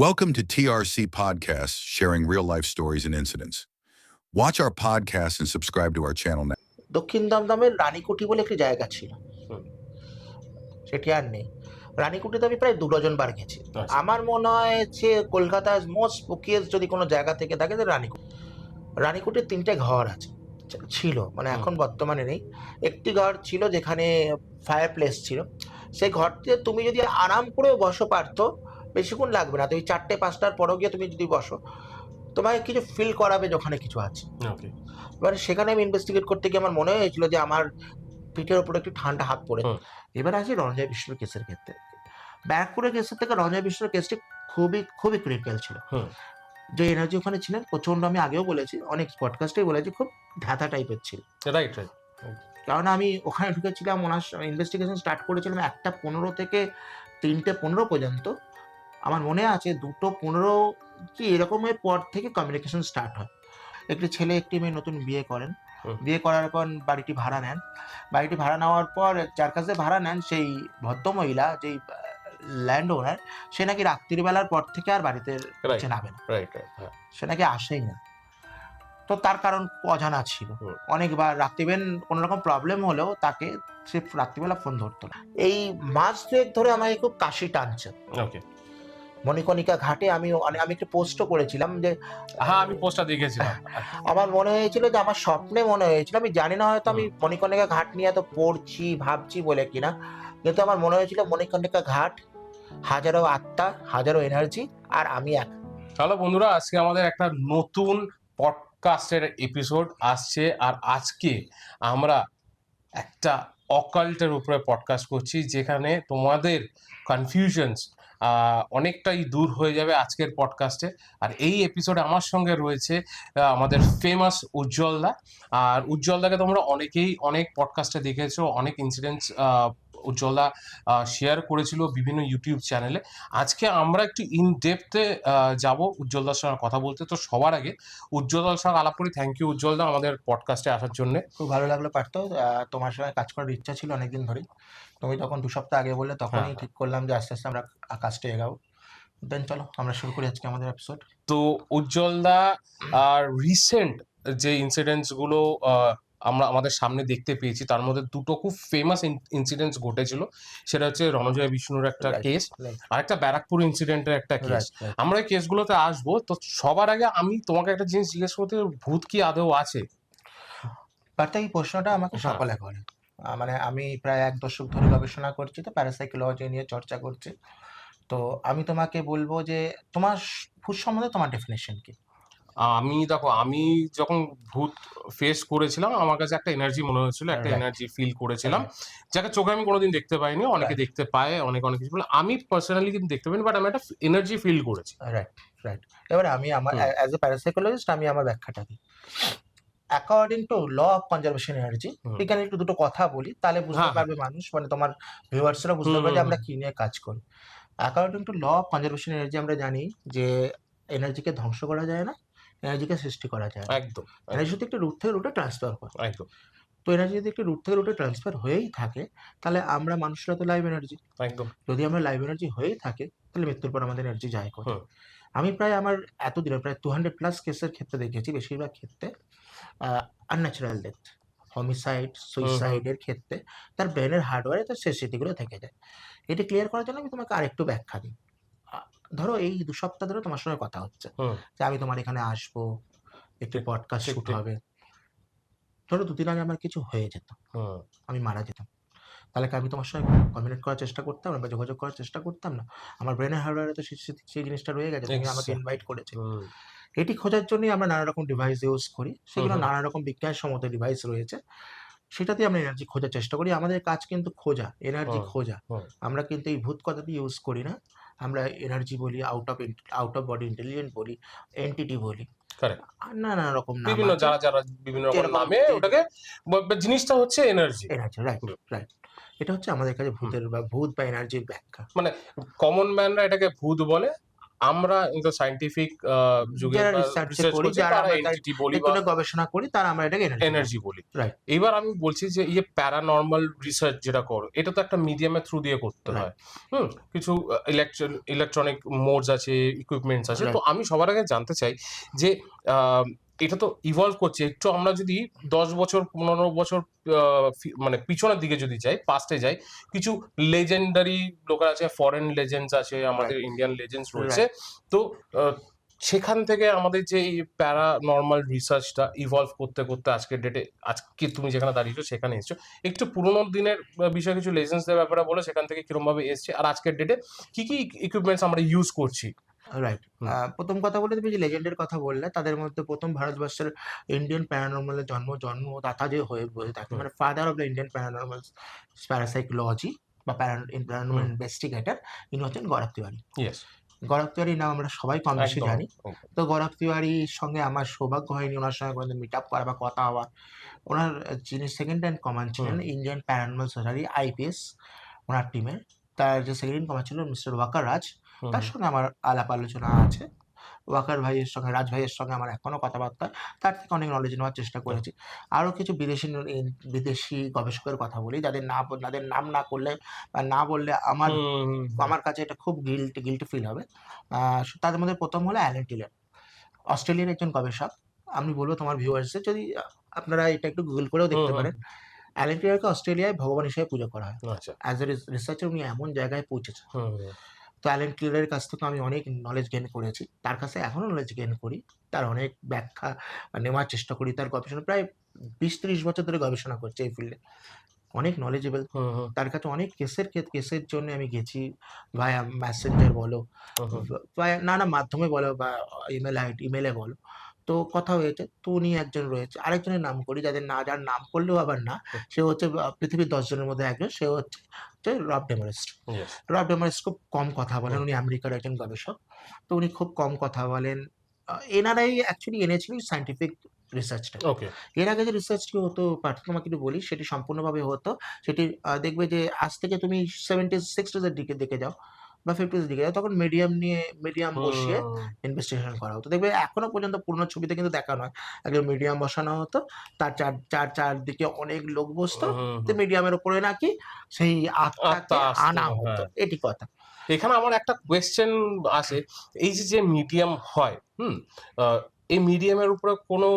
Welcome to TRC Podcasts, sharing real-life stories and incidents. Watch our podcast and subscribe to our channel now. দক্ষিণ দমদমের রানীকুঠি বলে একটি জায়গা ছিল, সেটি আর নেই। রানীকুঠিতে আমি প্রায় 2 ডজন বার গেছি। আমার মনে হয় যে কলকাতার মোস্ট স্পুকিয়েস্ট যদি কোনো জায়গা থেকে থাকে তো রানীকুঠি। রানীকুঠির 3টে ঘর আছে, ছিল, মানে এখন বর্তমানে নেই। একটি ঘর ছিল যেখানে ফায়ার প্লেস ছিল। সেই ঘরটিতে তুমি যদি আরাম করে বসো পারতো, বেশিক্ষণ লাগবে না। তুমি 4টে-5টার পরও গিয়ে তুমি যদি বসো, তোমায় কিছু ফিল করাবে যে ওখানে কিছু আছে। এবার সেখানে আমি ইনভেস্টিগেট করতে গিয়ে আমার মনে হয়েছিল যে আমার পিঠের উপরে একটু ঠান্ডা হাত পড়ে। এবার আসি রঞ্জয় বিষ্ণুর কেসের ক্ষেত্রে। ব্যারাকপুরের কেসের থেকে রঞ্জয় বিষ্ণুর কেসটি খুবই খুবই ক্রিটিক্যাল ছিল। যে এনার্জি ওখানে ছিলেন প্রচন্ড, আমি আগেও বলেছি, অনেক পডকাস্টেই বলেছি, খুব ধ্যাতা টাইপের ছিল। রাইট। কারণ আমি ওখানে ঢুকেছিলাম, ওনার ইনভেস্টিগেশন স্টার্ট করেছিলাম 1:15 থেকে 3:15 পর্যন্ত। আমার মনে আছে 2:15 কি এরকমের পর থেকে কমিউনিকেশন স্টার্ট হয়। একটি ছেলে একটি মেয়ে নতুন বিয়ে করেন, বিয়ে করার পর বাড়িটি ভাড়া নেন। বাড়িটি ভাড়া নেওয়ার পর যার কাছে ভাড়া নেন সেই ভদ্রমহিলা, যেই ল্যান্ড ওনার, সে নাকি রাত্রিবেলার পর থেকে আর বাড়িতে নামে না, সে নাকি আসেই না। তো তার কারণ অজানা ছিল। অনেকবার রাত্রিবেলা কোনো রকম প্রবলেম হলেও তাকে সে রাত্রিবেলা ফোন ধরতো না। এই মাস 2 ধরে আমাকে খুব কাশি টানছে। মণিকণিকা ঘাটে আমি একটু পোস্টও করেছিলাম যে আমি পোস্টটা দেখেছিলাম। আমার মনে হয়েছিল যে আমার স্বপ্নে মনে হয়েছিল, আমি জানি না হয়তো আমি মণিকণিকা ঘাট নিয়ে এত পড়ছি ভাবছি বলে কিনা, কিন্তু আমার মনে হয়েছিল মণিকণিকা ঘাট, হাজারো আত্মা, হাজারো এনার্জি, আর আমি এক। হ্যালো বন্ধুরা, আজকে আমাদের একটা নতুন পডকাস্টের এপিসোড আসছে। আর আজকে আমরা একটা অকাল্টের উপরে পডকাস্ট করছি, যেখানে তোমাদের কনফিউশনস অনেকটাই দূর হয়ে যাবে আজকের পডকাস্টে। আর এই এপিসোডে আমার সঙ্গে রয়েছে আমাদের ফেমাস উজ্জ্বলদা। আর উজ্জ্বলদাকে তোমরা অনেকেই অনেক পডকাস্টে দেখেছো, অনেক ইনসিডেন্টস উজ্জ্বলদা শেয়ার করেছিল বিভিন্ন ইউটিউব চ্যানেলে। আজকে আমরা একটু ইন ডেপথে যাব উজ্জ্বলদার সঙ্গে কথা বলতে। তো সবার আগে উজ্জ্বলদার সঙ্গে আলাপ করি। থ্যাংক ইউ উজ্জ্বলদা আমাদের পডকাস্টে আসার জন্য। খুব ভালো লাগলো পার্থ, তোমার সঙ্গে কাজ করার ইচ্ছা ছিল অনেকদিন ধরেই। তুমি তখন 2 সপ্তাহ আগে বললে, তখনই ঠিক করলাম যে আস্তে আস্তে আমরা কাজটা এগাবো। দেন চলো আমরা শুরু করি আজকে আমাদের এপিসোড। তো উজ্জ্বলদা আর রিসেন্ট যে ইনসিডেন্টস গুলো আমরা আমাদের সামনে দেখতে পেয়েছি, তার মধ্যে 2টো খুব ফেমাস ইনসিডেন্টস ঘটেছিল। সেটা হচ্ছে রণজয় বিষ্ণুর একটা কেস, আর একটা ব্যারাকপুর ইনসিডেন্টের একটা কেস। আমরা এই কেসগুলোতে আসবো। তো সবার আগে আমি তোমাকে একটা জিনিস জিজ্ঞেস করতে, ভূত কি আদৌ আছে? বাট এই প্রশ্নটা আমাকে সকলে করে। মানে আমি প্রায় 1 দশক ধরে গবেষণা করছি, তো প্যারাসাইকোলজি নিয়ে চর্চা করছি। তো আমি তোমাকে বলবো যে তোমার ভূত সম্বন্ধে তোমার ডেফিনেশন কি? আমি যখন ভূত ফেস করেছিলাম, আমার কাছে একটা এনার্জি মনে হয়েছিল, একটা এনার্জি ফিল করেছিলাম, যাকে চোখে আমি কোনোদিন দেখতে পাইনি। অনেকে দেখতে পায়, অনেক কিছু বলে, আমি পার্সোনালি কিন্তু দেখতে পাইনি, বাট আমি একটা এনার্জি ফিল করেছি। রাইট। এবারে আমি আমার অ্যাজ এ প্যারাসাইকোলজিস্ট আমি আমার ব্যাখ্যাটা দিই। According to law of conservation energy, এখানে একটু দুটো কথা বলি, তাহলে বুঝতে পারবে মানুষ, মানে তোমার ভিউয়ার্সরা বুঝতে পারবে যে আমরা কি নিয়ে কাজ করি। According to law of conservation energy আমরা জানি যে এনার্জিকে ধ্বংস করা যায় না, এনার্জিকে সৃষ্টি করা যায়। একদম। এনার্জি যদি একটা রুট থেকে রুটে ট্রান্সফার হয়। একদম। তো এনার্জি যদি একটা রুট থেকে রুটে ট্রান্সফার হয়েই থাকে, তাহলে আমরা মানুষরা তো লাইভ এনার্জি। একদম। যদি আমরা লাইভ এনার্জি হয়েই থাকে, তাহলে মৃত্যুর পর আমাদের এনার্জি যায় কোথায়? আমি প্রায় আমার এতদিনে প্রায় 200+ কেসের ক্ষেত্রে দেখেছি, বেশিরভাগ ক্ষেত্রে আনন্যাচারাল ডেথ, হোমিসাইড, সুইসাইডের ক্ষেত্রে তার ব্রেনের হার্ডওয়্যারে তার শেষ স্মৃতিগুলো থেকে যায়। এটি ক্লিয়ার করার জন্য আমি তোমাকে আরেকটু ব্যাখ্যা দিই। ধরো এই 2 সপ্তাহ ধরে তোমার সঙ্গে কথা হচ্ছে যে আমি তোমার এখানে আসবো, একটি পডকাস্ট শুট হবে। ধরো 2 দিন আগে আমার কিছু হয়ে যেত, আমি মারা যেতাম, তাহলে কি আমি তোমার সঙ্গে কমিউনিকেট করার চেষ্টা করতাম না বা যোগাযোগ করার চেষ্টা করতাম না? আমার ব্রেনের হার্ডওয়্যারে তো সেই জিনিসটা রয়ে গেছে, তুমি আমাকে ইনভাইট করেছে। এটি খোঁজার জন্যই আমরা নানা রকম ডিভাইস ইউজ করি, সেগুলো নানা রকম বিজ্ঞানসম্মত ডিভাইস রয়েছে, সেটাতে আমরা এনার্জি খোঁজার চেষ্টা করি। আমাদের কাজ কিন্তু খোঁজা, এনার্জি খোঁজা। আমরা কিন্তু এই ভূত কথাটি ইউজ করি না, আমরা এনার্জি বলি, আউট অফ বডি ইন্টেলিজেন্ট বলি, এন্টিটি বলি, নানা রকম নাম, বিভিন্ন যারা বিভিন্ন রকম নামে ওটাকে, জিনিসটা হচ্ছে এনার্জি। রাইট। এটা হচ্ছে আমাদের কাছে ভূতের বা ভূত বা এনার্জির ব্যাখ্যা। মানে কমন ম্যানরা এটাকে ভূত বলে, আমরা কিন্তু সায়েন্টিফিক যুগে যারা রিসার্চ রিসার্চ করি, করছি, যারা তারা আমরা এনটিটি বলি একটু বা গবেষণা করি, তারা আমরা এটাকে এনার্জি বলি। রাইট এবার আমি বলছি যে এই যে প্যারানর্মাল রিসার্চ যেটা করো, এটা তো একটা মিডিয়ামের থ্রু দিয়ে করতে হয়। কিছু ইলেকট্রনিক মোডস আছে, ইকুইপমেন্টস আছে। তো আমি সবার আগে জানতে চাই যে এটা তো ইভলভ করছে একটু। আমরা যদি 10 বছর 15 বছর মানে পিছনের দিকে যদি যাই, পাস্টে যাই, কিছু লেজেন্ডারি লোক আছে, ফরেন লেজেন্ডস আছে, আমাদের ইন্ডিয়ান লেজেন্ডস রয়েছে। তো সেখান থেকে আমাদের যে এই প্যারানর্মাল রিসার্চটা ইভলভ করতে করতে আজকের ডেটে, আজকে তুমি যেখানে দাঁড়িয়েছো সেখানে এসছো। একটু পুরোনো দিনের বিষয়ে কিছু লেজেন্ডসদের ব্যাপারে বলে, সেখান থেকে কিরকম ভাবে এসছে, আর আজকের ডেটে কি কি ইকুইপমেন্টস আমরা ইউজ করছি। রাইট। প্রথম কথা বলে, তুমি যে লেজেন্ডের কথা বললে, তাদের মধ্যে প্রথম ভারতবর্ষের ইন্ডিয়ান প্যারানর্মালের জন্মদাতা যে হয়ে বসে থাকে, মানে father of the Indian paranormal parapsychology বা প্যারানর্মাল ইনভেস্টিগেটর, ইনি হচ্ছেন গৌরব তিওয়ারি। গৌরব তিওয়ারির নাম আমরা সবাই কম বেশি জানি। তো গৌরব তিওয়ারির সঙ্গে আমার সৌভাগ্য হয়নি ওনার সঙ্গে কোনোদিন মিট আপ করা বা কথা হওয়ার। ওনার যিনি সেকেন্ড ইন কমান্ড ছিলেন ইন্ডিয়ান প্যারানর্মাল সোসাইটি আইপিএস, ওনার টিমের, তার যে সেকেন্ড ইন কমান্ড ছিল মিস্টার ওয়াকার রাজ, তার সঙ্গে আমার আলাপ আলোচনা আছে। ওয়াকার ভাইয়ের সঙ্গে, রাজ ভাইয়ের সঙ্গে আমার এখনো কথাবার্তা, তার থেকে অনেক নলেজ নেওয়ার চেষ্টা করেছি। আরও কিছু বিদেশি গবেষকের কথা বলি, যাদের নাম না করলে বা না বললে আমার কাছে এটা খুব গিল্টি ফিল হবে। তাদের মধ্যে প্রথম হলো অ্যালেন টিলার, অস্ট্রেলিয়ার একজন গবেষক। আমি বলবো তোমার ভিউয়ার্সদের, যদি আপনারা এটা একটু গুগল করেও দেখতে পারেন, অ্যালেন টিলারকে অস্ট্রেলিয়ায় ভগবান হিসেবে পুজো করা হয়। অ্যাজ এ রিসার্চার উনি এমন জায়গায় পৌঁছেছেন। তো অ্যালেন টিলারের কাছ থেকে আমি অনেক নলেজ গেইন করেছি, তার কাছে এখনো নলেজ গেইন করি, তার অনেক ব্যাখ্যা নেওয়ার চেষ্টা করি। তার গবেষণা প্রায় 20-30 বছর ধরে গবেষণা করছে এই ফিল্ডে, অনেক নলেজেবল। তার কাছে অনেক কেসের জন্য আমি গেছি, ভায়া মেসেঞ্জার বলো, নানা মাধ্যমে বলো, বা ইমেলে বলো, তো কথা হয়েছে। তো উনি একজন রয়েছে, আরেকজনের নাম করি, যার নাম করলেও আবার না, সে হচ্ছে পৃথিবীর 10 জনের মধ্যে একজন, সে হচ্ছে রব ডেমারিস্ট। রব ডেমারিস্ট খুব কম কথা বলেন, উনি আমেরিকার একজন গবেষক। তো উনি খুব কম কথা বলেন। এনারাই অ্যাকচুয়ালি এনেছিলেন সায়েন্টিফিক রিসার্চটা। এর আগে যে রিসার্চটি হতো, তোমাকে একটু বলি, সেটি সম্পূর্ণভাবে হতো, সেটি দেখবে যে আজ থেকে তুমি 70s 60s এর দিকে দেখে যাও বা 50s দিকে যাও, তখন মিডিয়াম বসিয়ে ইনভেস্টিগেশন করা হতো। দেখবে এখনো পর্যন্ত পুরনো ছবিতে কিন্তু দেখানো হয়, একদম মিডিয়াম বসানো হতো, তার চারদিকে অনেক লোক বসতো, তো মিডিয়ামের উপরে নাকি সেই আত্মাকে আনা হতো, এটি কথা। এখানে আমার একটা কোয়েশ্চেন আসে, এই যে মিডিয়াম হয়, এই মিডিয়ামের উপরে কোনো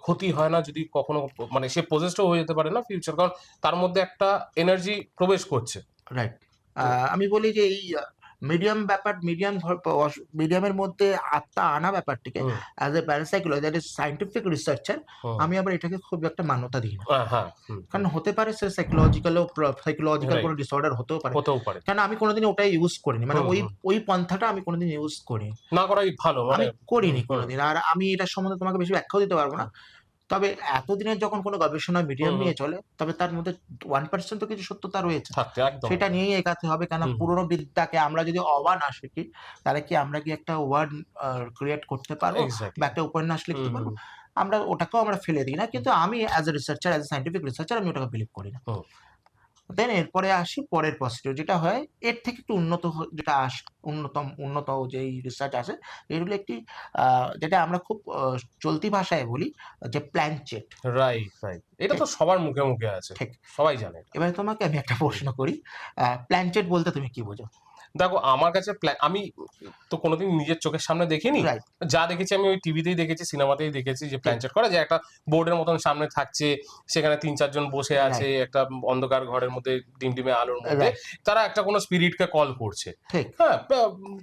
ক্ষতি হয় না যদি কখনো, মানে সে পজেসড হয়ে যেতে পারে না ফিউচার, কারণ তার মধ্যে একটা এনার্জি প্রবেশ করছে। রাইট। আমি বলি যে এই মিডিয়ামের মধ্যে আত্মা আনা ব্যাপারটিকে as a parapsychology, that is scientific researcher, আমি আবার এটাকে খুব একটা মান্যতা দিই না। কারণ হতে পারে সে সাইকোলজিক্যাল কোনো ডিসঅর্ডার হতেও পারে। কারণ আমি কোনোদিন ওটাই ইউজ করিনি, মানে ওই পন্থাটা আমি কোনোদিন ইউজ করিনি, না করাই ভালো, আমি করিনি কোনোদিন। আর আমি এটার সম্বন্ধে তোমাকে বেশি ব্যাখ্যাও দিতে পারবো না। তবে এতদিনের যখন কোনো গবেষণা মিডিয়াম নিয়ে চলে, তবে তার মধ্যে 1% তো কিছু সত্যতা রয়েছে, সেটা নিয়েই এগাতে হবে। কেন পুরোনো বিদ্যাকে আমরা যদি অবা না শিখি, তাহলে কি আমরা কি একটা ওয়ার্ড ক্রিয়েট করতে পারবো বা একটা উপন্যাস লিখতে পারবো? ওটাকেও আমরা ফেলে দিই না। কিন্তু আমি as a researcher, as a scientific researcher, আমি ওটাকে বিলিভ করি না। দেন এরপরে আসি পরের প্রসিডিউর, যেটা হয় এর থেকে একটু উন্নত যেই রিসার্চ আছে, এগুলো একটি যেটা আমরা খুব চলতি ভাষায় বলি যে প্ল্যানচেট। রাইট, এটা তো সবার মুখে মুখে আছে, ঠিক, সবাই জানে। এবারে তোমাকে আমি একটা প্রশ্ন করি, প্ল্যানচেট বলতে তুমি কি বোঝো? দেখো, আমার কাছে আমি তো কোনোদিন নিজের চোখের সামনে দেখিনি, যা দেখেছি আমি ওই টিভিতেই দেখেছি, সিনেমাতেই দেখেছি যে প্ল্যানচেট করা, যে একটা বোর্ডের মতন সামনে থাকছে, সেখানে 3-4 জন বসে আছে একটা অন্ধকার ঘরের মধ্যে, ডিমডিমে আলোর মধ্যে, তারা একটা কোনো স্পিরিটকে কল করছে। হ্যাঁ,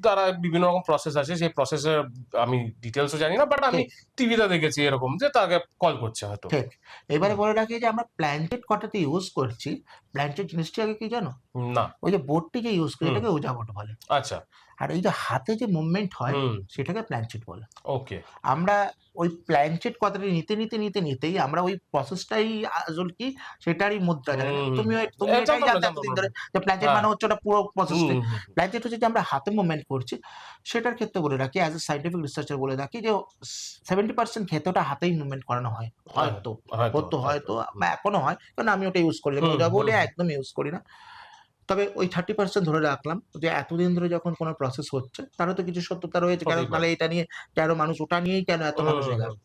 তারা বিভিন্ন রকম প্রসেস আছে, সেই প্রসেসের আমি ডিটেলসও জানি না, বাট আমি টিভিতে দেখেছি এরকম যে তাকে কল করছে হয়তো। ঠিক। এবারে বলে রাখি যে আমরা প্ল্যানচেট কটাতে ইউজ করছি, প্ল্যানচেট জিনিসটি আগে কি জানো? না। ওই যে বোর্ডটি যে ইউজ করি, এটাকে ওঝা বোর্ড বলে। আচ্ছা। আর এই যে হাতে যে মুভমেন্ট হয়, সেটাকে প্ল্যানচেট বলে। ওকে। আমরা ওই প্ল্যানচেট কথাটা নিতেই আমরা ওই প্রসেসটাই আসল কি সেটারই মুদ্রা জানি না। তুমি এটাই জানতে এতদিন ধরে যে প্ল্যানচেট মানে হচ্ছে ওটা পুরো প্রসেসটা। প্ল্যানচেট হচ্ছে যে আমরা হাতে মুভমেন্ট করছি, সেটার ক্ষেত্রে বলে রাখি, অ্যাজ এ সায়েন্টিফিক রিসার্চার বলে রাখি যে 70% ক্ষেত্রে ওটা হাতেই মুভমেন্ট করানো হয়, হয়তো বা এখনো হয়, কারণ আমি ওটা ইউজ করি না, ওটা বোর্ডে একদম ইউজ করি না। তবে ওই 30% ধরে রাখলাম যে এতদিন ধরে যখন কোনো প্রসেস হচ্ছে তারও তো কিছু সত্যতা রয়েছে, কারণ হতেই পারে। তাহলে এটা নিয়ে কেন মানুষ, ওটা নিয়েই কেন এত মানুষ হুম, এগাবে।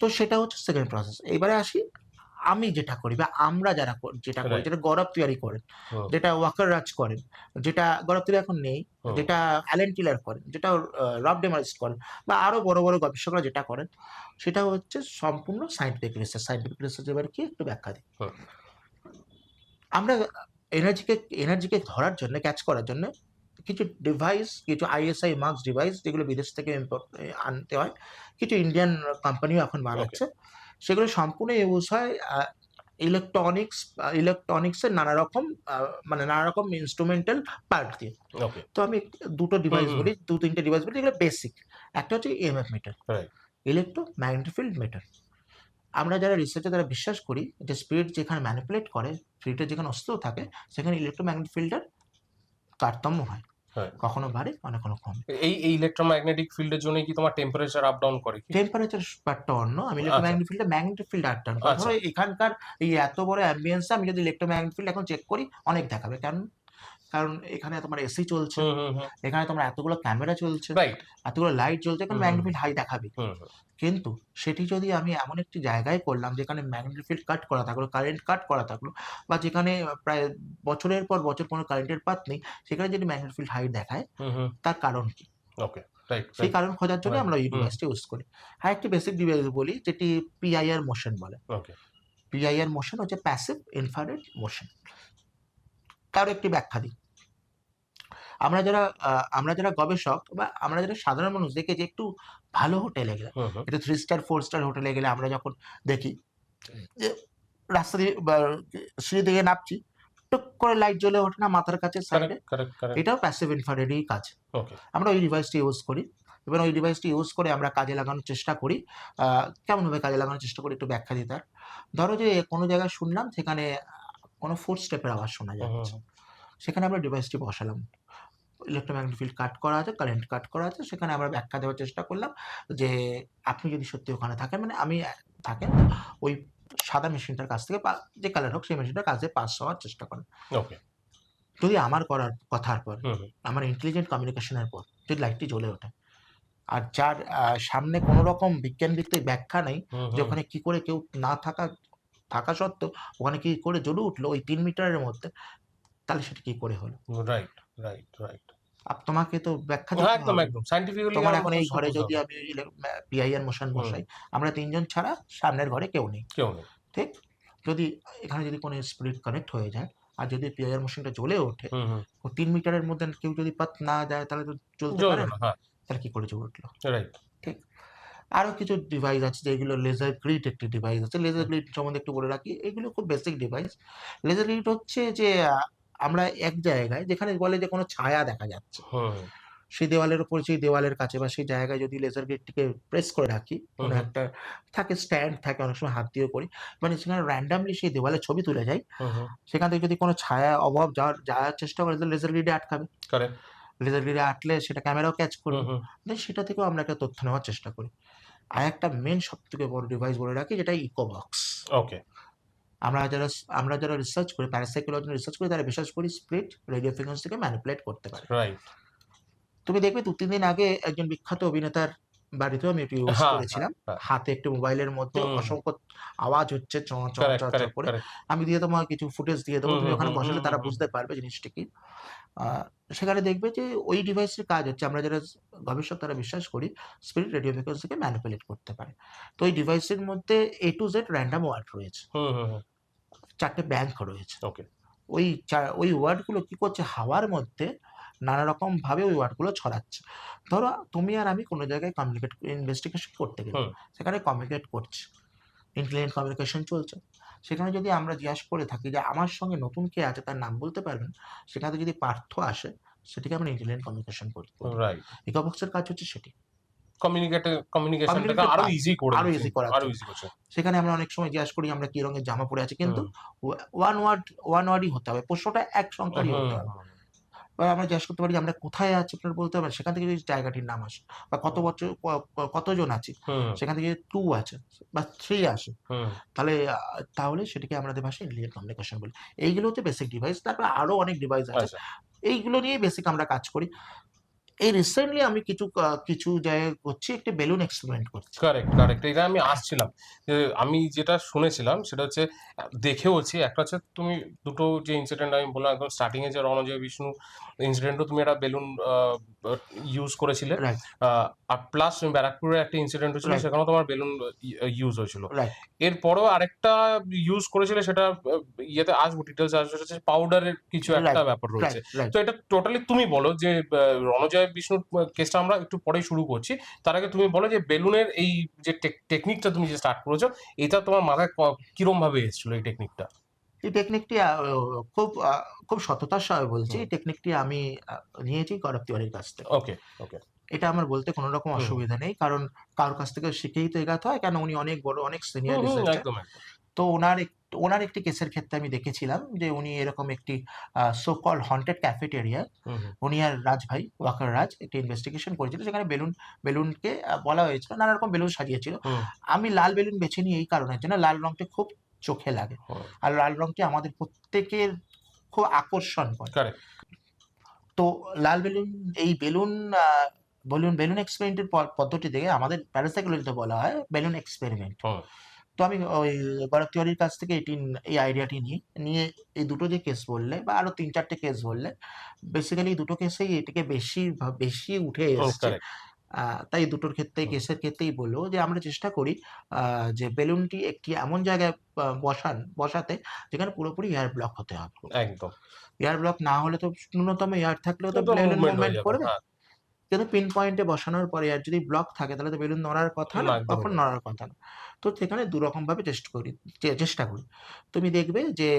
তো সেটা হচ্ছে সেকেন্ড প্রসেস। এবারে আসি আমি যেটা করি বা আমরা যারা যেটা করি, রাইট। যেটা গৌরব তিওয়ারি করেন, হুম, যেটা ওয়াকার রাজ করেন, যেটা গৌরব তিওয়ারি এখন নেই, হুম, যেটা অ্যালেন টিলার করেন, যেটা রব ডেমারিস করেন, বা আরো বড় বড় গবেষকরা যেটা করেন, সেটা হচ্ছে সম্পূর্ণ সায়েন্টিফিক রিসার্চ। সায়েন্টিফিক রিসার্চ এবার কি একটু ব্যাখ্যা দিই। হুম, আমরা এনার্জিকে ধরার জন্য, ক্যাচ করার জন্য কিছু ডিভাইস, কিছু আইএসআই মার্কস ডিভাইস যেগুলো বিদেশ থেকে আনতে হয়, কিছু ইন্ডিয়ান কোম্পানিও এখন ওকে, বানাচ্ছে, সেগুলো সম্পূর্ণ ইউজ হয় ইলেকট্রনিক্সের নানা রকম মানে নানা রকম ইনস্ট্রুমেন্টাল পার্ট দিয়ে। ওকে। তো আমি দুটো হুম, ডিভাইস হুম, বলি, দু তিনটে ডিভাইস বলি যেগুলো বেসিক। একটা হচ্ছে EMF meter, right. Electromagnetic field meter. আমরা যারা রিসার্চে তারা বিশ্বাস করি যে স্পিরিট যেখানে ম্যানিপুলেট করে, স্পিরিটের যেখানে অস্তিত্ব থাকে, সেখানে ইলেকট্রোম্যাগনেটিক ফিল্ডের তারতম্য হয়, হ্যাঁ। কখনো বাড়ে কখনো কমে। এই ইলেকট্রোম্যাগনেটিক ফিল্ডের জন্যই কি তোমার টেম্পারেচার আপ ডাউন করে কি? টেম্পারেচার ব্যাপারটা অন্য, আমি আচ্ছা, ইলেকট্রোম্যাগনেটিক ফিল্ডে ম্যাগনেটিক ফিল্ড আপ ডাউন করে। আচ্ছা। ধরো এখানকার এই এত বড় অ্যাম্বিয়েন্সে আমি যদি ইলেকট্রোম্যাগনেটিক ফিল্ড এখন চেক করি, অনেক দেখাবে। কারণ এখানে তোমার এসি চলছে, হুম, হুম, হুম। এখানে তোমার এতগুলো ক্যামেরা চলছে, রাইট। এতগুলো লাইট জ্বলছে, এখানে হুম, ম্যাগনেটিক হুম, ফিল্ড হাই দেখাবে। হুম, হুম। কিন্তু সেটি যদি আমি এমন একটি জায়গায় করলাম যেখানে ম্যাগনেটিক ফিল্ড কাট করা থাকলো, কারেন্ট কাট করা থাকলো, বা যেখানে প্রায় বছরের পর বছর কোনো কারেন্টের পাথ নেই, সেখানে যদি ম্যাগনেটিক ফিল্ড হাই দেখায়, হুম, হুম। তার কারণ কি? ওকে। রাইট, সেই রাইট, কারণ খোঁজার জন্য রাইট। আমরা এই হুম, ডিভাইসটা ইউজ করি। আরেকটি বেসিক ডিভাইস বলি যেটি পিআইআর মোশন বলে। ওকে। পিআইআর মোশন হচ্ছে প্যাসিভ ইনফ্রারেড মোশন। তার একটি ব্যাখ্যা দিই। আমরা যারা আমরা যারা গবেষক বা আমরা যারা সাধারণ মানুষ দেখি যে একটু ভালো হোটেলে গেলে, হুম, হুম। একটু 3 স্টার 4 স্টার হোটেলে গেলে আমরা যখন দেখি যে রাস্তা দিয়ে বা সিঁড়ি দিয়ে নামছি, টুক করে লাইট জ্বলে ওঠে না মাথার কাছে সাইডে? Correct, correct, correct. এটাও প্যাসিভ ইনফ্রারেডই কাজ। ওকে। আমরা ওই ডিভাইসটি ইউজ করি। এবার ওই ডিভাইসটি ইউজ করে আমরা কাজে লাগানোর চেষ্টা করি। কেমনভাবে কাজে লাগানোর চেষ্টা করি একটু ব্যাখ্যা দিই তার। ধরো যে কোনো জায়গায় শুনলাম সেখানে কোনো ফুটস্টেপের আওয়াজ শোনা হুম, হুম, যাচ্ছে। হুম। সেখানে আমরা ডিভাইসটি বসালাম। ইলেক্ট্রোম্যাগনেটিক ফিল্ড কাট করা আছে, কারেন্ট কাট করা আছে। সেখানে আমরা ব্যাখ্যা দেওয়ার চেষ্টা করলাম যে আপনি যদি সত্যি ওখানে থাকেন, মানে আমি থাকেন, ওই সাদা মেশিনটার কাছ থেকে যে কালার হোক সেই মেশিনটার কাছ দিয়ে পাস হওয়ার চেষ্টা করেন। ওকে। যদি আমার করার কথার পর, হুম, হুম, আমার ইন্টেলিজেন্ট কমিউনিকেশনের পর যদি লাইটটি জ্বলে ওঠে, আর যার সামনে কোনো রকম বিজ্ঞানভিত্তিক ব্যাখ্যা নেই হুম, যে হুম। ওখানে কি করে কেউ না থাকা সত্ত্বেও ওখানে কি করে জ্বলে উঠলো ওই ৩ মিটারের মধ্যে, তাহলে সেটা কি করে হলো? Right, right, right. তোমাকে তো ব্যাখ্যা হ্যাঁ, দিতে একদম, হবে। একদম। সায়েন্টিফিক্যালি তোমার আরো এখন এই প্রশ্ন ঘরে করতে যদি হবে। আমি পিআইআর মোশন হুম, বসাই, আমরা ৩ জন ছাড়া সামনের ঘরে কেউ নেই। কেউ নেই। ঠিক? যদি এখানে যদি কোনো স্পিরিট কানেক্ট হয়ে যায়, আর যদি পিআইআর মেশিনটা জ্বলে ওঠে, হুম, হুম। ও ৩ মিটারের মধ্যে কেউ যদি পাত না যায় তাহলে তো জ্বলতে পারে জ্বলবে না। না। হ্যাঁ, তাহলে কি করে জ্বলে উঠলো? রাইট। ঠিক? আরো কিছু ডিভাইস আছে যেগুলো লেজার গ্রিড একটি ডিভাইস আছে। লেজার হুম, গ্রিড সম্বন্ধে একটু বলে রাখি। এগুলো খুব বেসিক ডিভাইস। লেজার গ্রিড হচ্ছে যে আমরা এক জায়গায় যেখানে বলে যে কোনো ছায়া দেখা যাচ্ছে, হুম, সেই দেওয়ালের উপর, সেই দেওয়ালের কাছে বা সেই জায়গায় যদি লেজার গ্রিডটিকে প্রেস করে রাখি, হুম, কোনো হুম, একটা থাকে, স্ট্যান্ড থাকে, অনেক সময় হাত দিয়েও করি। মানে সেখানে randomly সেই দেওয়ালে ছবি তুলে যাই, হুম, হুম। সেখান থেকে যদি কোনো ছায়া অভাব যাওয়ার চেষ্টা করে তাহলে লেজার গ্রিডে আটকাবে। কারেক্ট। লেজার গ্রিডে আটলে সেটা ক্যামেরাও ক্যাচ হুম, করবে। হুম। দেন সেটা থেকেও আমরা একটা তথ্য নেওয়ার চেষ্টা করি। আরেকটা মেইন সবথেকে বড় ডিভাইস বলে রাখি, যেটা ইকো বক্স। ওকে। আমরা যারা রিসার্চ করি, প্যারাসাইকোলজি রিসার্চ করি, তারা বিশ্বাস করি স্প্লিট রেডিও ফ্রিকোয়েন্সিকে ম্যানিপুলেট করতে পারে। রাইট। তুমি দেখবে ২-৩ দিন আগে একজন বিখ্যাত অভিনেতার বাড়িতেও আমি এটি ইউজ হ্যাঁ, হ্যাঁ, করেছিলাম। হ্যাঁ। হাতে একটি মোবাইলের মধ্যে হুম, অসংখ্য আওয়াজ হচ্ছে চ, চ, চ, কারেক্ট, চ কারেক্ট, করে। কারেক্ট। আমি দিয়ে তোমাকে কিছু ফুটেজ দিয়ে দেবো। হুম, তুমি হুম, ওখানে হুম, হুম, বসালে হুম, তারা হুম। বুঝতে পারবে জিনিসটা কি। আ সেখানে দেখবে যে ওই ডিভাইসের কাজ হচ্ছে, আমরা যারা গবেষক তারা বিশ্বাস করি স্পিরিট রেডিও ফ্রিকোয়েন্সিকে ম্যানিপুলেট করতে পারে। তো ওই ডিভাইসের মধ্যে A to Z random word রয়েছে। হুম, হুম, হুম। ৪ টে ব্যাংক রয়েছে। ওকে। ওই ওয়ার্ডগুলো কি করছে, হাওয়ার মধ্যে নানা রকমভাবে ওই ওয়ার্ডগুলো ছড়াচ্ছে। ধরো তুমি আর আমি কোনো জায়গায় ইনভেস্টিগেশন করতে গেলাম। হুম, সেখানে কমিউনিকেট করছি। ইন্টেলিজেন্ট কমিউনিকেশন চলছে। সেখানে যদি আমরা জিজ্ঞাসা করে থাকি যে আমার সঙ্গে নতুন কে আছে তার নাম বলতে পারবেন? সেখানে যদি পার্থ আসে, সেটিকে আমরা ইন্টেলিজেন্ট কমিউনিকেশন বলি। রাইট। ইকো বক্সের কাজ হচ্ছে সেটি। কমিউনিকেশনটাকে কমিউনিকেটের আরো কাজ ইজি করে আরো দিচ্ছে। ইজি করার আরো জন্য। ইজি করছে। সেখানে আমরা অনেক সময় জিজ্ঞাসা করি আমরা কি রঙের জামা পরে আছি, কিন্তু হুম, ওয়ান ওয়ার্ডই হতে হবে। প্রশ্নটা এক হুম, সংখ্যারই হতে হুম, হবে। হুম। বা আমরা জিজ্ঞেস করতে পারি যে আমরা কোথায় আছি আপনারা বলতে পারবেন, সেখান থেকে যদি জায়গাটির নাম আসে বা কত বছর কতজন আছি সেখান থেকে 2 আছে বা 3 আসে, তাহলে সেটাকে আমাদের ভাষায় ইন্টেলিজেন্ট কমিউনিকেশন বলি। এইগুলো হচ্ছে বেসিক ডিভাইস। তারপরে আরো অনেক ডিভাইস আছে, আচ্ছা, এইগুলো নিয়ে বেসিক আমরা কাজ করি। এই রিসেন্টলি আমি কিছু জায়গায় করছি, একটি বেলুন এক্সপেরিমেন্ট করছি। কারেক্ট। এটা আমি আসছিলাম। যে আমি যেটা শুনেছিলাম সেটা হচ্ছে দেখেওছি। একটা হচ্ছে তুমি দুটো যে ইনসিডেন্ট আমি বললাম একদম স্টার্টিং এ যে রণজয় বিষ্ণু ইনসিডেন্টও তুমি একটা বেলুন ইউজ করেছিলে। রাইট, আর প্লাস ব্যারাকপুরে একটা ইনসিডেন্ট হয়েছিল রাইট, সেখানেও তোমার বেলুন ইউজ হয়েছিল। রাইট, এরপরেও আরেকটা ইউজ করেছিলে সেটা ইয়েতে আসবো, ডিটেইলস আসবো, সেটা হচ্ছে পাউডারের কিছু একটা রাইট, ব্যাপার রয়েছে। Right, right. তো এটা টোটালি তুমি বলো যে রণজয় বিষ্ণুর কেসটা আমরা একটু পরেই শুরু করছি। তার আগে তুমি বলো যে বেলুনের এই যে টেকনিকটা তুমি যে স্টার্ট করেছো, এটা তোমার মাথায় কিরম ভাবে এসেছিল এই টেকনিকটা? এই টেকনিকটি খুব সততার সঙ্গে বলছি। হুম। এই টেকনিকটি আমি নিয়েছি গৌরব তিওয়ারির কাছ থেকে। ওকে, ওকে। এটা আমার বলতে কোনো রকম হুম, অসুবিধা নেই। কারণ কারোর কাছ থেকে শিখেই তো এগাতে হয়। কেন উনি অনেক বড়, অনেক সিনিয়র রিসার্চার। একদম। তো ওনার একটি কেসের ক্ষেত্রে আমি দেখেছিলাম যে উনি এরকম একটি সো কল্ড হন্টেড ক্যাফেটেরিয়া, হুম, হুম, উনি আর রাজ ভাই, ওয়াকার রাজ একটি ইনভেস্টিগেশন করেছিল। সেখানে বেলুনকে বলা হয়েছিল, নানা রকম বেলুন সাজিয়েছিল। হুম, আমি লাল বেলুন বেছে নিই এই কারণের জন্য, লাল রংটি খুব চোখে লাগে। হুম। আর লাল রংটি আমাদের প্রত্যেকের খুব আকর্ষণ করে। কারেক্ট। তো লাল বেলুন, এই বেলুন আ বেলুন এক্সপেরিমেন্টের পদ্ধতি থেকে আমাদের প্যারাসাইকোলজিতে বলা হয় বেলুন এক্সপেরিমেন্ট। হুম, তো আমি ওই গৌরব তিওয়ারির কাছ থেকে এই আইডিয়াটি নিয়ে এই দুটো যে কেস বললে বা আরো ৩-৪ টে কেস বললে, বেসিক্যালি এই দুটো কেসেই এটিকে বেশি উঠে এসছে। কারেক্ট। তাই দুটোর ক্ষেত্রেই, হুম, কেসের ক্ষেত্রেই বলব যে আমরা চেষ্টা করি যে বেলুনটি একটি এমন জায়গায় বসাতে যেখানে পুরোপুরি এয়ার ব্লক হতে হবে। একদম। এয়ার ব্লক না হলে তো ন্যূনতম এয়ার থাকলেও তো তো বেলুন মুভমেন্ট হয়ে মুভমেন্ট যাবে। করবে। হ্যাঁ। কিন্তু পিন পয়েন্টে বসানোর পরে আর যদি ব্লক থাকে তাহলে তো বেলুন নড়ার কথা না, না, একদমই কখন না। নড়ার কথা না। তো সেখানে ২ রকম ভাবে চেষ্টা করি। তুমি দেখবে যে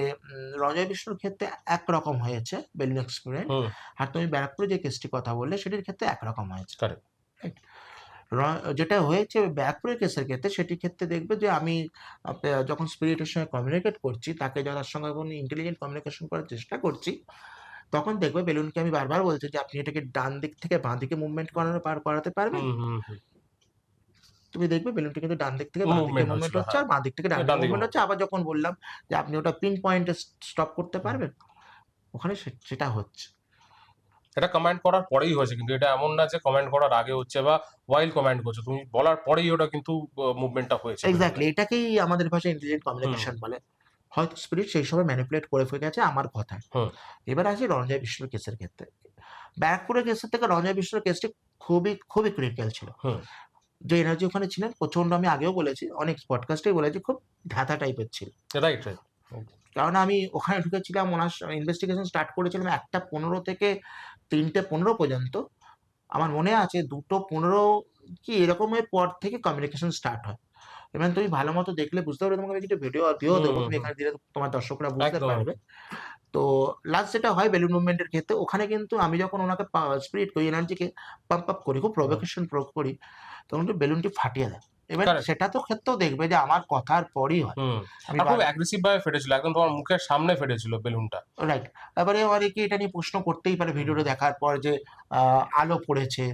রজয় বিষ্ণুর ক্ষেত্রে একরকম হয়েছে বেলুন এক্সপেরিমেন্ট। হুম, আর তুমি ব্যারাকপুরে যে কেসটির কথা বললে সেটির ক্ষেত্রে একরকম হয়েছে। কারেক্ট। রাইট? র যেটা হয়েছে ব্যারাকপুরের কেসের ক্ষেত্রে, সেটির ক্ষেত্রে দেখবে যে আমি যখন স্পিরিটের সঙ্গে কমিউনিকেট করছি, তার সঙ্গে যখন ইন্টেলিজেন্ট কমিউনিকেশন করার চেষ্টা করছি, তখন দেখবে বেলুনকে আমি বারবার বলছি যে, "আপনি এটাকে ডান দিক থেকে বাঁ দিকে মুভমেন্ট করাতে পারবেন?" হুম। তুমি দেখবে বেলুনটা কিন্তু ডান দিক থেকে বাঁ দিকে মুভমেন্ট মুভমেন্ট হচ্ছিল, হচ্ছে, হ্যাঁ। আর বাঁ দিক থেকে ডান দিকে ডান দিকে মুভমেন্ট হচ্ছে। আবার যখন বললাম যে, "আপনি ওটা পিন পয়েন্টে স্টপ করতে হুম। পারবেন?" ওখানে সেটা হচ্ছে। এটা কমান্ড করার পরেই হয়েছে, কিন্তু এটা এমন না যে কমান্ড করার আগে হচ্ছে বা while কমান্ড করছো। তুমি বলার পরেই ওটা কিন্তু মুভমেন্টটা হয়েছে এক্সাক্টলি, বেলুনের। এটাকেই আমাদের ভাষায় ইন্টেলিজেন্ট হুম, কমিউনিকেশন বলে। হয়তো স্পিরিট সেই সময় ম্যানিপুলেট করে ফেলেছে আমার কথায়। হুম, এবার আসি রঞ্জয় বিষ্ণুর কেসের ক্ষেত্রে। ব্যারাকপুরের কেসের থেকে রঞ্জয় বিষ্ণুর কেসটি খুবই ক্রিটিক্যাল ছিল। হুম। যে এনার্জি ওখানে ছিলেন প্রচন্ড, আমি আগেও বলেছি, অনেক পডকাস্টেই বলেছি, খুব ধ্যাথা টাইপের ছিল। রাইট। কারণ আমি ওখানে ঢুকেছিলাম, ওনার ইনভেস্টিগেশন স্টার্ট করেছিলাম ১টা ১৫ থেকে ৩টে ১৫ পর্যন্ত। আমার মনে আছে ২টো ১৫ কি এরকমের পর থেকে কমিউনিকেশন স্টার্ট হয়। এবং তুমি ভালো মতো দেখলে বুঝতে পারবে, তোমাকে আমি কিছু ভিডিও দিয়েও হুম, দেবো। হুম, তুমি হুম। এখানে দিলে তোমার দর্শকরা বুঝতে একদম, পারবে। একদম। তো লাস্ট যেটা হয় বেলুন মুভমেন্টের ক্ষেত্রে, ওখানে কিন্তু আমি যখন ওনাকে স্পিরিট করি, এনার্জিকে পাম্প আপ করি, খুব হুম। প্রভোকেশন প্রয়োগ করি, তখন কিন্তু বেলুনটি ফাটিয়ে দেয়। এবার কারেক্ট। সেটা তো ক্ষেত্রেও দেখবে যে আমার কথার পরই হয়। হুম। আমি আর খুব অ্যাগ্রেসিভ ভাবে ফেটেছিল। একদম তোমার মুখের সামনে ফেটেছিল বেলুনটা। রাইট। এবারে অনেকে এটা নিয়ে প্রশ্ন করতেই পারে হুম। ভিডিওটা দেখার পর যে আলো পড়েছে।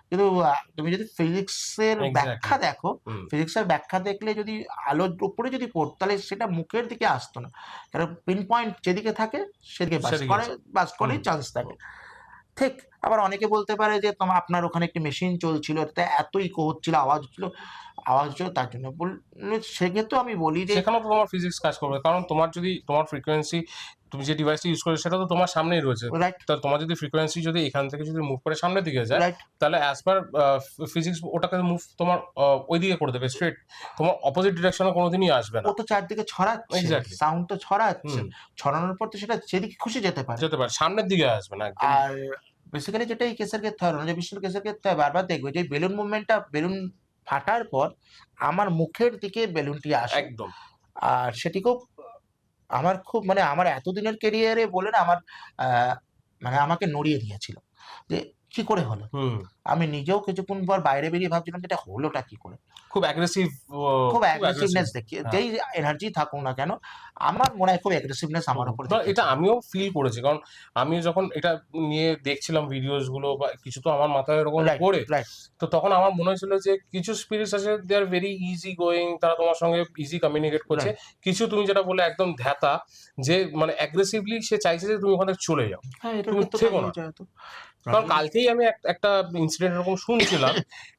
কিন্তু তুমি যদি ফিজিক্সের এক্সাক্টলি। ব্যাখ্যা দেখো, হুম। ফিজিক্সের ব্যাখ্যা দেখলে যদি আলোর উপরে যদি পড়তো তাহলে সেটা মুখের দিকে আসতো না। কারণ পিন পয়েন্ট যেদিকে থাকে সেদিকে সেদিকে বাস্ট হুম, করারই চান্স থাকে। হুম। ঠিক। আবার অনেকে বলতে পারে যে আপনার ওখানে একটি মেশিন চলছিল, তাতে এত ইকো হচ্ছিল, আওয়াজ হচ্ছিল তার জন্য। বললে সেক্ষেত্রেও আমি বলি যে সেখানেও তো তোমার ফিজিক্স কাজ করবে। কারণ তোমার যদি তোমার ফ্রিকোয়েন্সি, তুমি যে ডিভাইসটা ইউজ করছো সেটা তো তোমার সামনেই রয়েছে। রাইট, তা তোমার যদি ফ্রিকোয়েন্সি যদি এখান থেকে যদি মুভ করে সামনের দিকে যায়, রাইট। তাহলে অ্যাজ পার ফিজিক্স ওটাকে মুভ তোমার ওইদিকে করে দেবে স্ট্রেইট। তোমার অপোজিট ডিরেকশনে কোনোদিনই আসবে ও না। তো চারদিকে ছড়াচ্ছে। এক্সাক্টলি। সাউন্ড তো ছড়াচ্ছে। হুম। ছড়ানোর পর তো সেটা যেদিকে খুশি যেতে পারে। যেতে পারে। সামনের দিকে আসবে না একদম। আর বেসিক্যালি যেটা এই কেসের ক্ষেত্রে হয়, রঞ্জয় বিষ্ণুর কেসের ক্ষেত্রে হয়, বারবার দেখবে যে বেলুন ফাটার পর আমার মুখের দিকে বেলুনটি আসে। একদম। আর সেটি খুব আমার এতদিনের ক্যারিয়ারে বলে না, আমার আ আমাকে নড়িয়ে দিয়েছিল। যে কি করে হলো? আমি নিজেও কিছুক্ষণ পর বাইরে বেরিয়ে ভাবছিলাম যে এটা হলোটা কি করে? খুব অ্যাগ্রেসিভ, খুব অ্যাগ্রেসিভনেস দেখি, হ্যাঁ। যেই এনার্জি থাকুক না কেন, আমার মনে হয় খুব অ্যাগ্রেসিভনেস আমার উপর এটা দেখেছি। আমিও ফিল করেছি, কারণ আমি যখন এটা নিয়ে দেখছিলাম ভিডিওস গুলো বা কিছু, তো আমার মাথায় এরকম রাইট, পড়ে, রাইট। তো তখন আমার মনে হয়েছিল যে কিছু স্পিরিটস আছে, দে আর ভেরি ইজি গোয়িং, তারা তোমার সঙ্গে ইজি কমিউনিকেট করছে। রাইট। কিছু তুমি যেটা বলে একদম ধ্যাতা, যে মানে অ্যাগ্রেসিভলি সে চাইছে যে তুমি ওখানে চলে যাও, হ্যাঁ, এটার তুমি ক্ষেত্রে তাই থেকো না। হয়েছে হয়তো। কারণ কালকেই আমি একটা ইনসিডেন্ট এরকম শুনছিলাম,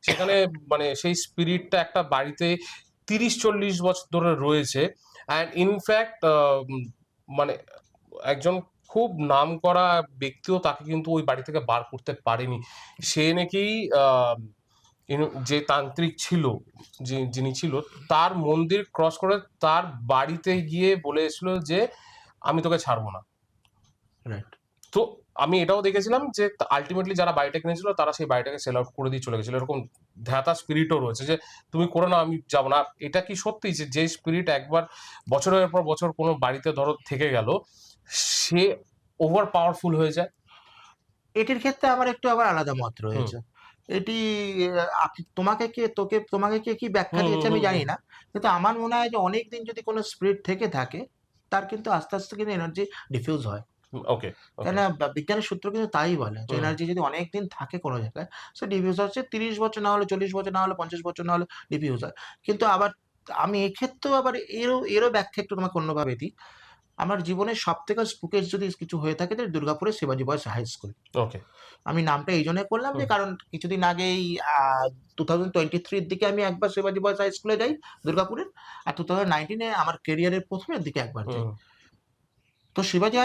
সেখানে মানে সেই স্পিরিটটা একটা বাড়িতে 30-40 বছর ধরে রয়েছে, অ্যান্ড ইনফ্যাক্ট মানে একজন খুব নামকরা ব্যক্তিও তাকে কিন্তু ওই বাড়ি থেকে বার করতে পারেনি। সে নাকি যে তান্ত্রিক ছিল, যিনি ছিল, তার মন্দির ক্রস করে তার বাড়িতে গিয়ে বলে এসেছিল যে আমি তোকে ছাড়বো না। রাইট। তো আমি এটাও দেখেছিলাম যে আলটিমেটলি যারা বাড়িটা কিনেছিল তারা সেই বাড়িটাকে সেল আউট করে দিয়ে চলে গেছিল। এরকম ধ্যাতা স্পিরিটও রয়েছে যে তুমি করো না, আমি যাবো না। এটা কি সত্যি যে স্পিরিট একবার বছরের পর বছর কোনো বাড়িতে ধরো থেকে গেল, সে ওভার পাওয়ারফুল হয়ে যায়? এটির ক্ষেত্রে আমার একটু আবার আলাদা মত রয়েছে। এটি তোমাকে কে কি ব্যাখ্যা দিয়েছে আমি জানি না। কিন্তু আমার মনে হয় যে অনেকদিন যদি কোনো স্পিরিট থেকে থাকে, তার কিন্তু আস্তে, আস্তে কিন্তু এনার্জি ডিফিউজ হয়। ওকে, কেননা বিজ্ঞানের সূত্র কিন্তু তাই বলে যে হুম। এনার্জি যদি অনেকদিন থাকে কোনো জায়গায়, সে ডিফিউজ হচ্ছে ৩০ বছর না হলে ৪০ বছর না হলে ৫০ বছর না হলে ডিফিউজ হয়। কিন্তু আবার আমি এক্ষেত্রেও আবার এরও ব্যাখ্যা একটু তোমাকে অন্যভাবে দিই। আমার জীবনের সবথেকে স্পুকেস্ট যদি কিছু হয়ে থাকে, তাহলে দুর্গাপুরের শিবাজী বয়েজ হাই স্কুল। ওকে। আমি নামটা এই জন্যই করলাম যে কারণ কিছুদিন আগেই 2023 র দিকে আমি একবার শিবাজী বয়েজ হাই স্কুলে যাই দুর্গাপুরের। আর 2019 এ আমার ক্যারিয়ারের ১ম এর দিকে একবার যাই। তো শিবাজী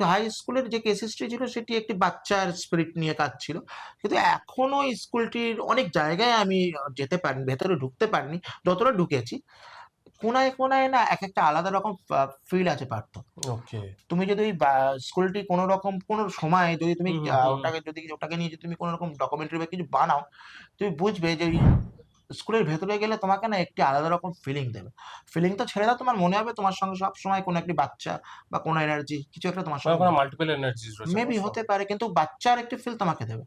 হাই স্কুলের যে কেস হিস্ট্রি ছিল সেটি একটি বাচ্চার স্পিরিট নিয়ে কাজ ছিল। কিন্তু এখনো স্কুলটির অনেক জায়গায় আমি যেতে পারিনি, ভেতরে ঢুকতে পারিনি। যতটা ঢুকেছি, কোণায়, কোণায় না একেকটা আলাদা রকম ফিল আছে পার্থ। ওকে। তুমি যদি ওই স্কুলটি কোনো রকম কোনো সময় যদি তুমি ওটাকে নিয়ে যদি তুমি কোনো রকম ডকুমেন্টারি বা কিছু বানাও, তুমি বুঝবে যে ওই স্কুলের ভেতরে গেলে তোমাকে না একটি আলাদা রকম ফিলিং দেবে। ফিলিং তো ছেড়ে দাও, তোমার মনে হবে তোমার সঙ্গে সবসময় কোনো একটি বাচ্চা বা কোনো এনার্জি কিছু একটা তোমার সঙ্গে ওখানে মাল্টিপল এনার্জিস রয়েছে। মেবি হতে পারে, কিন্তু বাচ্চার একটি ফিল তোমাকে দেবে।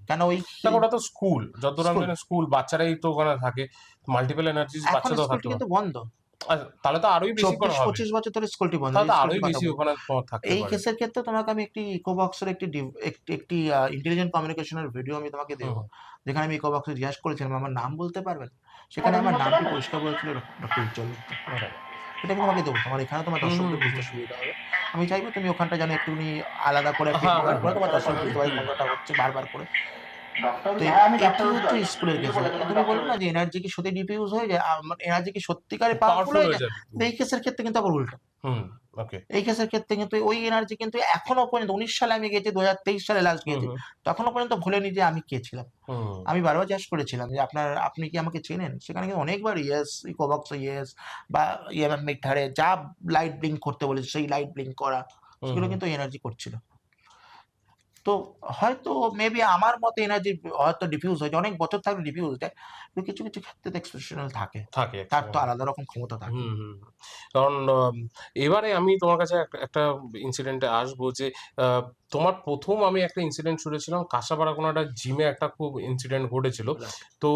কেন ওই দেখো ওটা তো স্কুল, যতদূর আমি স্কুল জানি স্কুল, বাচ্চারাই তো ওখানে থাকে, মাল্টিপল এনার্জিস এখন বাচ্চাদেরও থাকতে স্কুলটি পারে। কিন্তু বন্ধ। আচ্ছা, তাহলে তো আরোই বেশি করা হবে। ২৪-২৫ বছর ধরে স্কুলটি বন্ধ। তাহলে এই তো আরোই স্কুলটির কথা বেশি বলছি। ওখানে তোমার থাকতে এই পারে। কেসের ক্ষেত্রে তোমাকে আমি একটি ইকোবক্সের একটি ইন্টেলিজেন্ট কমিউনিকেশনের ভিডিও আমি তোমাকে দেবো। যেখানে আমি ইকোবক্সে জিজ্ঞাসা করেছিলাম আমার নাম বলতে পারবেন? সেখানে আমার নামটি পরিষ্কার বলেছিল ডক্টর উজ্জ্বল দত্ত। এটা আমি তোমাকে দেবো। তোমার এখানে তোমার দর্শকদের বুঝতে সুবিধা হবে। আমি চাইবো তুমি ওখানটা যেন একটুখানি আলাদা করে ফিডব্যাক করে তোমার দর্শক বুঝতে পারে কোনটা হচ্ছে বারবার করে। তো এটি হচ্ছে স্কুলের কেস। তুমি বললে না যে এনার্জি কি সত্যি ডিফিউজ হয়ে যায়? এনার্জি কি সত্যিকারে পাওয়ারফুল পাওয়ারফুল হয়ে হয়ে যায়? যাবে। এই কেসের ক্ষেত্রে কিন্তু আবার উল্টো। ওকে। এই কেসের ক্ষেত্রে কিন্তু ওই এনার্জি কিন্তু এখনো পর্যন্ত ১৯ সালে আমি গেছি, ২০২৩ সালে লাস্ট গিয়েছি। তখনো পর্যন্ত ভুলেনি যে আমি কে ছিলাম। আমি বারবার জিজ্ঞেস করেছিলাম যে আপনি কি আমাকে চেনেন? সেখানে কিন্তু অনেকবার ইয়েস, ইকোবক্সে ইয়েস বা মিঠারে যা লাইট ব্লিঙ্ক করতে বলেছে সেই লাইট ব্লিঙ্ক করা, সেগুলো কিন্তু এনার্জি করছিল। তো হয়তো মেবি আমার মতে এনার্জি হয়তো ডিফিউজ হয়েছে। অনেক বছর থাকলে ডিফিউজ হয়। কিন্তু কিছু, কিছু ক্ষেত্রে তো এক্সেপশনাল থাকে। তার তো আলাদা রকম ক্ষমতা থাকে। কারণ এবারে আমি তোমার কাছে একটা ইনসিডেন্টে আসবো যে তোমার প্রথম আমি একটা ইনসিডেন্ট শুনেছিলাম কাঁসাপাড়া কোনো একটা জিমে একটা খুব ইনসিডেন্ট ঘটেছিল। তো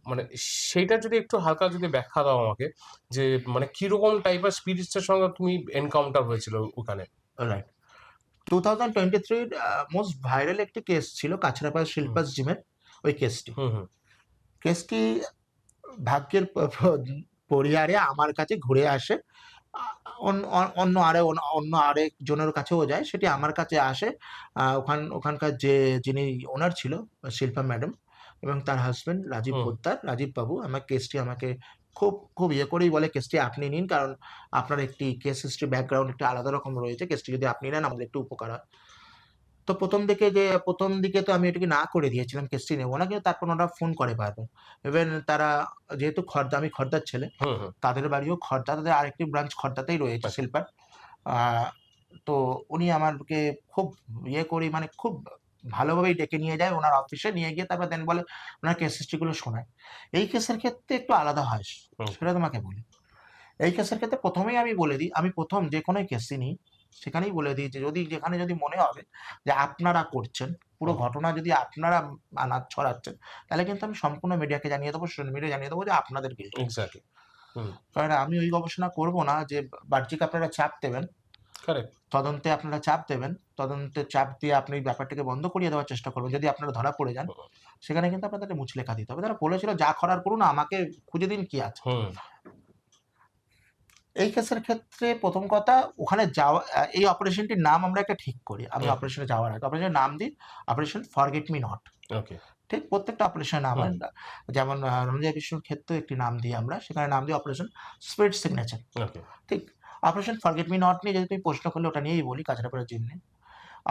মানে সেইটা যদি একটু হালকা যদি ব্যাখ্যা দাও আমাকে, যে মানে কিরকম টাইপের স্পিরিটস এর সঙ্গে তুমি এনকাউন্টার হয়েছিল ওখানে? রাইট। 2023 র মোস্ট ভাইরাল একটি কেস ছিল কাছড়াপাড়া শিল্পাস জিমের ওই কেসটি। কেসটি ভাগ্যের পরিহারে আমার কাছে ঘুরে আসে। আ অন্য আরেকজনের কাছেও যায়। সেটি আমার কাছে আসে। ওখানকার যিনি ওনার ছিল শিল্পা ম্যাডাম এবং তার হাসব্যান্ড রাজীব পোদ্দার, রাজীব বাবু কেসটি আমাকে খুব ইয়ে করেই বলে, "কেসটি আপনি নিন। কারণ আপনার একটি কেস হিস্ট্রি ব্যাকগ্রাউন্ড একটু আলাদা রকম রয়েছে। কেসটি যদি আপনি নেন আমাদের একটু উপকার হয়।" তো ১ম দিকে তো আমি এটাকে না করে দিয়েছিলাম, কেসটি নেব না। কিন্তু তারপর ওনারা ফোন করে বারবার। ইভেন তারা যেহেতু আমি খর্দার ছেলে, তাদের বাড়িও খর্দা, তাদের আরেকটি ব্রাঞ্চ খর্দাতেই রয়েছে শিল্পার। আ তো উনি আমাকে খুব ইয়ে করে মানে খুব ভালোভাবেই ডেকে নিয়ে যায় ওনার অফিসে। নিয়ে গিয়ে তারপর দেন বলে ওনার কেস হিস্ট্রি গুলো শোনায়। এই কেসের ক্ষেত্রে একটু আলাদা হয়। সেটা তোমাকে বলি। এই কেসের ক্ষেত্রে ১ম এই আমি বলে দিই, আমি ১ম যে কোনো কেসই নিই, সেখানেই বলে দিই যে যেখানে যদি মনে হবে যে আপনারা করছেন, পুরো ঘটনা যদি আপনারা ছড়াচ্ছেন, তাহলে কিন্তু আমি সম্পূর্ণ মিডিয়াকে জানিয়ে দেবো, সোশ্যাল মিডিয়া জানিয়ে দেবো যে আপনাদের guilty। এক্স্যাক্টলি। কারণ আমি ওই গবেষণা করব না যে বাহ্যিক আপনারা চাপ দেবেন, কারেক্ট। তদন্তে আপনারা চাপ দেবেন, তদন্তে চাপ দিয়ে আপনি ব্যাপারটাকে বন্ধ করিয়ে দেওয়ার চেষ্টা করবেন। যদি আপনারা ধরা পড়ে যান, সেখানে কিন্তু আপনাদেরকে মুচলেখা দিতে হবে। তারা বলেছিল যা করার করুন, আমাকে খুঁজে দিন কি আছে। এই কেসের ক্ষেত্রে প্রথম কথা, ওখানে যাওয়া, এই অপারেশনটির নাম আমরা একটা ঠিক করি। আমি অপারেশনে যাওয়ার আগে অপারেশনের নাম দিই অপারেশন ফরগেট মি নট। ওকে। ঠিক, প্রত্যেকটা অপারেশনের নাম হয়। যেমন রঞ্জয় বিষ্ণুর ক্ষেত্রেও একটি নাম দিই আমরা, সেখানে নাম দিই অপারেশন স্পিরিট সিগনেচার। ওকে। ঠিক, অপারেশন ফরগেট মি নট নিয়ে যদি তুমি প্রশ্ন করলে ওটা নিয়েই বলি, কাছড়াপাড়া জিম নিয়ে।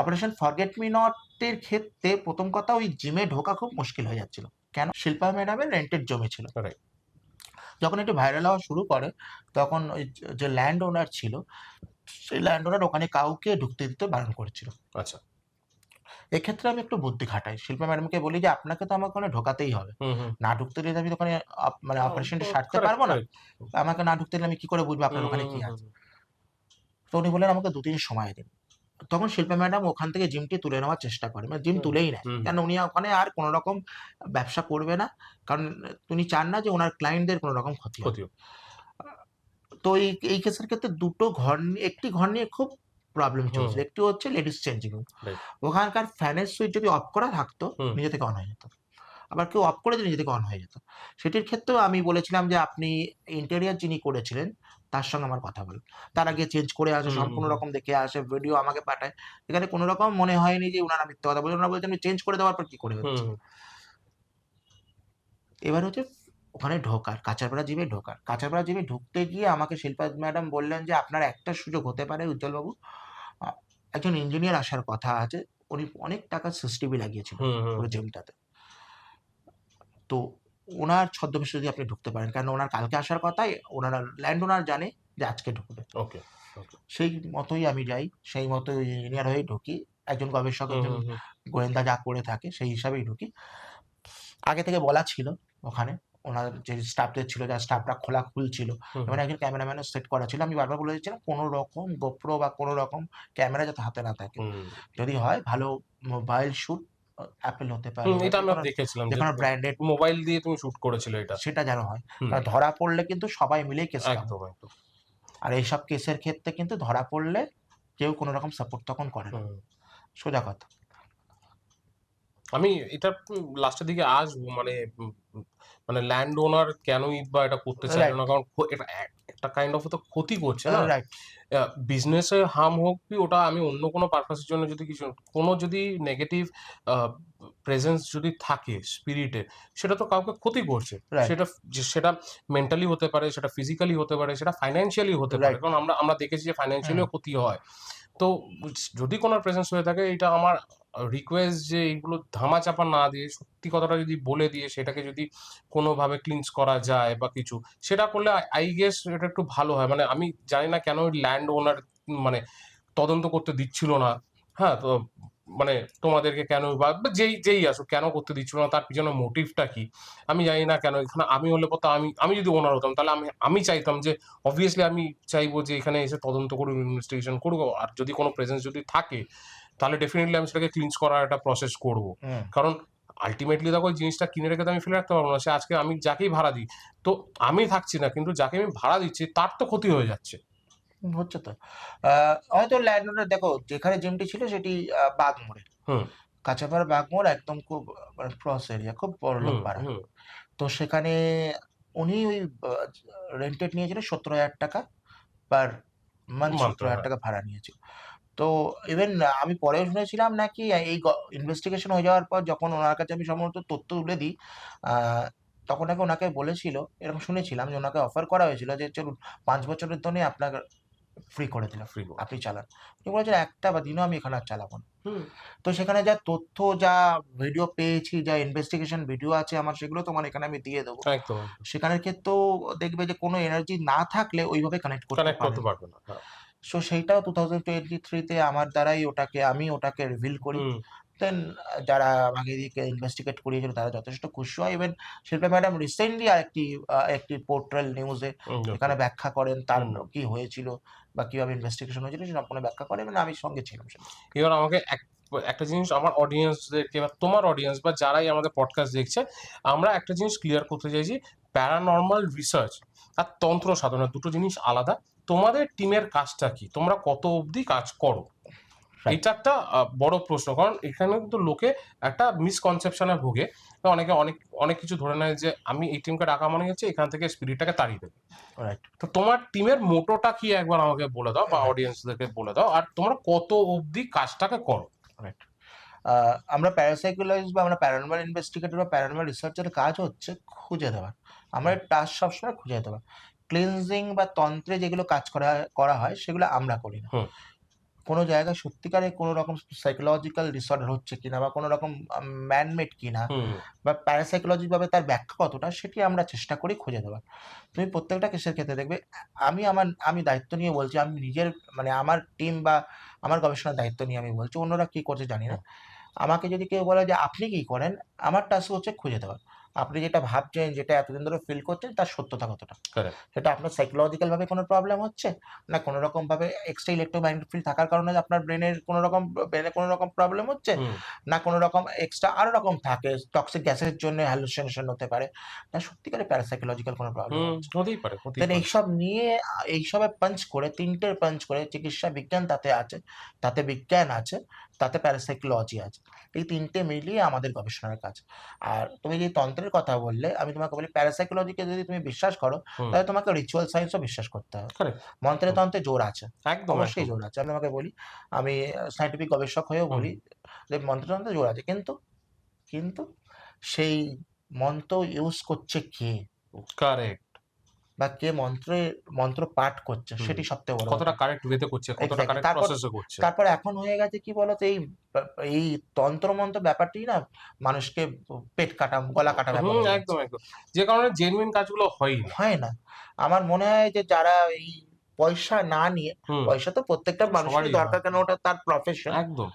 অপারেশন ফরগেট মি নটের ক্ষেত্রে প্রথম কথা, ওই জিমে ঢোকা খুব মুশকিল হয়ে যাচ্ছিল। কেন? শিল্পা ম্যাডামের রেন্টেড জমি ছিল। যখন একটু ভাইরাল হওয়া শুরু করে, তখন ওই যে ল্যান্ড ওনার ছিল, সেই ল্যান্ড ওনার ওখানে কাউকে ঢুকতে দিতে বারণ করেছিল। আচ্ছা। এক্ষেত্রে আমি একটু বুদ্ধি খাটাই, শিল্পা ম্যাডামকে বলি যে আপনাকে তো আমার ওখানে ঢোকাতেই হবে, না ঢুকতে দিলে আমি ওখানে মানে অপারেশনটা সারতে পারবো না, আমাকে না ঢুকতে দিলে আমি কি করে বুঝবো আপনার ওখানে কি আছে। তো উনি বললেন আমাকে 2 দিন সময় দিন। তখন শিল্পা ম্যাডাম ওখান থেকে জিমটি তুলে নেওয়ার চেষ্টা করে, মানে জিম তুলেই নেয়, কেন উনি ওখানে আর কোনো রকম ব্যবসা করবে না, কারণ উনি চান না যে ওনার ক্লায়েন্টদের কোনো রকম ক্ষতি হোক। তো এই কেসের ক্ষেত্রে একটি ঘর নিয়ে খুব প্রবলেম চলছিল। একটি হচ্ছে লেডিস চেঞ্জিং রুম, ওখানকার ফ্যানের সুইচ যদি অফ করা থাকতো নিজে থেকে অন হয়ে যেত, আবার কেউ অফ করে দিলে নিজে থেকে অন হয়ে যেত। সেটির ক্ষেত্রেও আমি বলেছিলাম যে আপনি ইন্টেরিয়ার যিনি করেছিলেন তার সঙ্গে আমার কথা বলুন। তার আগে চেঞ্জ করে আসে, সম্পূর্ণ রকম দেখে আসে, ভিডিও আমাকে পাঠায়, এখানে কোনো রকম মনে হয়নি যে ওনারা মিথ্যে কথা বলছেন। ওনারা বলছেন চেঞ্জ করে দেওয়ার পর কি করে হচ্ছে। এবার হচ্ছে ওখানে ঢোকার, কাঁচরাপাড়া জিমে ঢোকার। কাঁচরাপাড়া জিমে ঢুকতে গিয়ে আমাকে শিল্পা ম্যাডাম বললেন যে আপনার একটা সুযোগ হতে পারে উজ্জ্বলবাবু, একজন ইঞ্জিনিয়ার আসার কথা আছে, উনি অনেক টাকা সিসিটিভি লাগিয়েছিলেন পুরো জিমটাতে, তো ওনার ছদ্মবেশে যদি আপনি ঢুকতে পারেন, কারণ ওনার কালকে আসার কথাই, ওনারা ল্যান্ড ওনার জানে যে আজকে ঢুকবে। ওকে। সেই মতোই আমি যাই, সেই মতোই ইঞ্জিনিয়ার হয়ে ঢুকি, একজন গবেষক, একজন গোয়েন্দা যা করে থাকে সেই হিসাবেই ঢুকি। আগে থেকে বলা ছিল ওখানে ওনার যে স্টাফদের ছিল, যার স্টাফরা খুলছিল, এবং একজন ক্যামেরাম্যানও সেট করা ছিল। আমি বারবার বলে দিচ্ছিলাম কোনো রকম গোপ্রো বা কোনো রকম ক্যামেরা যাতে হাতে না থাকে, যদি হয় ভালো মোবাইল শুট, অ্যাপেল হতে পারে, এটা আমরা দেখেছিলাম যে কোনো ব্র্যান্ডেড মোবাইল দিয়ে তুমি শুট করেছিলে, এটা সেটা যেন হয়। কারণ ধরা পড়লে কিন্তু সবাই মিলেই কেস পাবে, একদম। আর এইসব কেসের ক্ষেত্রে কিন্তু ধরা পড়লে কেউ কোনো রকম সাপোর্ট তখন করে না, সোজা কথা। আমি এটা লাস্টের দিকে আসবো, মানে ল্যান্ড ওনার কেনই বা এটা করতে চাইলো না, কারণ এটা একটা কাইন্ড অফ তো ক্ষতি করছে না, বিজনেসে হার্ম হোক কি, ওটা আমি অন্য কোনো পারপাসের জন্য যদি কিছু কোনো যদি নেগেটিভ প্রেজেন্স যদি থাকে স্পিরিটে, সেটা তো কাউকে ক্ষতি করছে, সেটা মেন্টালি হতে পারে, সেটা ফিজিক্যালি হতে পারে, সেটা ফাইন্যান্সিয়ালি হতে পারে, কারণ আমরা দেখেছি যে ফাইন্যান্সিয়ালিও ক্ষতি হয়। তো যদি কোনো প্রেজেন্স হয়ে থাকে, এটা আমার রিকোয়েস্ট যে এইগুলো ধামাচাপা না দিয়ে সত্যি কথাটা যদি বলে দিয়ে সেটাকে যদি কোনোভাবে ক্লিনস করা যায় বা কিছু, সেটা করলে আই গেস এটা একটু ভালো হয়। মানে আমি জানি না কেন ল্যান্ড ওনার মানে তদন্ত করতে দিচ্ছিল না, হ্যাঁ, তো মানে তোমাদেরকে কেন বা যেই আসুক কেন করতে দিচ্ছিল না, তার পিছনে মোটিভটা কি আমি জানি না কেন। এখানে আমি হলে পথে আমি যদি ওনার হতাম, তাহলে আমি চাইতাম যে অবভিয়াসলি আমি চাইবো যে এখানে এসে তদন্ত করুক, ইনভেস্টিগেশন করুক, আর যদি কোনো প্রেজেন্স যদি থাকে তাহলে ডেফিনেটলি আমি সেটাকে ক্লিনস করার একটা প্রসেস করবো। কারণ আলটিমেটলি দেখো ওই জিনিসটা কিনে রেখে তো আমি ফেলে রাখতে পারবো না। সে আজকে আমি যাকেই ভাড়া দিই, তো আমি থাকছি না, কিন্তু যাকে আমি ভাড়া দিচ্ছি তার তো ক্ষতি হয়ে যাচ্ছে। হচ্ছে তো হয়তো ল্যান্ড ওনার, দেখো যেখানে জিমটি ছিল সেটি বাগমোড়ে, কাঁচাপাড়া বাগমোড়, একদম খুব ক্রস এরিয়া, খুব বড়লোক পাড়া। তো সেখানে উনি ওই রেন্টেড নিয়েছিলেন 70,000 টাকা পার মান্থ, 70,000 টাকা ভাড়া নিয়েছিল। তো ইভেন আমি পরেও শুনেছিলাম নাকি এই ইনভেস্টিগেশন হয়ে যাওয়ার পর যখন ওনার কাছে আমি সম্ভবত তথ্য তুলে দিই, তখন নাকি ওনাকে বলেছিল, এরকম শুনেছিলাম যে ওনাকে অফার করা হয়েছিল যে চলুন 5 বছরের জন্য আপনাকে ফ্রি করে দিলাম, আপনি চালান। উনি বলেছেন একটা বা দিনও আমি এখানে আর চালাবো না। তো সেখানে যা তথ্য, যা ভিডিও পেয়েছি, যা ইনভেস্টিগেশন ভিডিও আছে আমার, সেগুলো তোমার এখানে আমি দিয়ে দেবো। সেখানের ক্ষেত্রেও দেখবে যে কোনো এনার্জি না থাকলে ওইভাবে কানেক্ট করতে পারবে না। সো সেইটাও 2023-তে আমার দ্বারাই আমি ওটাকে রিভিল করি। তো করতেন, যারা আমাকে এদিকে ইনভেস্টিগেট করিয়েছিল তারা যথেষ্ট খুশি হয়। ইভেন শিল্পা ম্যাডাম রিসেন্টলি একটি পোর্টাল নিউজে এখানে ব্যাখ্যা করেন তার কি হয়েছিল বা কিভাবে ইনভেস্টিগেশন হয়েছিল সে সম্পূর্ণ ব্যাখ্যা করেন, এবং আমি সঙ্গে ছিলাম সেটা। এবার আমাকে একটা জিনিস আমার অডিয়েন্সদেরকে বা তোমার অডিয়েন্স বা যারাই আমাদের পডকাস্ট দেখছে, আমরা একটা জিনিস ক্লিয়ার করতে চাইছি, প্যারানর্মাল রিসার্চ আর তন্ত্র সাধনা দুটো জিনিস আলাদা। তোমাদের টিমের কাজটা কি, তোমরা কত অবধি কাজ করো, এটা একটা বড় প্রশ্ন। কারণ এখানে কিন্তু লোকে একটা মিসকনসেপশনে ভোগে, অনেকে অনেক অনেক কিছু ধরে নেয় যে আমি এই টিমকে ডাকা মানে হচ্ছে এখান থেকে স্পিরিটটাকে তাড়িয়ে দেবে। তো তোমার টিমের মোটোটা কি একবার আমাকে বলে দাও বা অডিয়েন্সদেরকে বলে দাও, আর তোমরা কত অবধি কাজটাকে করো। আমরা প্যারাসাইকোলজিস্ট বা আমরা প্যারানর্মাল ইনভেস্টিগেটর বা প্যারানর্মাল রিসার্চের কাজ হচ্ছে খুঁজে দেওয়া। আমাদের টাস্ক সবসময় খুঁজে দেওয়া। ক্লিনজিং বা তন্ত্রে যেগুলো কাজ করা হয় সেগুলো আমরা করি না। কোনো জায়গায় সত্যিকারে কোনো রকম সাইকোলজিক্যাল ডিসঅর্ডার হচ্ছে কিনা বা কোনো রকম ম্যানমেড কিনা বা প্যারাসাইকোলজিক ভাবে তার ব্যাখ্যা কতটা, সেটি আমরা চেষ্টা করি খুঁজে দেওয়ার। তুমি প্রত্যেকটা কেসের ক্ষেত্রে দেখবে আমি দায়িত্ব নিয়ে বলছি, আমি নিজের মানে আমার টিম বা আমার গবেষণার দায়িত্ব নিয়ে আমি বলছি, অন্যরা কি করছে জানি না। আমাকে যদি কেউ বলে যে আপনি কি করেন, আমার টাস্ক হচ্ছে খুঁজে দেওয়া আপনি যেটা ভাবছেন, যেটা এতদিন ধরে ফিল করছেন তার সত্যতা কতটা। সেটা আপনার সাইকোলজিক্যাল ভাবে কোনো প্রবলেম হচ্ছে, না কোনো রকম ভাবে এক্সট্রা ইলেকট্রোম্যাগনেটিক ফিল্ড থাকার কারণে আপনার ব্রেনে কোনো রকম প্রবলেম হচ্ছে, না কোনো রকম এক্সট্রা আরো রকম থাকে, টক্সিক গ্যাসের জন্য হ্যালুসিনেশন হতে পারে, না সত্যিকারে প্যারাসাইকোলজিক্যাল কোনো প্রবলেম হতেই পারে। এইসব নিয়ে এইসবে পাঞ্চ করে তিনটের পাঞ্চ করে চিকিৎসা বিজ্ঞান তাতে আছে, তাতে বিজ্ঞান আছে, তাতে প্যারাসাইকোলজি আছে, এই তিনটে মিলিয়ে আমাদের গবেষণার কাজ। আর তুমি যে তন্ত্রের কথা বললে, আমি তোমাকে বলি প্যারাসাইকোলজিকে যদি তুমি বিশ্বাস করো তাহলে তোমাকে রিচুয়াল সায়েন্সও বিশ্বাস করতে হবে। মন্ত্রে তন্ত্রে জোর আছে, অবশ্যই জোর আছে। আমি তোমাকে বলি, আমি সায়েন্টিফিক গবেষক হয়েও বলি যে মন্ত্রতন্ত্রে জোর আছে, কিন্তু সেই মন্ত্র ইউজ করছে কে, কারেক্ট, বা কে মন্ত্র পাঠ করছে, সেটি সবথেকে বড়, কতটা কারেক্ট ওয়েতে করছে, কতটা কারেক্ট প্রসেসে করছে। তারপর এখন হয়ে গেছে কি বলতো, এই তন্ত্র মন্ত্র ব্যাপারটি না মানুষকে পেট কাটা গলা কাটা ব্যাপার, একদম একদম, যে কারণে জেনুইন কাজগুলো হয় না। আমার মনে হয় যে যারা এই পয়সা না নিয়ে, পয়সা তো প্রত্যেকটা মানুষের দরকার, কেন ওটা তার প্রফেশন, একদম,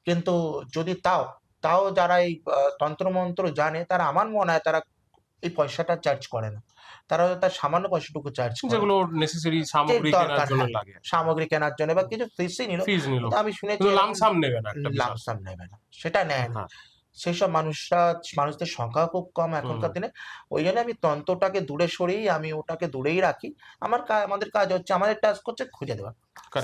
কিন্তু যদি তাও যারা এই তন্ত্র মন্ত্র জানে, তারা আমার মনে হয় তারা এই পয়সাটা চার্জ করে না, তারা তার সামান্য পয়সাটুকু চার্জ করে, যেগুলো নেসেসারি সামগ্রী কেনার জন্য লাগে, সামগ্রী কেনার জন্য বা কিছু ফিস নিল। আমি শুনেছি লামসাম নেবে না, সেটা নেয় না। সেইসব মানুষদের সংখ্যা খুব কম এখনকার দিনে। ওই জন্য আমি তন্ত্রটাকে দূরে সরিয়ে আমি ওটাকে দূরেই রাখি। আমাদের কাজ হচ্ছে, আমাদের টাস্ক হচ্ছে খুঁজে দেওয়া,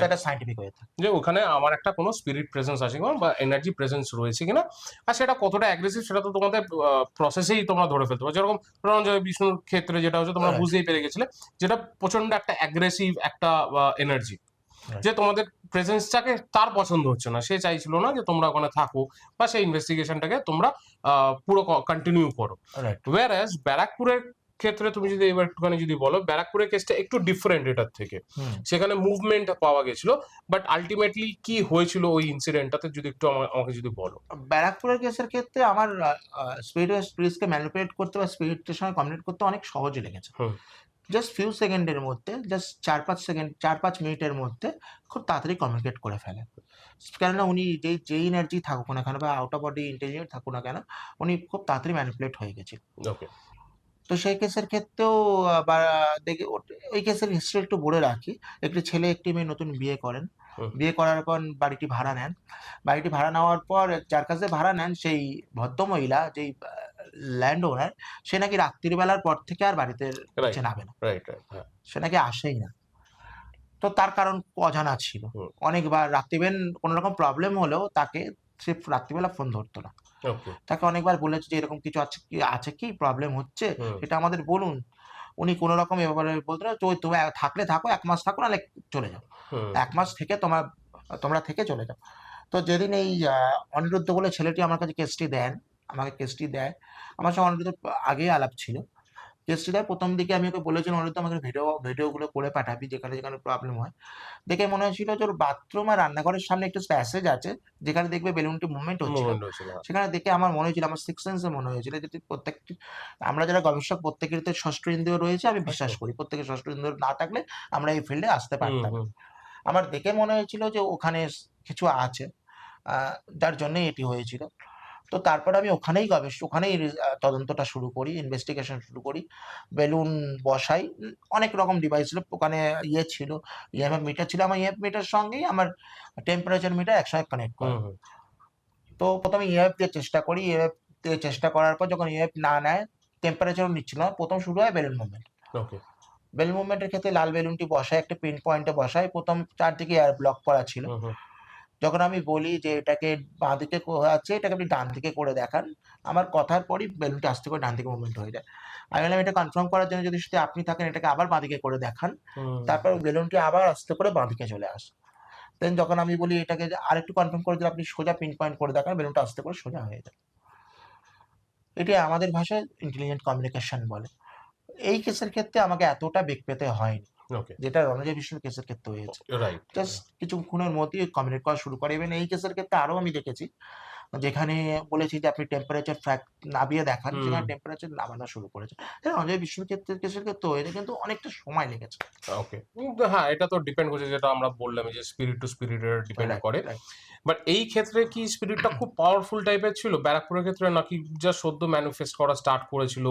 সেটা সায়েন্টিফিক হয়ে থাকে, যে ওখানে আমার একটা কোনো স্পিরিট প্রেজেন্স আছে কিনা বা এনার্জি প্রেজেন্স রয়েছে কিনা, আর সেটা কতটা অ্যাগ্রেসিভ সেটা তো তোমাদের প্রসেসেই তোমরা ধরে ফেলতে পারো। যেরকম রঞ্জয় বিষ্ণুর ক্ষেত্রে যেটা হচ্ছে তোমরা বুঝতেই পেরে গেছিলে, যেটা প্রচন্ড একটা অ্যাগ্রেসিভ একটা এনার্জি, যে তোমাদের প্রেজেন্সটাকে তার পছন্দ হচ্ছে না, সে চাইছিল না যে তোমরা ওখানে থাকো বা সেই ইনভেস্টিগেশনটাকে তোমরা পুরো কন্টিনিউ করো। ওয়্যারএজ ব্যারাকপুরের ক্ষেত্রে তুমি যদি এবার একটুখানি যদি বলো, ব্যারাকপুরের কেসটা একটু ডিফারেন্ট এটার থেকে, সেখানে মুভমেন্ট পাওয়া গেছিল, বাট আলটিমেটলি কি হয়েছিল ওই ইনসিডেন্টটাতে যদি একটু আমাকে যদি বলো। ব্যারাকপুরের কেসের ক্ষেত্রে আমার স্পিরিটকে ম্যানিপুলেট করতে বা স্পিরিটের সঙ্গে কমিউনিকেট করতে অনেক সহজ লেগেছে। জাস্ট ফিউ সেকেন্ডের মধ্যে, জাস্ট 4-5 মিনিটের মধ্যে খুব তাড়াতাড়ি কমিউনিকেট করে ফেলে। কেননা উনি যেই এনার্জি থাকুক না কেন বা আউট অফ বডি ইন্টেলিজেন্ট থাকুক না কেন, উনি খুব তাড়াতাড়ি ম্যানিপুলেট হয়ে গেছে। তো সেই কেসের ক্ষেত্রেও দেখি, ওই কেসের হিস্ট্রি একটু বলে রাখি। একটি ছেলে একটি মেয়ে নতুন বিয়ে করেন, বিয়ে করার পর বাড়িটি ভাড়া নেন। বাড়িটি ভাড়া নেওয়ার পর যার কাছে ভাড়া নেন সেই ভদ্রমহিলা, যেই ল্যান্ড ওনার, সে নাকি রাত্রির বেলার পর থেকে আর বাড়িতে নামে না, সে নাকি আসেই না। তো তার কারণ অজানা ছিল। অনেকবার রাত্রিবেলা কোনো রকম প্রবলেম হলেও তাকে, সে রাত্রিবেলা ফোন ধরতো না। তাকে অনেকবার বলেছে যে এরকম কিছু আছে কি প্রবলেম হচ্ছে, এটা আমাদের বলুন। উনি কোনো রকম এভাবে বলতো না, তুমি থাকলে থাকো, 1 মাস থাকো, নাহলে চলে যাও, 1 মাস থেকে তোমরা থেকে চলে যাও। তো যেদিন এই অনিরুদ্ধ বলে ছেলেটি আমার কাছে কেসটি দেয়, আমার সঙ্গে অনিরুদ্ধ আগেই আলাপ ছিল। কেসটি দেয়, প্রথম দিকে আমি ওকে বলেছিলাম অনিরুদ্ধ আমাকে ভিডিওগুলো করে পাঠাবি, যেখানে প্রবলেম হয়। দেখে মনে হয়েছিল যে ওর বাথরুম আর রান্নাঘরের সামনে একটু প্যাসেজ আছে, যেখানে দেখবে বেলুনটি মুভমেন্ট হচ্ছিল। সেখানে দেখে আমার মনে হয়েছিল, আমার সিক্স সেন্সে মনে হয়েছিল যে প্রত্যেকটি, আমরা যারা গবেষক প্রত্যেকের তো ষষ্ঠ ইন্দ্রিয় রয়েছে, আমি বিশ্বাস করি প্রত্যেকের ষষ্ঠ ইন্দ্রিয় না থাকলে আমরা এই ফিল্ডে আসতে পারতাম। আমার দেখে মনে হয়েছিল যে ওখানে কিছু আছে। যার জন্যই এটি হয়েছিল। তো তারপরে আমি ওখানেই তদন্তটা শুরু করি, ইনভেস্টিগেশন শুরু করি। বেলুন বসাই। অনেক রকম ডিভাইস ছিল। ওখানে ছিল, ইএমএফ মিটার ছিল। আমার ইএমএফ মিটার সঙ্গেই আমার টেম্পারেচার মিটার একসঙ্গে কানেক্ট করা। তো ১ম এ ইএমএফ দিয়ে চেষ্টা করি। ইএমএফ দিয়ে চেষ্টা করার পর যখন ইএমএফ না নেয়, টেম্পারেচারও নিচ্ছিল না। ১ম শুরু হয় বেলুন মুভমেন্ট। ওকে। বেলুন মুভমেন্টের ক্ষেত্রে লাল বেলুনটি বসাই, একটা পিন পয়েন্টে বসাই। ১ম চারদিকে এয়ার ব্লক করা ছিল। যখন আমি বলি যে এটাকে বাঁদিকে আছে, এটাকে আপনি ডান দিকে করে দেখান, আমার কথার পরই বেলুনটা আস্তে করে ডান দিকে মুভমেন্ট হয়ে যায়। আমি বললাম এটা কনফার্ম করার জন্য যদি শুধু আপনি থাকেন, এটাকে আবার বাঁদিকে করে দেখান। তারপর বেলুনটি আবার আস্তে করে বাঁদিকে চলে আসে। দেন যখন আমি বলি এটাকে আরেকটু কনফার্ম করে দিলে আপনি সোজা পিন পয়েন্ট করে দেখান, বেলুনটা আস্তে করে সোজা হয়ে যায়। এটি আমাদের ভাষায় ইন্টেলিজেন্ট কমিউনিকেশন বলে। এই কেসের ক্ষেত্রে আমাকে এতটা বেগ পেতে হয়নি, ওকে। যেটা রণজয় বিষ্ণুর কেসের ক্ষেত্রে হয়েছে। রাইট। জাস্ট কিছুক্ষণের মধ্যেই কমিউনিকেট করা শুরু করে। ইভেন এই কেসের ক্ষেত্রে আরো আমি দেখেছি, যেখানে বলেছি যে আপনি টেম্পারেচার নামিয়ে দেখান, সেখানে টেম্পারেচার নামানো শুরু করেছে। রণজয় বিষ্ণুর কেসের ক্ষেত্রে হয়েছে, কিন্তু অনেকটা সময় লেগেছে। ওকে। হ্যাঁ, এটা তো ডিপেন্ড করছে, যেটা আমরা বললাম যে স্পিরিট টু স্পিরিটের ডিপেন্ড করে। বাট এই ক্ষেত্রে কি স্পিরিটটা খুব পাওয়ারফুল টাইপের ছিল ব্যারাকপুরের ক্ষেত্রে, নাকি যা সদ্য ম্যানিফেস্ট করা স্টার্ট করেছিল,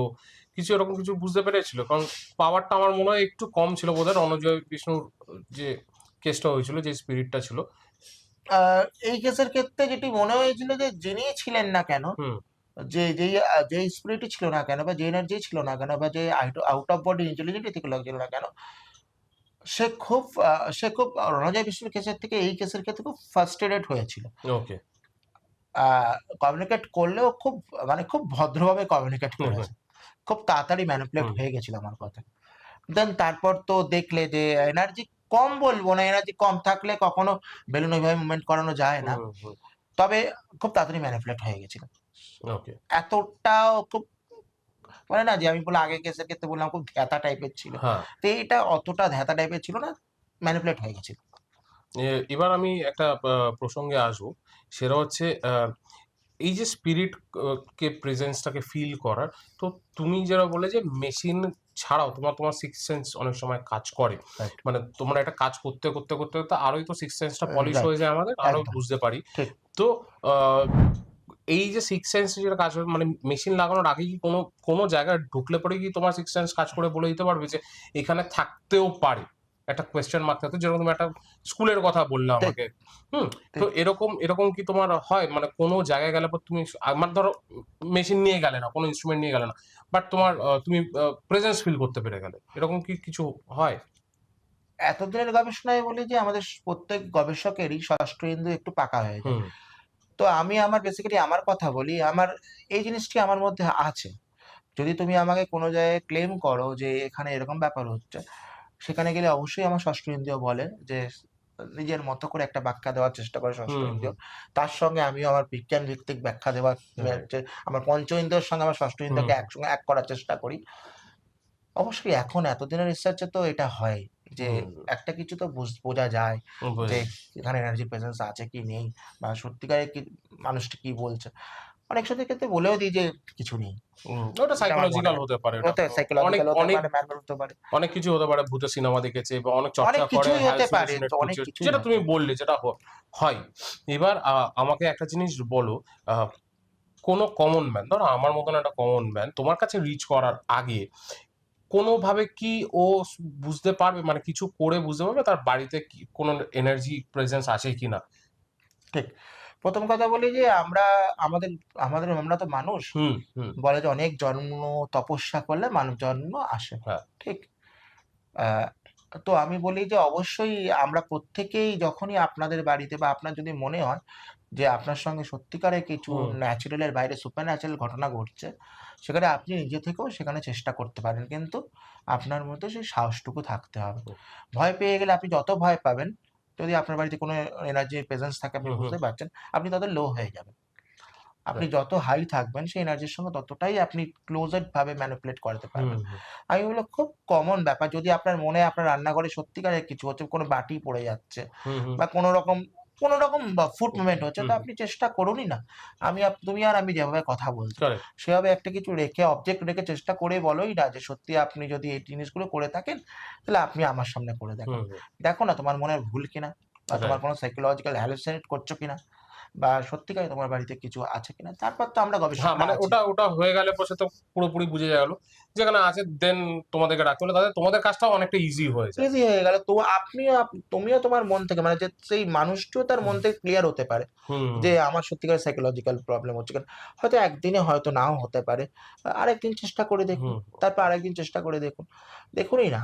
কিছু এরকম কিছু বুঝতে পেরেছিল? কারণ পাওয়ারটা আমার মনে হয় একটু কম ছিল বোধহয় রণজয় বিষ্ণুর যে কেসটা হয়েছিল, যে স্পিরিটটা ছিল। এই কেসের ক্ষেত্রে যেটি মনে হয়েছিল যে যিনি ছিলেন না কেন, যে স্পিরিটই ছিল না কেন, বা যে এনার্জি ছিল না কেন, বা যে আউট অফ বডি ইন্টেলিজেন্ট ছিল না কেন, সে খুব রণজয় বিষ্ণুর কেসের থেকে এই কেসের ক্ষেত্রে খুব ফার্স্ট্রেটেড হয়েছিল। ওকে। কমিউনিকেট করলেও খুব ভদ্রভাবে কমিউনিকেট করেছে। খুব তাড়াতাড়ি ম্যানিপুলেট হয়ে গেছিল আমার কথা। দেন তারপর তো দেখলে যে এনার্জি কম বলবো না, এনার্জি কম থাকলে কখনো বেলুন ওইভাবে মুভমেন্ট করানো যায় না। তবে খুব তাড়াতাড়ি ম্যানিপুলেট হয়ে গেছিল। ওকে। এতটাও খুব মানে না যে আমি বলে আগে কেসের ক্ষেত্রে বললাম খুব ধ্যাতা টাইপের ছিল, তো এটা অতটা ধ্যাতা টাইপের ছিল না, ম্যানিপুলেট হয়ে গেছিল। এবার আমি একটা প্রসঙ্গে আসবো, সেটা হচ্ছে এই যে স্পিরিট কে প্রেজেন্সটাকে ফিল করার, তো তুমি যেটা বলে যে মেশিন ছাড়াও তোমার সিক্স সেন্স অনেক সময় কাজ করে, মানে তোমরা একটা কাজ করতে করতে করতে করতে আরোই তো সিক্স সেন্সটা পলিশ হয়ে যায় আমাদের, আরো বুঝতে পারি। তো এই যে সিক্স সেন্স যেটা কাজ করে, মানে মেশিন লাগানোর আগে কি কোনো জায়গায় ঢুকলে পরে কি তোমার সিক্স সেন্স কাজ করে বলে দিতে পারবে যে এখানে থাকতেও পারে? একটা কোয়েশ্চেন মার্ক থাকতো, যেরকম তুমি একটা স্কুলের কথা বললে আমাকে। তো এরকম কি তোমার হয়, মানে কোনো জায়গায় গেলে পর তুমি, মানে ধরো মেশিন নিয়ে গেলে না, কোনো ইনস্ট্রুমেন্ট নিয়ে গেলে না, বাট তুমি প্রেজেন্স ফিল করতে পেরে গেলে, এরকম কি কিছু হয়? এতদিনের গবেষণায় বলি যে আমাদের প্রত্যেক গবেষকেরই ষষ্ঠ ইন্দ্রিয় একটু পাকা হয়ে যায়। তো আমি বেসিক্যালি আমার কথা বলি, এই জিনিসটি আমার মধ্যে আছে। যদি তুমি আমাকে কোনো জায়গায় ক্লেম করো যে এখানে এরকম ব্যাপার হচ্ছে, সেখানে গেলে অবশ্যই আমার ষষ্ঠ ইন্দ্রিয় বলে যে নিজের মতো করে একটা ব্যাখ্যা দেওয়ার চেষ্টা করে ষষ্ঠ ইন্দ্রিয়। তার সঙ্গে আমিও আমার বিজ্ঞান ভিত্তিক ব্যাখ্যা দেওয়ার, আমার পঞ্চ ইন্দ্রিয়ের সঙ্গে আমার ষষ্ঠ ইন্দ্রিয়কে একসঙ্গে এক করার চেষ্টা করি। অবশ্যই এখন এতদিনের রিসার্চে তো এটা হয় যে একটা কিছু তো বোঝা যায় যে এখানে এনার্জি প্রেজেন্স আছে কি নেই, বা সত্যিকারে কি মানুষটা কি বলছে। অনেক সময় ক্ষেত্রে বলেও দিই যে কিছু নেই। ওটা সাইকোলজিক্যাল হতে পারে, অনেক কিছু হতে পারে, ভূতের সিনেমা দেখেছে বা অনেক চর্চা করে, যেটা তুমি বললে যেটা হয়। এবার আমাকে একটা জিনিস বলো, কোনো কমন ম্যান, ধরো আমার মতন একটা কমন ম্যান তোমার কাছে রিচ করার আগে কোনোভাবে কি ও বুঝতে পারবে, মানে কিছু করে বুঝতে পারবে তার বাড়িতে কোনো এনার্জি প্রেজেন্স আছে কিনা? ঠিক, প্রথম কথা বলি যে আমরা তো মানুষ, বলে যে অনেক জন্ম তপস্যা করলে মানব জন্ম আসে। ঠিক, তো আমি বলি যে অবশ্যই আমরা প্রত্যেকেই যখনই আপনাদের বাড়িতে, বা আপনার যদি মনে হয় যে আপনার সঙ্গে সত্যিকারে কিছু ন্যাচারালের বাইরে সুপার ন্যাচারাল ঘটনা ঘটছে, সেখানে আপনি নিজে থেকেও সেখানে চেষ্টা করতে পারেন, কিন্তু আপনার মধ্যে সেই সাহসটুকু থাকতে হবে। ভয় পেয়ে গেলে আপনি যত ভয় পাবেন, যদি আপনার বাড়িতে কোনো এনার্জির প্রেজেন্স থাকে, আপনি বুঝতে পারছেন, আপনি তত লো হয়ে যাবেন। আপনি যত হাই থাকবেন সেই এনার্জির সঙ্গে ততটাই আপনি ক্লোজড ভাবে ম্যানিপুলেট করতে পারবেন। আমি বলি খুব কমন ব্যাপার, যদি আপনার মনে আপনার রান্নাঘরে সত্যিকারের কিছু হচ্ছে, কোনো বাটি পড়ে যাচ্ছে বা কোনো রকম ফুড মুভমেন্ট হচ্ছে, তো আপনি চেষ্টা করুনই না। তুমি আর আমি যেভাবে কথা বলছি সেভাবে একটা কিছু রেখে, অবজেক্ট রেখে চেষ্টা করে বলোই না যে সত্যি আপনি যদি এই জিনিসগুলো করে থাকেন, তাহলে আপনি আমার সামনে করে দেখো না তোমার মনের ভুল কিনা, বা তোমার কোনো সাইকোলজিক্যাল হ্যালুসিনেট করছো কিনা। বা সত্যিকারে তোমার বাড়িতে কিছু আছে কিনা, তারপর তো আমরা হ্যাঁ গবেষকরা মানে আছি। ওটা হয়ে গেলে পরে তো পুরোপুরি বুঝে গেল যেখানে আছে, দেন তোমাদেরকে রাখতে হলে তাদের তোমাদের কাজটাও অনেকটা ইজি হয়ে যায়। ইজি হয়ে গেল। তো তুমিও তোমার মন থেকে মানে যে সেই মানুষটিও তার মন থেকে ক্লিয়ার হতে পারে হুম যে আমার সত্যিকার সাইকোলজিক্যাল প্রবলেম হচ্ছে কিনা। হয়তো একদিনে হয়তো নাও হতে পারে। আরেকদিন চেষ্টা করে দেখুন। হুম তারপর আরেকদিন চেষ্টা করে দেখুন। দেখুনই না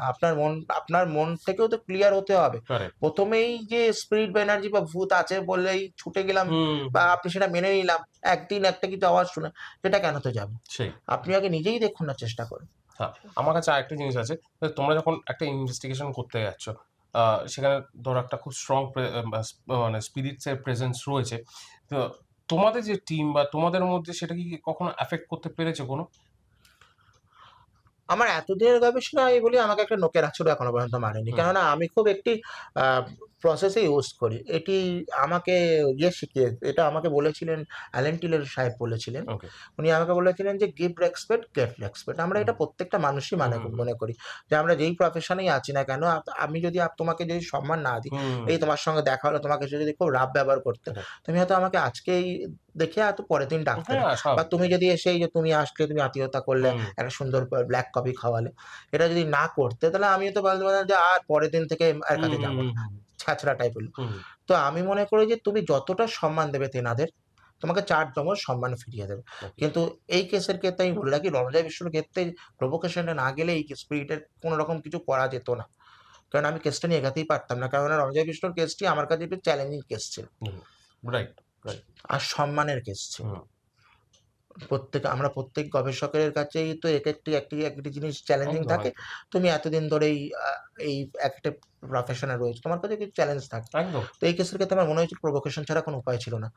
আপনার মন থেকেও তো ক্লিয়ার হতে হবে। কারেক্ট। ১ম এই যে স্পিরিট বা এনার্জি বা ভূত আছে বলেই ছুটে গেলাম হুম বা আপনি সেটা মেনে নিলাম। একদিন একটা কিছু আওয়াজ শুনে সেটা কেন তো যাবে? সেই। আপনি আগে নিজেই দেখুন না চেষ্টা করে। হ্যাঁ, আমার কাছে আরেকটা জিনিস আছে। তোমরা যখন একটা ইনভেস্টিগেশন করতে যাচ্ছ, সেখানে ধরো একটা খুব স্ট্রং মানে স্পিরিটস এর প্রেজেন্স রয়েছে। তো তোমাদের যে টিম বা তোমাদের মধ্যে সেটা কি কখনো এফেক্ট করতে পেরেছে কোনো? আমার এতদিনের গবেষণা আমি বলি আমাকে একটা নোকের আঁচড়ও এখনো পর্যন্ত মারেনি। হুম, কেননা আমি খুব একটি আ প্রসেস এ ইউজ করি। এটি আমাকে এটা আমাকে বলেছিলেন অ্যালেন টিলের সাহেব বলেছিলেন। ওকে। উনি আমাকে বলেছিলেন যে, "গিভ রেসপেক্ট, গেট রেসপেক্ট।" আমরা হুম, এটা প্রত্যেকটা মানুষই হুম, হুম, মনে করি। যে আমরা যেই প্রফেশনেই আছি না কেন, আমি যদি তোমাকে যদি সম্মান না দিই, হুম, এই তোমার সঙ্গে দেখা হলো, তোমাকে সে যদি খুব রাফ ব্যবহার করতে, correct। তুমি হয়তো আমাকে আজকেই দেখে হয়তো পরের দিন ডাকতে না। হ্যাঁ, বা স্বাভাবিক। তুমি যদি এসে এই যে তুমি আসলে, তুমি আতিথ্যতা করলে, হুম, একটা সুন্দর ব্লাক কফি খাওয়ালে। এটা যদি না করতে তাহলে আমিও তো বলতে পারতাম যে আর পরের দিন থেকে এর হুম, কাছে হুম, যাব হুম, না। হুম, ছ্যাচড়া টাইপ হলো। হুম, তো আমি মনে করি যে তুমি যতটা সম্মান দেবে তেনাদের, তোমাকে ৪ ডবল সম্মান ফিরিয়ে দেবে। ওকে। কিন্তু এই কেসের ক্ষেত্রে আমি বলে রাখি রণজয় বিষ্ণুর ক্ষেত্রে প্রভোকেশন এ না গেলে এই স্পিরিটের কোন রকম কিছু করা যেত না। কারণ আমি কেসটা নিয়ে এগোতেই পারতাম না। কেননা রণজয় বিষ্ণুর কেসটি আমার কাছে একটু চ্যালেঞ্জিং কেস ছিল। হুম, রাইট, রাইট। আর সম্মানের কেস ছিল। হুম, প্রত্যেক গবেষকের কাছেই তো একটি জিনিস চ্যালেঞ্জিং একদম, থাকে। একদম, তুমি এতদিন ধরেই এই একটা প্রফেশন এ রয়েছো। তোমার কাছে কিছু চ্যালেঞ্জ থাকে। একদম। তো এই কেসের ক্ষেত্রে আমার মনে হয়েছিল প্রভোকেশন ছাড়া কোনো উপায় ছিল না।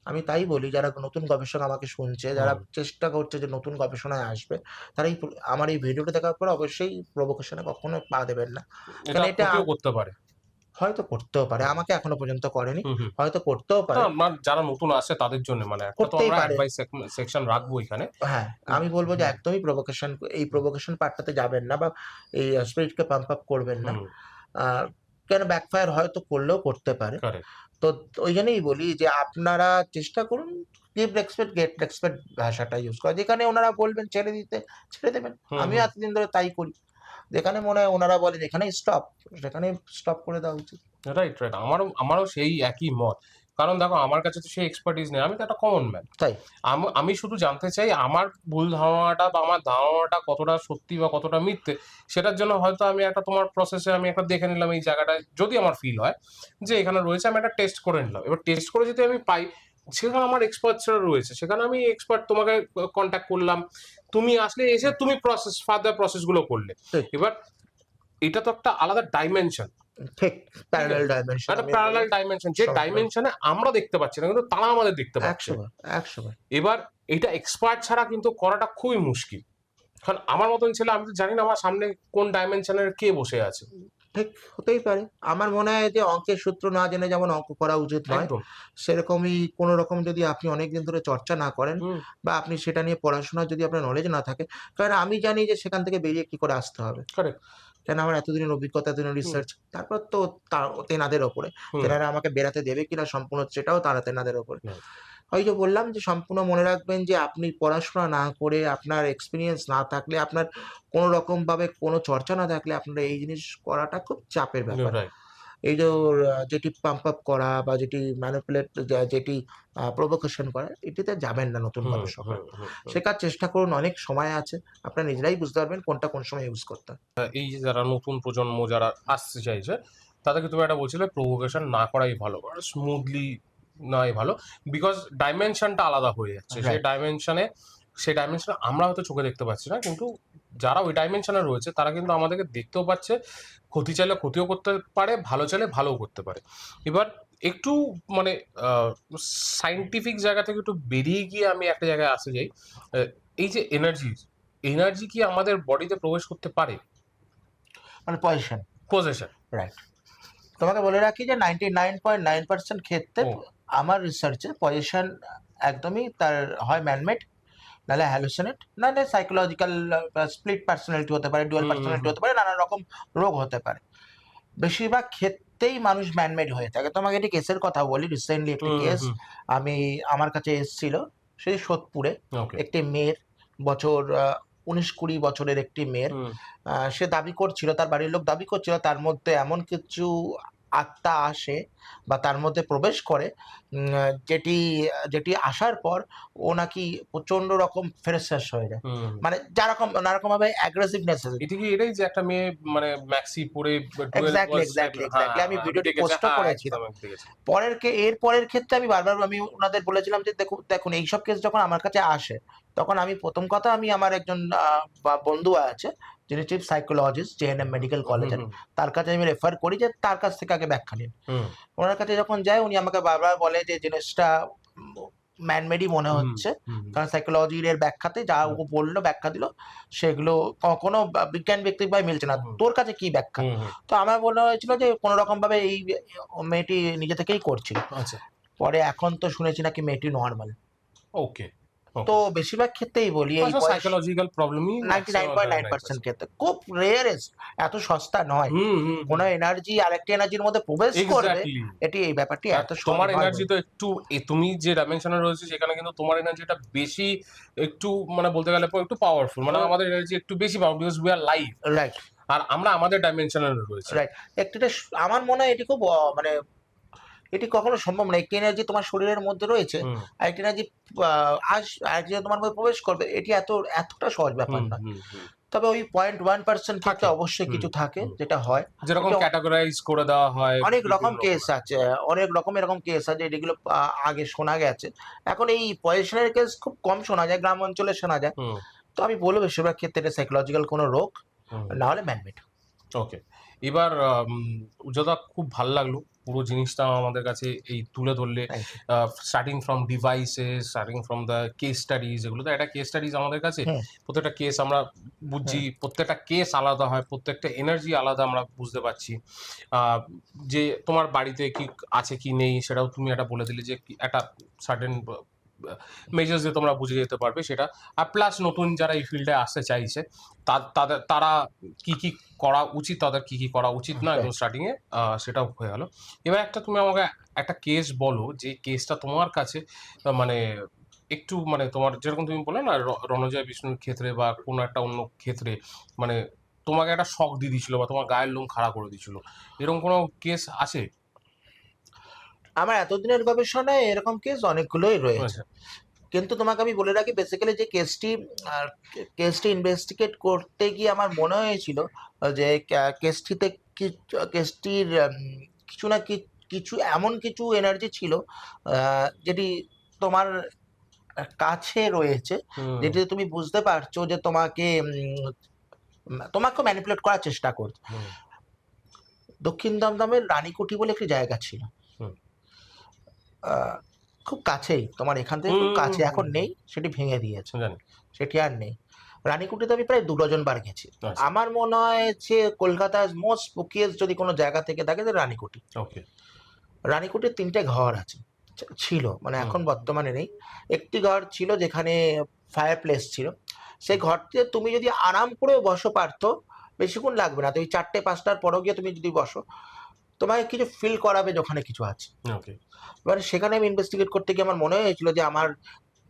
আমি তাই বলি যারা নতুন গবেষক আমাকে শুনছে, যারা হুম, চেষ্টা করছে যে নতুন গবেষণায় আসবে, তারা আমার এই ভিডিওটা দেখার পর অবশ্যই প্রভোকেশন এ কখনো পা দেবেন না। এটা কারণ এটা ক্ষতিও করতে পারে। হয়তো করতেও পারে। হুম, আমাকে এখনো পর্যন্ত করেনি। হুম, হুম। হয়তো করতেও না, পারে। যারা নতুন আসে তাদের জন্য মানে একটা তো করতেই আমরা পারে। অ্যাডভাইস সেকশন রাখবো এখানে। হ্যাঁ, হুম, আমি বলব যে হুম, একদমই প্রভোকেশন পার্টটাতে যাবেন না বা এই স্পিরিট কে পাম্প আপ করবেন না। হুম, আ কেন ব্যাকফায়ার হয়তো করলেও করতে পারে। কারেক্ট। তো ওইজন্যই বলি যে আপনারা চেষ্টা করুন গিভ রেসপেক্ট, গেট রেসপেক্ট ভাষাটা ইউজ করা। যেখানে ওনারা বলবেন ছেড়ে দিতে, ছেড়ে দেবেন। হুম, আমিও হুম। এতদিন ধরে তাই করি। যেখানে মনে হয় ওনারা বলেন এখানেই স্টপ, সেখানেই স্টপ করে দেওয়া উচিত। Right, right. আমারও সেই একই মত। কারণ দেখো আমার কাছে তো সেই এক্সপার্টিস নেই। আমি তো একটা কমন ম্যান। তাই। আমি শুধু জানতে চাই আমার ভুল ধারণাটা বা আমার ধারণাটা কতটা সত্যি বা কতটা মিথ্যে, সেটার জন্য হয়তো আমি একটা তোমার প্রসেসে আমি একটা দেখে নিলাম এই জায়গাটায় যদি আমার ফিল হয় যে এখানে রয়েছে, আমি একটা টেস্ট করে নিলাম। এবার টেস্ট করে যদি আমি পাই সেখানে আমার এক্সপার্টসরা রয়েছে। সেখানে আমি এক্সপার্ট তোমাকে কনট্যাক্ট করলাম। তুমি আসলে এসে তুমি ফার্দার প্রসেস গুলো করলে। ঠিক, এবার এটা তো একটা আলাদা ডাইমেনশন। ঠিক ঠিক প্যারালাল আছে? ডাইমেনশন একটা আমি বলব। প্যারালাল ডাইমেনশন যে সম্পূর্ণ ডাইমেনশনে আমরা দেখতে পাচ্ছি না কিন্তু তারা আমাদের দেখতে ১০০ পাচ্ছে। বার, ১০০ বার। এবার এটা এক্সপার্ট ছাড়া কিন্তু করাটা খুবই মুশকিল। কারণ আমার মতন ছেলে আমি তো জানি না আমার সামনে কোন ডাইমেনশনের কে বসে আছে। ঠিক হতেই পারে। আমার মনে হয় যে অঙ্কের সূত্র না জেনে যেমন অঙ্ক করা উচিত নয়, একদম। সেরকমই কোন রকম যদি আপনি অনেকদিন ধরে চর্চা না করেন হুম, বা আপনি সেটা নিয়ে পড়াশোনার যদি আপনার নলেজ না থাকে, কারণ আমি জানি যে সেখান থেকে বেরিয়ে কি করে আসতে হবে। কারেক্ট। কেন আমার এতদিনের অভিজ্ঞতা, এতদিনের হুম, রিসার্চ। তারপর তো তেনাদের ওপরে। হুম, তেনারা আমাকে বেরাতে দেবে কিনা সম্পূর্ণ সেটাও তেনাদের ওপরে। রাইট। ওই যে বললাম যে সম্পূর্ণ মনে রাখবেন যে আপনি পড়াশোনা না করে, আপনার এক্সপেরিয়েন্স না থাকলে, আপনার কোন রকমভাবে কোন চর্চা না থাকলে আপনার এই জিনিস করাটা খুব চাপের ব্যাপার। রাইট। এই যে যেটি পাম্প আপ করা বা যেটি ম্যানিপুলেট যেটি প্রভোকেশন করা, এটিতে যাবেন না নতুন হুম, গবেষকরা। হুম, হুম, হুম। শেখার চেষ্টা করুন, অনেক সময় আছে। আপনারা নিজেরাই বুঝতে পারবেন কোনটা কোন সময় ইউজ করতে হয়। এই যে যারা নতুন প্রজন্ম যারা আসতে চাইছে তাদেরকে তুমি একটা বলছিলে প্রভোকেশন না করাই ভালো, স্মুথলি নাই ভালো, বিকজ ডাইমেনশনটা আলাদা হয়ে যাচ্ছে। রাইট। সেই ডাইমেনশনে আমরা হয়তো চোখে দেখতে পাচ্ছি না, কিন্তু যারা ওই ডাইমেনশনে রয়েছে তারা কিন্তু আমাদেরকে দেখতেও পাচ্ছে, ক্ষতি চাইলে ক্ষতিও করতে পারে, ভালো চাইলে ভালোও করতে পারে। এবার একটু মানে সাইন্টিফিক জায়গা থেকে একটু বেরিয়ে গিয়ে আমি একটা জায়গায় আসতে যাই। এই যে এনার্জি কি আমাদের বডিতে প্রবেশ করতে পারে? মানে পজিশন। পজেশন। রাইট। তোমাকে বলে রাখি যে 99.9% ক্ষেত্রে ও। আমার রিসার্চে পজিশন একদমই তার হয় ম্যান-মেড, নাহলে হ্যালুসিনেট, নাহলে সাইকোলজিক্যাল স্প্লিট পার্সোনালিটি হতে পারে, ডুয়াল হুম, হুম, পার্সোনালিটি হুম। হতে পারে, নানা রকম রোগ হতে পারে। বেশিরভাগ ক্ষেত্রেই মানুষ ম্যানমেড হয়ে থাকে। তোমাকে একটি কেসের কথা বলি, রিসেন্টলি একটি কেস আমার কাছে এসেছিল, সেই সোদপুরে ওকে। একটি মেয়ের বছর 19-20 বছরের একটি মেয়ের, সে দাবি করছিল, তার বাড়ির লোক দাবি করছিল তার মধ্যে এমন কিছু আত্মা আসে বা তার মধ্যে প্রবেশ করে, যেটি যেটি আসার পর ও নাকি প্রচন্ড রকম ফেরেশতাস হয়ে যায়, মানে যারকম নানারকম ভাবে অ্যাগ্রেসিভনেস। এটা কি এটাই যে একটা মেয়ে মানে ম্যাক্সি পরে এক্স্যাক্টলি আমি ভিডিওটি পোস্টও করেছিলাম। এর পরের ক্ষেত্রে আমি বারবার আমি ওনাদের বলেছিলাম যে দেখুন এইসব কেস যখন আমার কাছে আসে, তখন আমি প্রথম কথা আমি আমার একজন বন্ধু আছে যিনি চিফ সাইকোলজিস্ট জেএনএম মেডিকেল কলেজের, তার কাছে আমি রেফার করি যে তার কাছ থেকে আগে ব্যাখ্যা নিন। ওনার কাছে যখন যায় উনি আমাকে বারবার বলে যে জিনিসটা ম্যানমেডই মনে হচ্ছে, কারণ সাইকোলজির এর ব্যাখ্যাতে যা ও বললো, ব্যাখ্যা দিল, সেগুলো কোনো বিজ্ঞান ব্যক্তিভাবে মিলছে না। তোর কাছে কি ব্যাখ্যা? তো আমার মনে হয়েছিল যে কোনো রকম ভাবে এই মেয়েটি নিজে থেকেই করছিল। আচ্ছা, পরে এখন তো শুনেছি নাকি মেয়েটি নর্মাল। ওকে। তো বেশিরভাগ ক্ষেত্রেই বলি এই সাইকোলজিক্যাল প্রবলেমই 99.9% ক্ষেত্রে, খুব রেয়ারেস্ট, এত সস্তা নয়। কোনো এনার্জি আরেকটি এনার্জির মধ্যে প্রবেশ করবে, এটি এই ব্যাপারটি এত সহজ তোমার নয়। এনার্জি তো একটু তুমি যে ডাইমেনশনে রয়েছে সেখানে কিন্তু তোমার এনার্জিটা বেশি, একটু মানে বলতে গেলে একটু পাওয়ারফুল, মানে আমাদের এনার্জি একটু বেশি power, because we are live, right, আর আমরা আমাদের ডাইমেনশনে রয়েছে। রাইট। একটা আমার মনে হয় এটি খুব মানে এটি কখনো সম্ভব না। একটি এনার্জি তোমার শরীরের মধ্যে রয়েছে, আরেকটি এনার্জি আরেকটি তোমার মধ্যে প্রবেশ করবে, এটি এতটা সহজ ব্যাপার না। তবে ওই 0.1% ক্ষেত্রে অবশ্যই কিছু থাকে যেটা হয়, যেরকম ক্যাটাগরাইজ করে দেওয়া হয়। অনেক রকম কেস আছে, অনেক রকম এরকম কেস আছে যেগুলো আগে শোনা গেছে। এখন এই পজিশনের কেস খুব কম শোনা যায়, গ্রাম অঞ্চলে শোনা যায়। তো আমি বলবো বেশিরভাগ ক্ষেত্রে এটা সাইকোলজিক্যাল কোনো রোগ, না হলে ম্যানমেড। ওকে, এবার উজাদা খুব ভালো লাগলো পুরো জিনিসটা আমাদের কাছে এই তুলে ধরলে, starting from devices, starting from the case studies, এগুলো তো একটা কেস স্টাডিজ আমাদের কাছে, প্রত্যেকটা কেস আমরা বুঝছি, প্রত্যেকটা কেস আলাদা হয়, প্রত্যেকটা এনার্জি আলাদা আমরা বুঝতে পারছি। যে তোমার বাড়িতে কি আছে কি নেই সেটাও তুমি একটা বলে দিলে, যে একটা সার্টেন মেজার্স যে তোমরা বুঝে যেতে পারবে সেটা। আর প্লাস নতুন যারা এই ফিল্ডে আসতে চাইছে তারা কি কি করা উচিত, তাদের কি কি করা উচিত না একদম স্টার্টিং এ, সেটাও হয়ে গেল। এবার তুমি আমাকে একটা কেস বলো, যে কেসটা তোমার কাছে মানে একটু মানে তোমার যেরকম তুমি বলে না রণজয় বিষ্ণুর ক্ষেত্রে বা কোনো একটা অন্য ক্ষেত্রে, মানে তোমাকে একটা শক দিয়ে দিয়েছিল বা তোমার গায়ের লোম খাড়া করে দিয়েছিল, এরকম কোনো কেস আছে? আমার এতদিনের গবেষণায় এরকম কেস অনেকগুলোই রয়েছে, কিন্তু তোমাকে আমি বলে রাখি বেসিক্যালি যে কেসটি ইনভেস্টিগেট করতে গিয়ে আমার মনে হয়েছিল যে কেসটির কিছু না কিছু এমন কিছু এনার্জি ছিল যেটি তোমার কাছে রয়েছে, যেটি তুমি বুঝতে পারছো যে তোমাকে ম্যানিপুলেট করার চেষ্টা করছে। দক্ষিণ দমদমের রানীকুঠি বলে একটি জায়গা ছিল, খুব কাছেই, তোমার এখান থেকে খুব কাছে, এখন নেই, সেটি ভেঙে দিয়েছে, সেটি আর নেই। রানীকুঠিতে আমি প্রায় 2 ডজন বার গেছি। আমার মনে হয় যে কলকাতার মোস্ট স্পুকিয়েস্ট যদি কোনো জায়গা থেকে থাকে তো রানীকুঠি। রানীকুঠির 3টে ঘর আছে, ছিল, মানে এখন বর্তমানে নেই। একটি ঘর ছিল যেখানে ফায়ার প্লেস ছিল, সেই ঘরটিতে তুমি যদি আরাম করে বসো পারতো, বেশিক্ষণ লাগবে না, তুমি 4টে-5টার পরও গিয়ে তুমি যদি বসো, তোমাকে কিছু ফিল করাবে যে ওখানে কিছু আছে। এবার সেখানে আমি ইনভেস্টিগেট করতে গিয়ে আমার মনে হয়েছিল যে আমার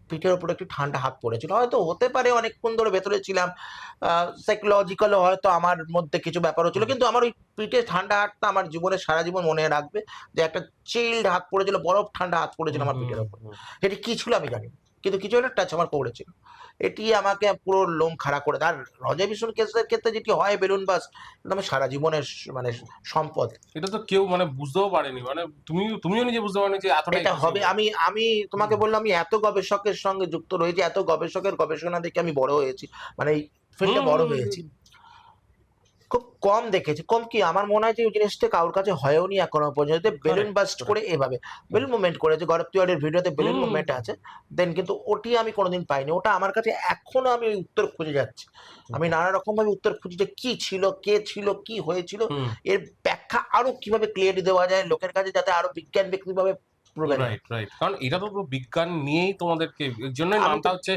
পিঠের উপরে একটু ঠান্ডা হাত পড়েছিল, হয়তো হতে পারে অনেকক্ষণ ধরে ভেতরে ছিলাম, সাইকোলজিক্যাল হয়তো আমার মধ্যে কিছু ব্যাপারও ছিল, কিন্তু আমার ওই পিঠে ঠান্ডা হাতটা আমার জীবনে সারা জীবন মনে রাখবে, যে একটা চিল্ড হাত পড়েছিল, বরফ ঠান্ডা হাত পড়েছিল আমার পিঠের উপর। সেটি কি ছিল আমি জানি, কিন্তু কিছু একটা টাচ আমার পড়েছিল, এটি আমাকে পুরো লোম খাড়া করে দেয়। আর রণজয় বিষ্ণুর কেসের ক্ষেত্রে যেটি হয় বেলুন বাস, আমার সারা জীবনের মানে সম্পদ। এটা তো কেউ মানে বুঝতেও পারেনি, মানে তুমিও নিজে বুঝতে পারনি যে এতটা এটা হবে। আমি তোমাকে বললাম, আমি এত গবেষকের সঙ্গে যুক্ত রয়েছি, এত গবেষকের গবেষণা দেখে আমি বড় হয়েছি, মানে এই ফিল্ডে বড় হয়েছি, খুব কম দেখেছি। কম কি, আমার মনে হয় যে ওই জিনিসটা কারোর কাছে হয়ও নি এখনো পর্যন্ত, বেলুন বাস্ট করে এভাবে বেলুন মুভমেন্ট করেছে, গৌরব তিওয়ারির ভিডিওতে বেলুন মুভমেন্ট আছে, দেন কিন্তু ওটি আমি কোনোদিন পাইনি। ওটা আমার কাছে এখনো আমি ওই উত্তর খুঁজে যাচ্ছি, আমি নানা রকম ভাবে উত্তর খুঁজি যে কি ছিল, কে ছিল, কি হয়েছিল, এর ব্যাখ্যা আরো কিভাবে ক্লিয়ারলি দেওয়া যায় লোকের কাছে, যাতে আরো বিজ্ঞান ব্যক্তিভাবে প্রুভেন। রাইট, কারণ এটা তো পুরো বিজ্ঞান নিয়েই তোমাদেরকে, এর জন্যই আমি নামটা হচ্ছে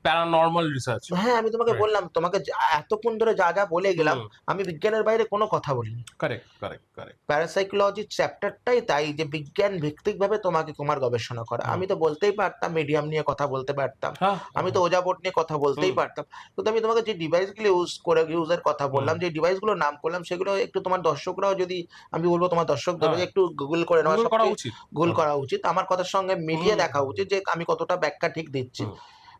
প্যারানর্মাল রিসার্চ। হ্যাঁ, আমি তোমাকে রাইট। বললাম, তোমাকে এতক্ষণ ধরে যা যা বলে গেলাম, হুম, আমি বিজ্ঞানের বাইরে কোনো কথা বলিনি। কারেক্ট। প্যারাসাইকোলজি চ্যাপ্টারটাই তাই, যে বিজ্ঞান ভিত্তিকভাবে তোমাকে তোমার গবেষণা করা। হুম। আমি তো বলতেই পারতাম মিডিয়াম নিয়ে কথা বলতে পারতাম, হ্যাঁ, আমি তো ওজাবোট নিয়ে কথা বলতেই হুম, পারতাম, কিন্তু আমি তোমাকে যে ডিভাইসগুলো ইউজের কথা বললাম, হুম, যে ডিভাইসগুলোর নাম করলাম, সেগুলো একটু তোমার দর্শকরাও যদি, আমি বলবো তোমার দর্শকদেরও হ্যাঁ, যে একটু গুগল করে নেওয়া, গুগল করা সবচেয়ে উচিত। গুগল হুম, করা উচিত, আমার কথার সঙ্গে মিলিয়ে হুম, দেখা উচিত যে আমি কতটা ব্যাখ্যা ঠিক দিচ্ছি। হুম,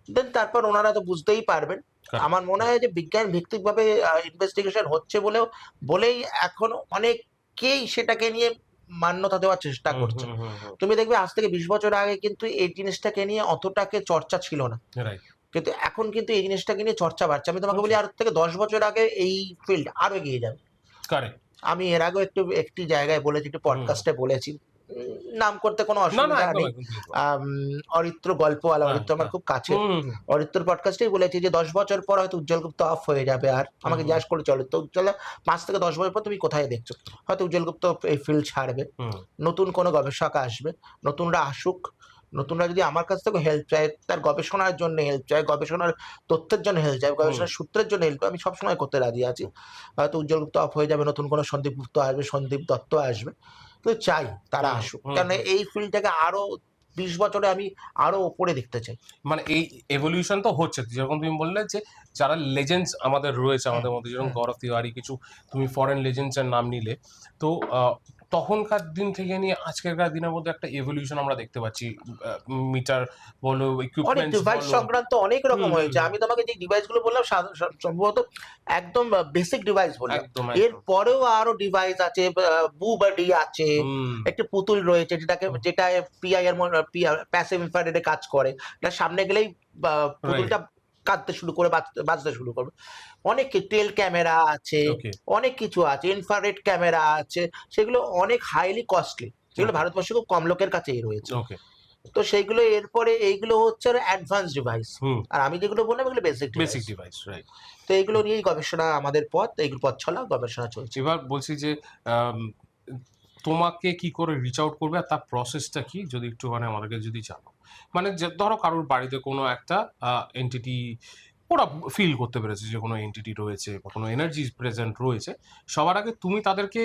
দেন তারপর ওনারা তো বুঝতেই পারবেন। আমার মনে কারেক্ট। হয় যে বিজ্ঞান ভিত্তিকভাবে ইনভেস্টিগেশন হচ্ছে বলেই এখনো অনেকেই সেটাকে নিয়ে মান্যতা দেওয়ার চেষ্টা হুম, করছে। হুম, হুম, হুম, তুমি দেখবে আজ থেকে 20 বছর আগে কিন্তু এই জিনিসটাকে নিয়ে অতটাকে চর্চা ছিল না। রাইট। কিন্তু এখন কিন্তু এই জিনিসটাকে নিয়ে চর্চা বাড়ছে। আমি তোমাকে বলি, হচ্ছে, আর থেকে 10 বছর আগে এই ফিল্ড আরো এগিয়ে যাবে। কারেক্ট। আমি এর আগেও একটি জায়গায় বলেছি, একটু হুম, পডকাস্টে বলেছি। নাম করতে কোনো না, অসুবিধা একদম, নেই। একদম ঠিক বলেছো। আম অরিত্র গল্পওয়ালা, হ্যাঁ, অরিত্র আমার হ্যাঁ। খুব কাছের। হুম, হুম, হুম, অরিত্রর পডকাস্টেই বলেছি যে 10 বছর পর হয়তো উজ্জ্বল গুপ্ত অফ হয়ে যাবে। আর আমাকে হুম, জিজ্ঞাসা করেছে, অরিত্র, উজ্জ্বল 5 থেকে 10 বছর পর তুমি কোথায় দেখছো? হয়তো উজ্জ্বল গুপ্ত এই ফিল্ড ছাড়বে। হুম, নতুন কোনো গবেষক আসবে। নতুনরা আসুক। নতুনরা যদি আমার কাছ থেকে হেল্প চায়, তার গবেষণার জন্য হেল্প চায়, গবেষণার তথ্যের জন্য হেল্প চায়, হুম, গবেষণার সূত্রের জন্য হেল্প, আমি সবসময় করতে রাজি আছি। হুম, হয়তো উজ্জ্বল গুপ্ত অফ হয়ে যাবে, নতুন কোনো সন্দীপ গুপ্ত আসবে, সন্দীপ দত্ত আসবে। তো চাই তারা হুম, আসুক। হুম, কারণ হুম। এই ফিল্ডটাকে আরো 20 বছরে আমি আরো উপরে দেখতে চাই। মানে এই এভলিউশন তো হচ্ছে, যেরকম তুমি বললে যে যারা লেজেন্ডস আমাদের রয়েছে হুম, আমাদের মধ্যে, যেরকম হুম। গৌরব তিওয়ারি, কিছু তুমি ফরেন লেজেন্ডস এর নাম নিলে, তো তখনকার দিন থেকে নিয়ে আজকেরকার দিনের মধ্যে একটা এভলিউশন আমরা দেখতে পাচ্ছি। মিটার বলো, অনেক ইকুইপমেন্টস ডিভাইস বলো। সংক্রান্ত অনেক রকম হুম, হুম, হয়েছে। হুম, আমি তোমাকে যে ডিভাইসগুলো বললাম সম্ভবত একদম বেসিক ডিভাইস বললাম। এর একদম। পরেও আরো ডিভাইস আছে, বুবাডি আছে, হুম, একটা পুতুল রয়েছে হুম, যেটা পিআই এর প্যাসিভ ইনফ্রারেডে কাজ করে। এটা সামনে গেলেই রাইট, পুতুলটা কাঁদতে শুরু করে, বাজতে শুরু করবে। অনেক টেল ক্যামেরা আছে, ওকে, অনেক কিছু আছে, ইনফ্রারেড ক্যামেরা আছে। সেগুলো অনেক হাইলি কস্টলি, যেগুলো ওকে, ভারতবর্ষে খুব কম লোকের কাছেই রয়েছে। ওকে, তো সেইগুলো এরপরে এইগুলো হচ্ছে আর অ্যাডভান্স ডিভাইস। হুম, আর আমি যেগুলো বললাম এগুলো basic basic device. Device, right. তো এইগুলো নিয়েই গবেষণা, আমাদের এইগুলো পথ চলা গবেষণা চলছে। এবার বলছি যে আম, তোমাকে কি করে রিচ আউট করবে আর তার প্রসেসটা কি, যদি একটু মানে আমাদেরকে যদি জানো। মানে যে ধরো কারোর বাড়িতে কোনো একটা এন্টিটি ওরা ফিল করতে পেরেছে যে কোনো এন্টিটি রয়েছে বা কোনো এনার্জি প্রেজেন্ট রয়েছে, সবার আগে তুমি তাদেরকে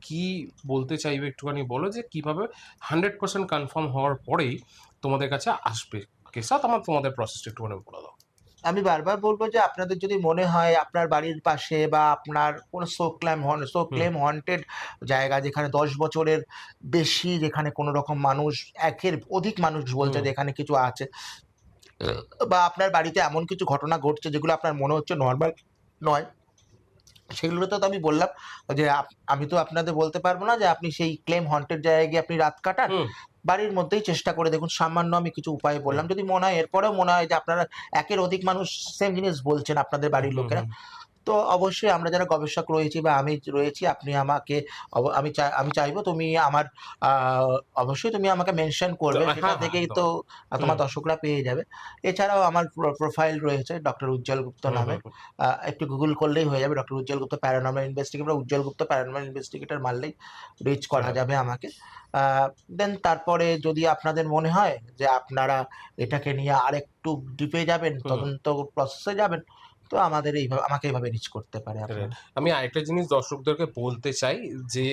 কি বলতে চাইবে একটুখানি বলো, যে কিভাবে 100% কনফার্ম হওয়ার পরেই তোমাদের কাছে আসবে কেসাত, আমার তোমাদের প্রসেসটা একটুখানি বলে দাও। আমি বারবার বলবো যে আপনাদের যদি মনে হয় আপনার বাড়ির পাশে বা আপনার কোনো হুম, ক্লেম হন্টেড জায়গা, যেখানে 10 বছরের বেশি, যেখানে কোনো রকম মানুষ, একের অধিক মানুষ বলছে হুম, যে এখানে কিছু আছে, বা আপনার বাড়িতে এমন কিছু ঘটনা ঘটছে যেগুলো আপনার মনে হচ্ছে নর্মাল নয়, সেগুলোতে তো আমি বললাম যে আমি তো আপনাদের বলতে পারবো না যে আপনি সেই ক্লেম হন্টেড জায়গায় গিয়ে আপনি রাত কাটান। হুম, বাড়ির মধ্যেই চেষ্টা করে দেখুন। সামান্য আমি কিছু উপায় হুম, বললাম। যদি মনে হয়, এরপরেও মনে হয় যে আপনারা একের অধিক মানুষ সেম জিনিস বলছেন আপনাদের হুম, বাড়ির হুম, লোকেরা, হুম, তো অবশ্যই আমরা যারা গবেষক রয়েছি বা আমি রয়েছি, আপনি আমাকে আমি চাইবো তুমি আমার আ অবশ্যই তুমি আমাকে মেনশন করবে। হ্যাঁ, সেটা হ্যাঁ, থেকেই একদম, তো হুম, তোমার দর্শকরা পেয়ে যাবে। এছাড়াও আমার প্রোফাইল রয়েছে ডক্টর উজ্জ্বল গুপ্ত হুম, নামের। হুম, একটু গুগল করলেই হয়ে যাবে, ডক্টর উজ্জ্বল গুপ্ত প্যারানরমাল ইনভেস্টিগেটর, উজ্জ্বল গুপ্ত প্যারানরমাল ইনভেস্টিগেটর মারলেই রিচ করা হুম, যাবে আমাকে। আ দেন তারপরে যদি আপনাদের মনে হয় যে আপনারা এটাকে নিয়ে আরেকটু ডিপে যাবেন, হুম। তদন্ত প্রসেসে যাবেন, তো আমাকে এইভাবে রিচ করতে পারে Right. আপনারা। আমি আরেকটা জিনিস দর্শকদেরকে বলতে চাই যে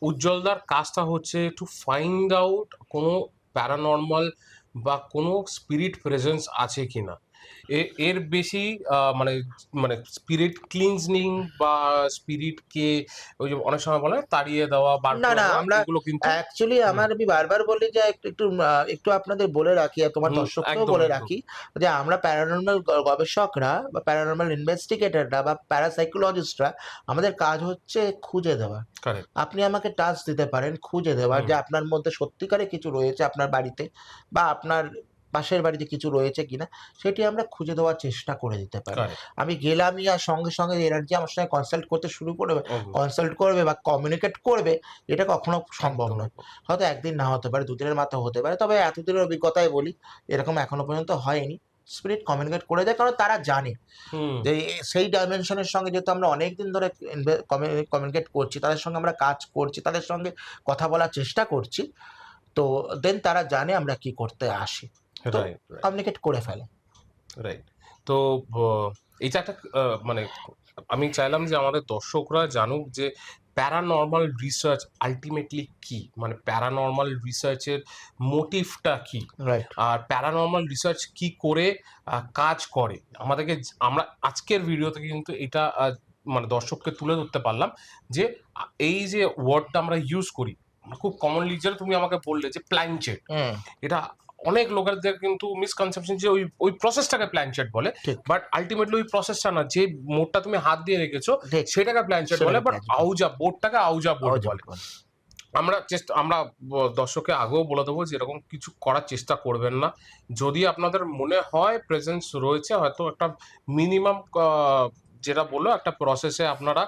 উজ্জ্বলদার কাজটা হচ্ছে টু ফাইন্ড আউট কোনো প্যারানর্মাল বা কোনো স্পিরিট প্রেজেন্স আছে কিনা। এর বেশি মানে মানে স্পিরিট ক্লিনজিং বা স্পিরিটকে ওই যে অনেক সময় বলে তাড়িয়ে দেওয়া, বার না, করে না, দেওয়া, আমরা এগুলো কিন্তু অ্যাকচুয়ালি হুম, আমি বারবার বলি যে একটু আপনাদের বলে রাখি আর তোমার হুম, দর্শককেও একদম, বলে একদম, রাখি যে আমরা প্যারানরমাল গবেষকরা বা প্যারানরমাল ইনভেস্টিগেটররা বা প্যারাসাইকোলজিস্টরা, আমাদের কাজ হচ্ছে খুঁজে দেওয়া। কারেক্ট, আপনি আমাকে টাস্ক দিতে পারেন খুঁজে দেওয়ার, হুম, যে আপনার মধ্যে সত্যিকারের কিছু রয়েছে আপনার বাড়িতে বা আপনার পাশের বাড়িতে কিছু রয়েছে কিনা, সেটি আমরা খুঁজে দেওয়ার চেষ্টা করে দিতে পারি। কারেক্ট, আমি গেলামই আর সঙ্গে, সঙ্গে এনার্জি আমার সঙ্গে একদম, কনসাল্ট করবে বা কমিউনিকেট করবে, এটা কখনো সম্ভব একদম, নয়। একদম, হয়তো ১ দিন না হতে পারে, ২ দিনের মাথায় হতে পারে। তবে এতদিনের অভিজ্ঞতায় বলি, এরকম এখনো পর্যন্ত হয়নি। স্পিরিট কমিউনিকেট করে দেয়, কারণ তারা জানে হুম, যে সেই ডাইমেনশনের সঙ্গে যেহেতু আমরা অনেকদিন ধরে কমিউনিকেট করছি, তাদের সঙ্গে আমরা কাজ করছি, তাদের সঙ্গে কথা বলার চেষ্টা করছি। তো দেন তারা জানে আমরা কি করতে আসি, তো রাইট রাইট কমিউনিকেট করে ফেলে। রাইট। তো এইটা একটা মানে আমি চাইলাম যে আমাদের দর্শকরা জানুক যে প্যারানর্মাল রিসার্চ আলটিমেটলি কি, মানে প্যারানর্মাল রিসার্চের মোটিভটা কি, রাইট। আর প্যারানর্মাল রিসার্চ কি করে কাজ করে আমাদেরকে। আমরা আজকের ভিডিও থেকে কিন্তু এটা মানে দর্শককে তুলে ধরতে পারলাম যে এই যে ওয়ার্ডটা আমরা ইউজ করি, আমরা খুব কমনলি, যেটা তুমি আমাকে বললে যে প্ল্যানচেট, এটা অনেক লোকেদের কিন্তু মিসকনসেপশন যে ওই ওই প্রসেসটাকে প্ল্যানচেট বলে, ঠিক। বাট আলটিমেটলি ওই প্রসেসটা না, যে মোডটা তুমি হাত দিয়ে রেখেছো ঠিক। সেটাকে প্ল্যানচেট সেটাকে বলে, বাট planchet বলে। আউজা বোর্ডটাকে আউজা বোর্ড আউজা বলে। বলে। আমরা দর্শককে আগেও বলে দেবো যে এরকম কিছু করার চেষ্টা করবেন না। যদি আপনাদের মনে হয় প্রেজেন্স রয়েছে, হয়তো একটা মিনিমাম যেটা বললো একটা প্রসেসে আপনারা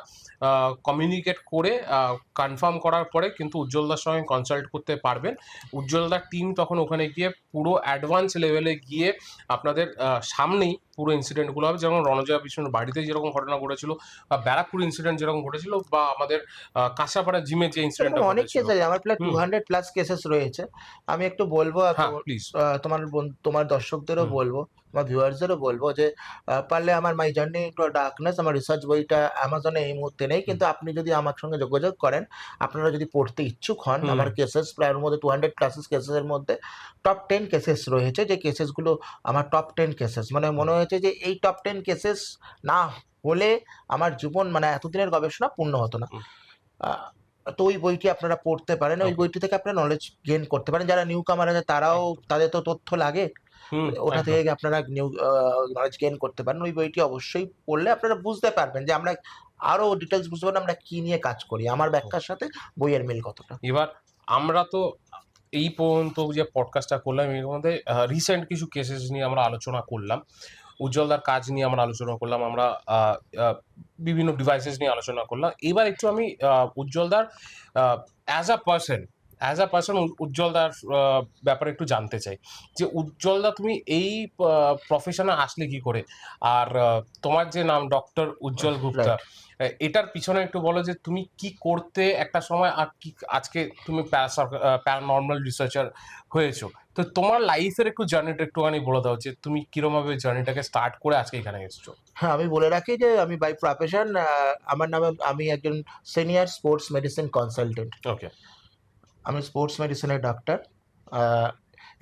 কমিউনিকেট করে কনফার্ম করার পরে কিন্তু উজ্জ্বলদার সঙ্গে কনসাল্ট করতে পারবেন। উজ্জ্বলদার টিম তখন ওখানে গিয়ে পুরো অ্যাডভান্স লেভেলে গিয়ে আপনাদের সামনেই পুরো ইনসিডেন্টগুলো হবে, যেমন রণজয়া বিষ্ণুর বাড়িতে যেরকম ঘটনা ঘটেছিল, বা ব্যারাকপুর ইনসিডেন্ট যেরকম ঘটেছিল, বা আমাদের কাঁসাপাড়া জিমে যে ইনসিডেন্টটা এরকম অনেক ঘটেছিল। কেস আছে, আমার প্রায় হুম। 200 প্লাস কেসেস রয়েছে। আমি একটু বলবো হ্যাঁ প্লিজ। তোমার দর্শকদেরও হুম। বলবো, আমার ভিউয়ার্সদেরও বলবো যে পারলে আমার মাই জার্নি টু ডার্কনেস, আমার রিসার্চ বইটা অ্যামাজনে এই মুহূর্তে নেই, কিন্তু আপনি যদি আমার সঙ্গে যোগাযোগ করেন, আপনারা যদি পড়তে ইচ্ছুক হন, হুম। আমার কেসেস প্রায় ওর মধ্যে 200 প্লাস কেসেসের মধ্যে টপ 10 কেসেস রয়েছে, যে কেসেসগুলো আমার টপ 10 কেসেস, মানে মনে হয়েছে যে এই টপ 10 কেসেস না হলে আমার জীবন, মানে এতদিনের গবেষণা পূর্ণ হতো না। হুম। আহ, তো ওই বইটি আপনারা পড়তে পারেন, ওই Okay. বইটি থেকে আপনারা নলেজ গেইন করতে পারেন। যারা নিউ কামার আছে তারাও, তাদের তো তথ্য লাগে, হুম, ওটা একদম। থেকে আপনারা নলেজ গেইন করতে পারেন। ওই বইটি অবশ্যই পড়লে আপনারা বুঝতে পারবেন যে আমরা আরো ডিটেলস বুঝতে পারবেন আমরা কি নিয়ে কাজ করি, আমার ব্যাখ্যার সাথে বইয়ের মিল কতটা। এবার আমরা তো এই পর্যন্ত যে পডকাস্টটা করলাম এর মধ্যে রিসেন্ট কিছু কেসেস নিয়ে আমরা আলোচনা করলাম, উজ্জ্বলদার কাজ নিয়ে আমরা আলোচনা করলাম, আমরা বিভিন্ন ডিভাইসেস নিয়ে আলোচনা করলাম। এবার একটু আমি উজ্জ্বলদার অ্যাজ আ পার্সন উজ্জ্বলদার ব্যাপারে একটু জানতে চাই যে উজ্জ্বলদা তুমি এই প্রফেশনে আসলে কি করে, আর তোমার যে নাম ডক্টর উজ্জ্বল গুপ্তা, এটার পিছনে একটু বলো যে তুমি কি করতে একটা সময়, আর কি আজকে তুমি প্যারানর্মাল রিসার্চার হয়েছো। তো তোমার লাইফের একটু জার্নিটা একটুখানি বলে দাও যে তুমি কিরকম ভাবে জার্নিটাকে স্টার্ট করে আজকে এখানে এসেছো। হ্যাঁ, আমি বলে রাখি যে আমি বাই প্রফেশন, আমার নামে আমি একজন সিনিয়র স্পোর্টস মেডিসিন কনসালটেন্ট। ওকে। আমি স্পোর্টস মেডিসিনের ডক্টর।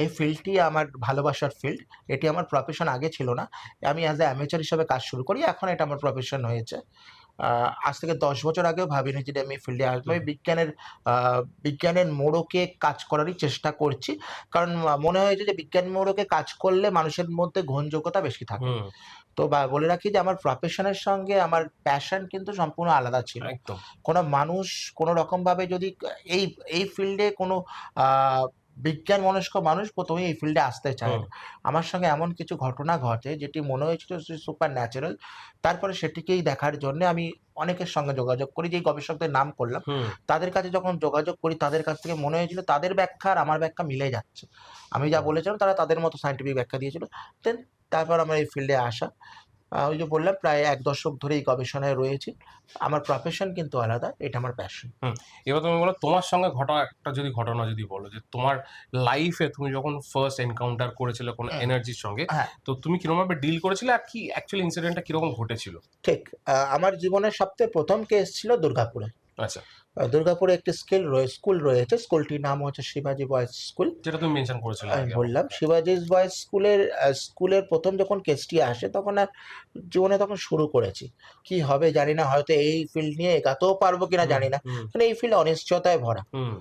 এই ফিল্ডটি আমার ভালোবাসার ফিল্ড। এটি আমার প্রফেশন আগে ছিল না। আমি অ্যাজ এ অ্যামেচার হিসাবে কাজ শুরু করি। এখন এটা আমার প্রফেশন হয়েছে। আজ থেকে 10 বছর আগেও ভাবিনি যে আমি এই ফিল্ডে আসবো। আমি বিজ্ঞানের মোড়কে কাজ করারই চেষ্টা করছি। কারণ মনে হয়েছে যে বিজ্ঞান মোড়কে কাজ করলে মানুষের মধ্যে গ্রহণযোগ্যতা বেশি থাকে। হুম, তো বলে রাখি যে আমার প্রফেশনের সঙ্গে আমার প্যাশন কিন্তু সম্পূর্ণ আলাদা ছিল। একদম। কোনো মানুষ কোনো রকমভাবে যদি এই এই ফিল্ডে কোনো আ বিজ্ঞান মনস্ক মানুষ ১ম এই ফিল্ডে আসতে চায় না। আমার সঙ্গে এমন কিছু ঘটনা ঘটে যেটি মনে হয়েছিল সুপার ন্যাচারাল। তারপরে সেটিকেই দেখার জন্যে আমি অনেকের সঙ্গে যোগাযোগ করি, যেই গবেষকদের নাম করলাম। হুম, তাদের কাছে যখন যোগাযোগ করি, তাদের কাছ থেকে মনে হয়েছিল তাদের ব্যাখ্যা আর আমার ব্যাখ্যা মিলে যাচ্ছে। আমি যা বলেছিলাম তারা তাদের মতো সায়েন্টিফিক ব্যাখ্যা দিয়েছিল। দেন তারপর আমার এই ফিল্ডে আসা। ওই যে বললাম প্রায় ১ দশক ধরে এই গবেষণায় রয়েছি। আমার প্রফেশন কিন্তু আলাদা, এটা আমার প্যাশন। হুম। এবার তুমি বলো তোমার সঙ্গে ঘটা একটা ঘটনা যদি বলো যে তোমার লাইফে তুমি যখন ফার্স্ট এনকাউন্টার করেছিলে কোনো হুম। এনার্জির সঙ্গে, হ্যাঁ, তো তুমি কিরকম ভাবে ডিল করেছিলে, আর কি অ্যাকচুয়ালি ইনসিডেন্টটা কিরকম ঘটেছিল। ঠিক। আমার জীবনের সবথেকে ১ম কেস ছিল দুর্গাপুরে। আচ্ছা। দুর্গাপুরে একটি স্কুল রয়েছে। স্কুলটির নাম হচ্ছে শিবাজি বয়েজ স্কুল। যেটা তুমি মেনশন করেছিলে আমি আগে বললাম আমাকে। শিবাজি বয়েজ স্কুলের ১ম যখন কেসটি আসে তখন আর জীবনে তখন শুরু করেছি। কি হবে জানি না, হয়তো এই ফিল্ড নিয়ে এগাতেও পারবো কিনা হুম, জানি না। হুম, কারণ এই ফিল্ড অনিশ্চয়তায় ভরা। হুম,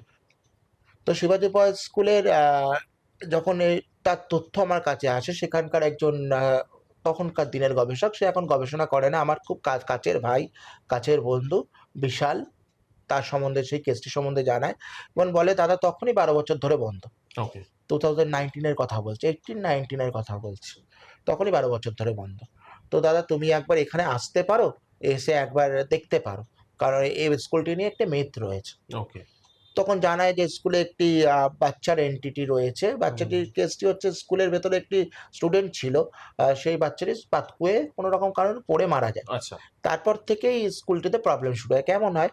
তো শিবাজি বয়েজ স্কুলের যখন তার তথ্য আমার কাছে আসে, সেখানকার একজন তখনকার দিনের গবেষক, সে এখন গবেষণা করে না, আমার খুব কাছের ভাই, কাছের বন্ধু বিশাল, তার সম্বন্ধে সেই কেসটি সম্বন্ধে জানায় এবং বলে দাদা তখনই ১২ বছর ধরে বন্ধ। ওকে। 2019 এর কথা বলছি, 18-19 এর কথা বলছি। তখনই ১২ বছর ধরে বন্ধ। তো দাদা তুমি একবার এখানে আসতে পারো, এসে একবার দেখতে পারো। কারণ এই স্কুলটি নিয়ে একটা মিথ রয়েছে। ওকে। তখন জানায় যে স্কুলে একটি বাচ্চার এন্টিটি রয়েছে। বাচ্চাটির কেসটি হচ্ছে স্কুলের ভেতরে একটি স্টুডেন্ট ছিল। সেই বাচ্চাটি পাতকুয়ে কোনো রকম কারণে পড়ে মারা যায়। আচ্ছা। তারপর থেকেই স্কুলটিতে প্রবলেম শুরু হয়। কেমন হয়?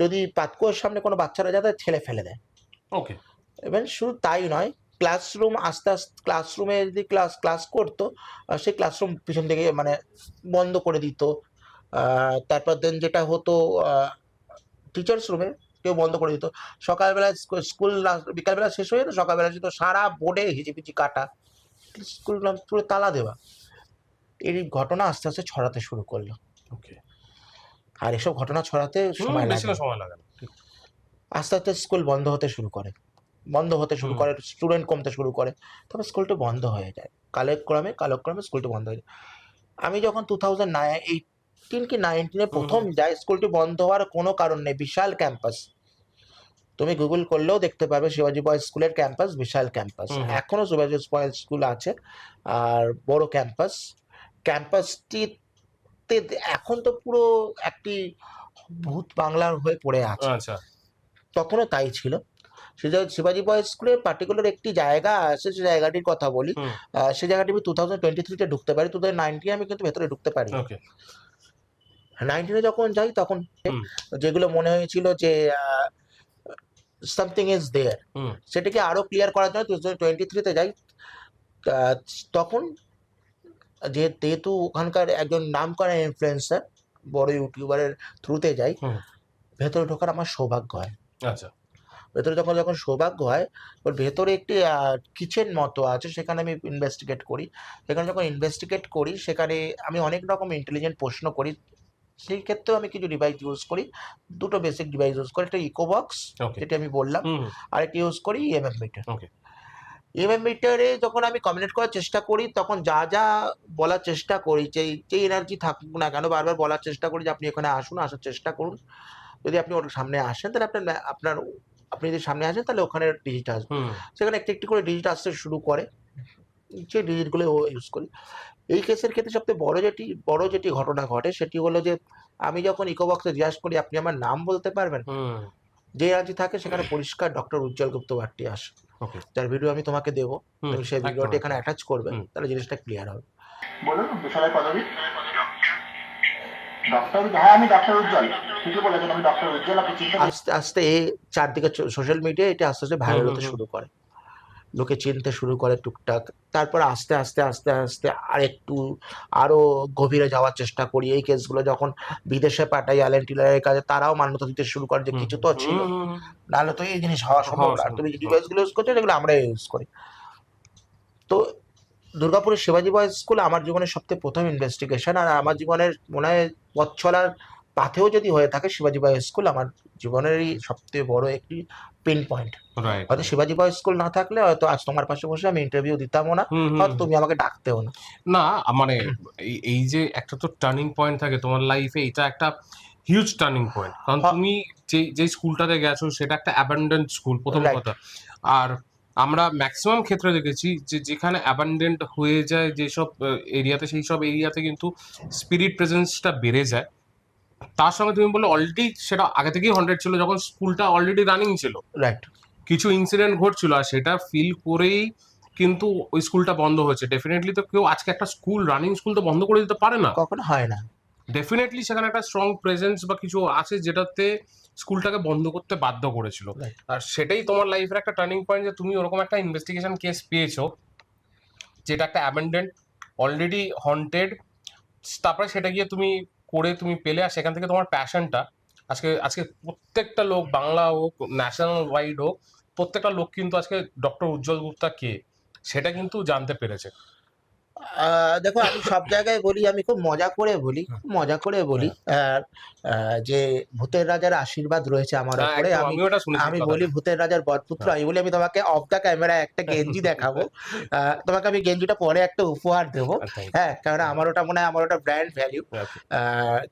যদি পাতকুয়োর সামনে কোনো বাচ্চারা যায় তাদের ছেলে ফেলে দেয়। ওকে। এবার শুধু তাই নয়, ক্লাসরুম আস্তে আস্তে ক্লাসরুমে যদি ক্লাস করতো, সেই ক্লাসরুম পিছন থেকে মানে বন্ধ করে দিত। তারপর দেন যেটা হতো, টিচার্স রুমে কেউ বন্ধ করে দিত। সকালবেলা স্কুল বিকালবেলা শেষ হয়ে যেত, সকালবেলা যেত সারা বোর্ডে হিজিবিজি কাটা, স্কুল পুরো তালা দেওয়া। এই ঘটনা আস্তে আস্তে ছড়াতে শুরু করলো। ওকে। আর এসব ঘটনা ছড়াতে সময় বেশি লাগে। সময় লাগে না। আস্তে আস্তে স্কুল বন্ধ হতে শুরু করে, স্টুডেন্ট কমতে শুরু করে, তবে স্কুলটা বন্ধ হয়ে যায় কালক্রমে স্কুলটা বন্ধ হয়ে যায়। আমি যখন 2018 কি 19 প্রথম যাই, স্কুলটি বন্ধ হওয়ার কোনো কারণ নেই, বিশাল ক্যাম্পাস, তুমি গুগল করলেও দেখতে পাবে শিবাজি বয়েজ স্কুলের ক্যাম্পাস, বিশাল ক্যাম্পাস, এখনো শিবাজি বয়েজ স্কুল আছে আর বড় ক্যাম্পাসটিতে এখন তো পুরো একটি ভূত বাংলার হয়ে পড়ে আছে। আচ্ছা। তখনও তাই ছিল। শিবাজি বয়েজ স্কুলের পার্টিকুলার একটি জায়গা আছে, সেই জায়গাটির কথা বলি। সেই জায়গাটি আমি 2023 ঢুকতে পারি, 2019 আমি কিন্তু ভেতরে ঢুকতে পারি। 19 যখন যাই তখন যেগুলো মনে হয়েছিল যে সামথিং ইজ দেয়ার, সেটাকে আরো ক্লিয়ার করার জন্য 2023 যাই। তখন যেহেতু ওখানকার একজন নাম করা ইনফ্লুয়েন্সার, বড় ইউটিউবারের থ্রুতে যাই, ভেতরে ঢোকার আমার সৌভাগ্য হয়। আচ্ছা। ভেতরে যখন সৌভাগ্য হয়, ওর ভেতরে একটি কিচেন মতো আছে, সেখানে আমি ইনভেস্টিগেট করি। সেখানে আমি অনেক রকম ইন্টেলিজেন্ট প্রশ্ন করি। সেই ক্ষেত্রেও আমি কিছু ডিভাইস ইউজ করি, দুটো বেসিক ডিভাইস ইউজ করি। একটা ইকোবক্স, যেটা আমি বললাম, আর একটা ইউজ করি ইএমএফ মিটার। ইএমএফ মিটারে যখন আমি কমিউনিকেট করার চেষ্টা করি, তখন যা যা বলার চেষ্টা করি, যে এনার্জি থাকুক না কেন, বারবার বলার চেষ্টা করি যে আপনি এখানে আসুন, আসার চেষ্টা করুন। যদি আপনি ওর সামনে আসেন, তাহলে আপনি যদি সামনে আসেন, তাহলে ওখানে ডিজিট আসবে। সেখানে একটি একটি করে ডিজিট আসতে শুরু করে, সেই ডিজিটগুলো ইউজ করি। এই কেসের ক্ষেত্রে সবথেকে বড় যেটি ঘটনা ঘটে, সেটি হলো যে আমি যখন ইকোবক্সে জিজ্ঞাসা করি আপনি আমার নাম বলতে পারবেন, যে এনার্জি থাকে সেখানে পরিষ্কার ডক্টর উজ্জ্বল গুপ্ত বার্তি আসে, যার ভিডিও আমি তোমাকে দেবো, তুমি সেই ভিডিওটি এখানে অ্যাটাচ করবে, তাহলে জিনিসটা ক্লিয়ার হবে। বলুন বিষয় পদবী। ডক্টর, হ্যাঁ আমি ডক্টর উজ্জ্বল, ঠিকই বলেছেন, আমি ডক্টর উজ্জ্বল। আপনি চিন্তা আস্তে আস্তে এই চারদিকে সোশ্যাল মিডিয়া এটা আস্তে আস্তে ভাইরাল হতে শুরু করে, লোকে চিনতে শুরু করে টুকটাক। তারপর আস্তে আস্তে আরো গভীরে যাওয়ার চেষ্টা করি। এই কেসগুলো যখন বিদেশে পাঠাই অ্যালেন টিলারের কাছে, তারাও মান্যতা দিতে শুরু করে যে কিছু তো ছিল, নাহলে তো এই জিনিস হওয়া সম্ভব না। তুমি যে ডিভাইসগুলো ইউজ করছো যেগুলো আমরা ইউজ করি। তো দুর্গাপুরের শিবাজি বয়েজ স্কুল আমার জীবনের সবথেকে প্রথম ইনভেস্টিগেশন, আর আমার জীবনের মনে হয় পথ চলার পাথেও যদি হয়ে থাকে, শিবাজি বয়েজ স্কুল আমার জীবনেরই সবথেকে বড় একটি পিন পয়েন্ট। হয়তো শিবাজি বয়েজ স্কুল না থাকলে হয়তো আজ তোমার পাশে বসে আমি ইন্টারভিউ দিতামও না, হয়তো তুমি আমাকে ডাকতেও না। না মানে এই যে একটা তো টার্নিং পয়েন্ট থাকে তোমার লাইফে, এটা একটা হিউজ টার্নিং পয়েন্ট, কারণ তুমি যে স্কুলটাতে গেছো সেটা একটা অ্যাবান্ডেন্ট স্কুল, প্রথম কথা। আর আমরা ম্যাক্সিমাম ক্ষেত্রে দেখেছি যে যেখানে অ্যাবান্ডেন্ট হয়ে যায় যেসব এরিয়াতে, সেই সব এরিয়াতে কিন্তু স্পিরিট প্রেজেন্সটা বেড়ে যায়। তার সঙ্গে তুমি বললে অলরেডি সেটা আগে থেকেই হন্টেড ছিল, যখন স্কুলটা অলরেডি রানিং ছিল, রাইট, কিছু ইনসিডেন্ট ঘটছিল, আর সেটা ফিল করেই কিন্তু ওই স্কুলটা বন্ধ হয়েছে। ডেফিনেটলি তো কেউ আজকে একটা স্কুল, রানিং স্কুল তো বন্ধ করে দিতে পারে না, কখনো হয় না। ডেফিনেটলি সেখানে একটা স্ট্রং প্রেজেন্স বা কিছু আছে যেটাতে স্কুলটাকে বন্ধ করতে বাধ্য করেছিল। আর সেটাই তোমার লাইফের একটা টার্নিং পয়েন্ট, যে তুমি ওরকম একটা ইনভেস্টিগেশন কেস পেয়েছো যেটা একটা অ্যাবেন্ডেন্ট, অলরেডি হন্টেড, তারপরে সেটা গিয়ে তুমি পেলে, আর সেখান থেকে তোমার প্যাশনটা আজকে প্রত্যেকটা লোক, বাংলা হোক, ন্যাশনাল ওয়াইড হোক, প্রত্যেকটা লোক কিন্তু আজকে ডক্টর উজ্জ্বল গুপ্তা কে সেটা কিন্তু জানতে পেরেছে। দেখো, আমি সব জায়গায় বলি, আমি খুব মজা করে বলি যে ভূতের রাজার আশীর্বাদ রয়েছে আমার উপরে। আমি বলি ভূতের রাজার বরপুত্র, আমি বলি আমি তোমাকে অফ দ্য ক্যামেরা একটা গেঞ্জি দেখাবো, তোমাকে আমি গেঞ্জিটা পরে একটা উপহার দেবো। হ্যাঁ, কারণ আমার ওটা মনে হয় আমার ওটা ব্র্যান্ড ভ্যালিউ।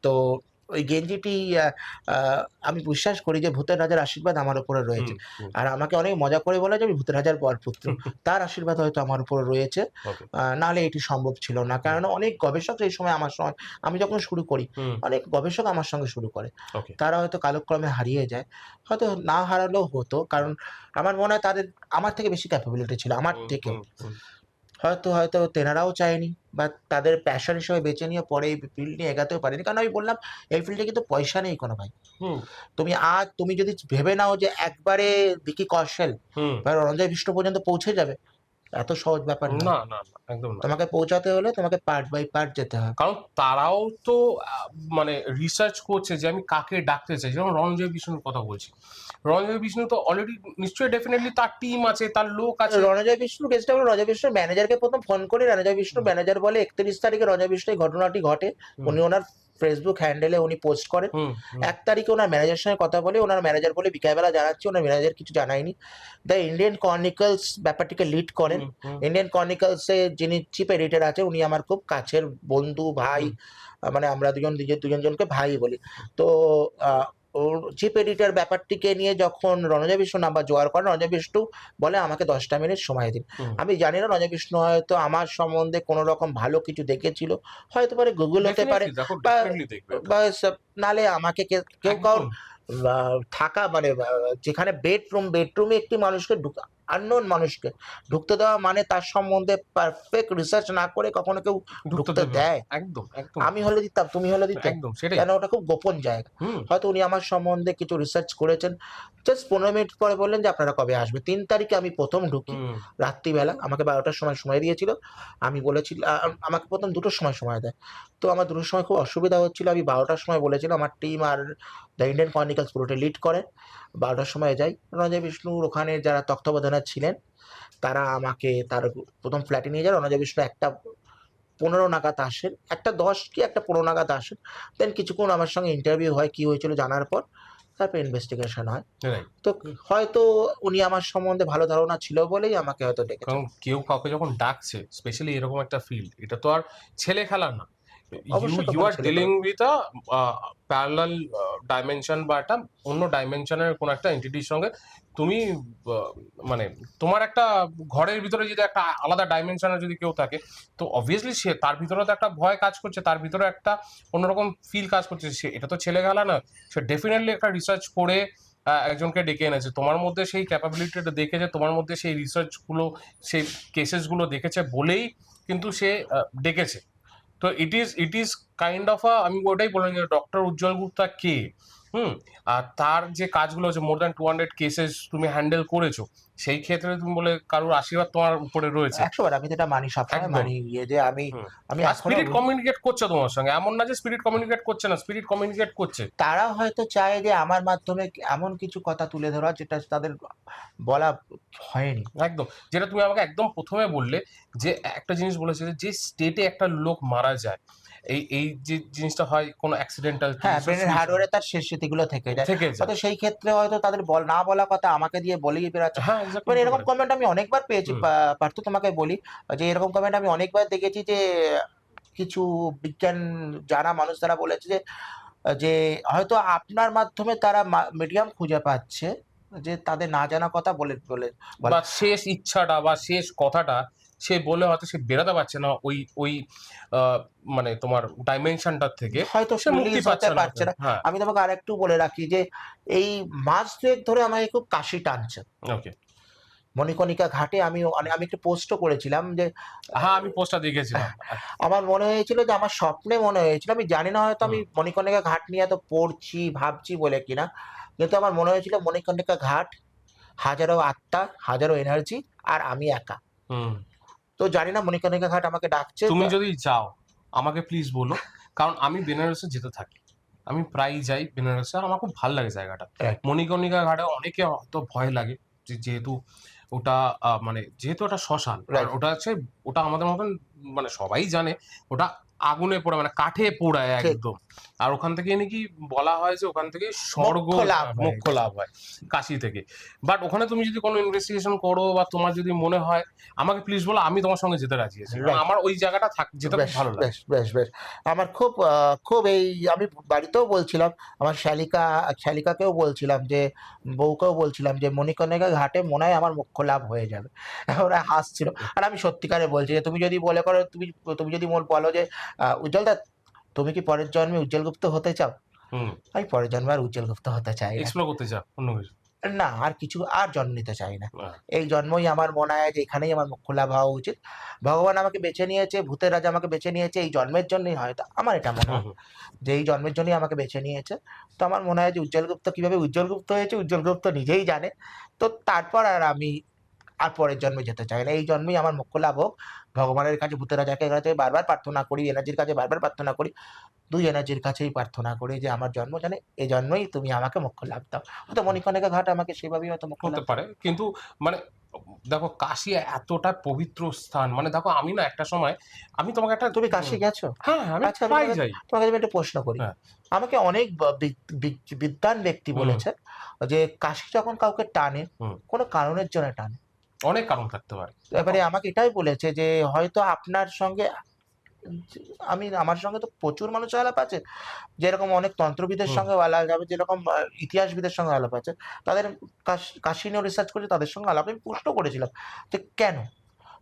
তো ওই গেঞ্জিটি আমি বিশ্বাস করি যে ভূতের রাজার আশীর্বাদ আমার উপরে রয়েছে, আর আমাকে অনেক মজা করে বলে যে আমি ভূতের রাজার বরপুত্র, তার আশীর্বাদ হয়তো আমার উপরে রয়েছে, নাহলে এটি সম্ভব ছিল না। কারণ অনেক গবেষক এই সময় আমি যখন শুরু করি, অনেক গবেষক আমার সঙ্গে শুরু করে, তারা হয়তো কালক্রমে হারিয়ে যায়, হয়তো না হারালেও হতো, কারণ আমার মনে হয় তাদের আমার থেকে বেশি ক্যাপাবিলিটি ছিল, আমার থেকেও। হয়তো তেনারাও চায়নি বা তাদের প্যাশন হিসেবে বেছে নিয়ে পরে এই ফিল্ড নিয়ে এগাতেও পারেনি। কারণ আমি বললাম এই ফিল্ডে কিন্তু পয়সা নেই কোনো ভাই। হুম তুমি যদি ভেবে নাও যে একবারে ভিকি কৌশল হুম বা রণজয় বিষ্ণু পর্যন্ত পৌঁছে যাবে, এত সহজ ব্যাপার না। না না না একদম না। তোমাকে পৌঁছাতে হলে তোমাকে পার্ট বাই পার্ট যেতে হবে। কারণ তারাও তো মানে রিসার্চ করছে যে আমি কাকে ডাকতে চাই। যেমন রণজয় বিষ্ণুর কথা বলছি, রণজয় বিষ্ণু তো অলরেডি নিশ্চয়ই ডেফিনেটলি তার টিম আছে, তার লোক আছে। রণজয় বিষ্ণু কেসটা হলো, রণজয় বিষ্ণুর ম্যানেজারকে প্রথম ফোন করে রণজয় বিষ্ণুর ম্যানেজার বলে 31 তারিখে রণজয় বিষ্ণু এই ঘটনাটি ঘটে। হুম। উনি ওনার ফেসবুক হ্যান্ডেলে উনি পোস্ট করেন। হুম 1 তারিখে ওনার ম্যানেজারের সঙ্গে কথা বলে ওনার ম্যানেজার বলে বিকালবেলা জানাচ্ছি, ওনার ম্যানেজার কিছু জানায়নি। দ্য ইন্ডিয়ান ক্রনিকলস ব্যাপারটিকে লিড করেন। ইন্ডিয়ান ক্রনিকলসে যিনি চিফ এডিটর আছেন উনি আমার খুব কাছের বন্ধু ভাই। মানে আমরা দুজনকে ভাই বলি। তো ওর চিফ এডিটর ব্যাপারটিকে নিয়ে যখন রণজয় বিষ্ণু নাম্বার জোগাড় করেন, রণজয় বিষ্ণু বলে আমাকে 10টা মিনিট সময় দিন। আমি জানি না রণজয় বিষ্ণু হয়তো আমার সম্বন্ধে কোনো রকম ভালো কিছু দেখেছিল, হয়তো পারে গুগল হতে পারে, দেখো বা ডেফিনেটলি দেখবে ওটা। বা নালে আমাকে কেউ কারোর একদম। থাকা মানে যেখানে বেডরুমে একটি মানুষকে আননোন মানুষকে ঢুকতে দেওয়া মানে তার সম্বন্ধে পারফেক্ট রিসার্চ না করে কখনো কেউ ঢুকতে দেবে না। দেয়? একদম একদম আমি হলে দিতাম, তুমি হলে দিতে? একদম সেটাই। কেন ওটা খুব গোপন জায়গা। হুম হয়তো উনি আমার সম্বন্ধে কিছু রিসার্চ করেছেন। জাস্ট 15 মিনিট পরে বললেন যে আপনারা কবে আসবে। 3 তারিখে আমি প্রথম ঢুকি হুম রাত্রিবেলা। আমাকে 12টার সময় দিয়েছিল। আমি বলেছিল আমাকে প্রথম 2টোর সময় দেয়। তো আমার 2টোর সময় খুব অসুবিধা হচ্ছিল। আমি 12টার সময় বলেছিলাম। আমার team are the Indian Chronicles পুরোটা লিড করে। 12টার সময় যাই। রণজয় বিষ্ণুর ওখানে যারা তত্ত্বাবধানে ছিলেন তারা আমাকে তার প্রথম ফ্ল্যাটে নিয়ে যায়। রণজয় বিষ্ণু 1:15 নাগাদ আসেন। 1:10 কি 1:15 নাগাদ আসেন। দেন কিছুক্ষণ আমার সঙ্গে ইন্টারভিউ হয় কি হয়েছিল জানার পর। তারপর ইনভেস্টিগেশন হয়। রাইট। তো হয়তো উনি আমার সম্বন্ধে ভালো ধারণা ছিল বলেই আমাকে হয়তো ডেকেছেন। কারণ কেউ কাউকে যখন ডাকছে, স্পেশালি এরকম একটা ফিল্ড, এটা তো আর ছেলে খেলা না। অবশ্যই ইউ তখন আর ছেলে ডিলিং খেলা। উইথ প্যারালাল ডাইমেনশন বা একটা অন্য ডাইমেনশনের কোন একটা এন্টিটির সঙ্গে তুমি মানে তোমার একটা ঘরের ভিতরে যদি একটা আলাদা ডাইমেনশনের যদি কেউ থাকে, তো অবভিয়াসলি সে তার ভিতরে তো একটা ভয় কাজ করছে, তার ভিতরে একটা অন্যরকম ফিল কাজ করছে। সে এটা তো ছেলে খেলা না। সে ডেফিনেটলি একটা রিসার্চ করে একজনকে ডেকে এনেছে, তোমার মধ্যে সেই ক্যাপাবিলিটিটা দেখেছে, তোমার মধ্যে সেই রিসার্চগুলো, সেই কেসেসগুলো দেখেছে বলেই কিন্তু সে ডেকেছে। তো ইট ইজ কাইন্ড অফ আমি ওটাই বললাম যে ডক্টর উজ্জ্বল গুপ্তা কে। আর তার যে কাজগুলো হচ্ছে মোর দ্যান 200 কেসেস তুমি হ্যান্ডেল করেছো, সেই ক্ষেত্রে তুমি বলে কারোর আশীর্বাদ তোমার উপরে রয়েছে। 100 বার আমি তো এটা মানি, সবসময় একদম। মানি যে আমি হুম। আমি আর এখনো স্পিরিট কমিউনিকেট করছে তোমার সঙ্গে, এমন না যে স্পিরিট কমিউনিকেট করছে না, স্পিরিট কমিউনিকেট করছে। তারা হয়তো চায় যে আমার মাধ্যমে এমন কিছু কথা তুলে ধরা যেটা তাদের বলা হয়নি। একদম। যেটা তুমি আমাকে একদম প্রথমে বললে, যে একটা জিনিস বলেছে যে স্টেটে একটা লোক মারা যায়, এই যে জিনিসটা হয় কোনো অ্যাক্সিডেন্টাল হ্যাঁ, ব্রেনের হার্ডওয়্যারে তার শেষ স্মৃতিগুলো থেকে যায়। থেকে যায়। হয়তো সেই ক্ষেত্রে হয়তো তাদের না বলা কথা আমাকে দিয়ে বলেই বেড়াচ্ছে। হ্যাঁ মানে এক্স্যাক্টলি। এরকম কমেন্ট আমি অনেকবার পেয়েছি। হুম পার্থ, তোমাকে বলি যে এরকম কমেন্ট আমি অনেকবার দেখেছি যে কিছু বিজ্ঞান জানা মানুষ তারা বলেছে যে যে হয়তো আপনার মাধ্যমে তারা মিডিয়াম খুঁজে পাচ্ছে যে তাদের না জানা কথা বলে বলে বলে। বা শেষ ইচ্ছাটা বা শেষ কথাটা সে বলে হয়তো সে বেরোতে পারছে না ওই ওই মানে তোমার ডাইমেনশনটার থেকে, হয়তো সে মুক্তি রিলিজ পাচ্ছে হতে না। পারছে না। হ্যাঁ আমি তোমাকে আরেকটু বলে রাখি যে এই মাস 2 ধরে আমাকে খুব কাশি টানছে। ওকে। মণিকর্ণিকা ঘাটে আমি একটু পোস্টও করেছিলাম যে হ্যাঁ আমি পোস্টটা দেখেছিলাম। আমার মনে হয়েছিল যে আমার স্বপ্নে মনে হয়েছিল, আমি জানি না হয়তো আমি মণিকর্ণিকা ঘাট নিয়ে এত পড়ছি ভাবছি বলে কিনা, কিন্তু আমার মনে হয়েছিল মণিকর্ণিকা ঘাট, হাজারো আত্মা, হাজারো এনার্জি, আর আমি একা। হুম। তো জানি না মণিকর্ণিকা ঘাট আমাকে ডাকছে। তুমি যদি যাও আমাকে প্লিজ বলো, কারণ আমি বেনারসে যেতে থাকি, আমি প্রায়ই যাই বেনারসে, আর আমার খুব ভালো লাগে জায়গাটা। Right. মণিকর্ণিকা ঘাটে অনেকে হয়তো ভয় লাগে, যেহেতু ওটা মানে যেহেতু ওটা শ্মশান, আর Right. ওটা হচ্ছে, ওটা আমাদের মতন মানে সবাই জানে ওটা আগুনে পোড়া, মানে কাঠে পোড়ায় ঠিক। একদম। আর ওখান থেকে নাকি বলা হয় যে ওখান থেকে স্বর্গ মোক্ষ লাভ হয়। মোক্ষ লাভ হয় কাশি থেকে। বাট ওখানে তুমি যদি কোনো ইনভেস্টিগেশন করো বা তোমার যদি মনে হয়, আমাকে প্লিজ বলো, আমি তোমার সঙ্গে যেতে রাজি আছি। কারণ Right. আমার ওই জায়গাটা যেতে খুব বেশ ভালো লাগে। বেশ আমার খুব এই আমি বাড়িতেও বলছিলাম, আমার শালিকাকেও বলছিলাম যে বউকেও বলছিলাম যে মণিকর্ণিকা ঘাটে মনে হয় আমার মোক্ষ লাভ হয়ে যাবে। ওরা হাসছিল। আর আমি সত্যিকারে বলছি যে তুমি যদি বলে করো, তুমি যদি বলো যে উজ্জ্বল দা তুমি কি পরের জন্মে উজ্জ্বল গুপ্ত হতে চাও? হুম। আমি পরের জন্মে আর উজ্জ্বল গুপ্ত হতে চাই না। এক্সপ্লোর করতে চাও অন্য কিছু। না আর কিছু আর জন্ম নিতে চাই না। না। এই জন্মই আমার মনে হয় যে এখানেই আমার মুখ খোলা হওয়া উচিত। ভগবান আমাকে বেছে নিয়েছে, ভূতের রাজা আমাকে বেছে নিয়েছে এই জন্মের জন্যই হয়তো আমার এটা মনে হুম, হয় হুম। যে এই জন্মের জন্যই আমাকে বেছে নিয়েছে। তো আমার মনে হয় যে উজ্জ্বল গুপ্ত কিভাবে উজ্জ্বল গুপ্ত হয়েছে উজ্জ্বল গুপ্ত নিজেই জানে। তো তারপর আর আমি আর পরের জন্মে যেতে চাই না। এই জন্মেই আমার মুখ খোলা হোক। ভগবানের কাছে ভূতের রাজাকে কাছে বারবার প্রার্থনা করি, এনার্জির কাছে বারবার প্রার্থনা করি। ২ এনার্জির কাছেই প্রার্থনা করি যে আমার জন্ম যেন এই জন্মেই তুমি আমাকে মোক্ষ লাভ দাও। হয়তো মণিকর্ণিকা ঘাট আমাকে সেভাবেই হয়তো মোক্ষ হতে লাভ পারে, কিন্তু মানে দেখো কাশী এতটা পবিত্র স্থান, মানে দেখো আমি না একটা সময় আমি তোমাকে একটা তুমি কাশী গেছো? হ্যাঁ আমি আচ্ছা আমি প্রায় তোমাকে যাই। তোমাকে আমি একটা প্রশ্ন করি। হ্যাঁ। আমাকে অনেক বিদ্বান ব্যক্তি হুম। বলেছে যে কাশী যখন কাউকে টানে, হুম। কোনো কারণের জন্য টানে। অনেক কারণ থাকতে পারে। এবারে আমাকে এটাই বলেছে যে হয়তো আপনার সঙ্গে আমার সঙ্গে তো প্রচুর মানুষের আলাপ আছে। যেরকম অনেক তন্ত্রবিদের হুম। সঙ্গে আলাপ যাবে, যেরকম ইতিহাসবিদের সঙ্গে আলাপ আছে। তাদের কাশী নিয়েও রিসার্চ করেছে, তাদের সঙ্গে আলাপ আমি প্রশ্ন করেছিলাম যে, "কেন?"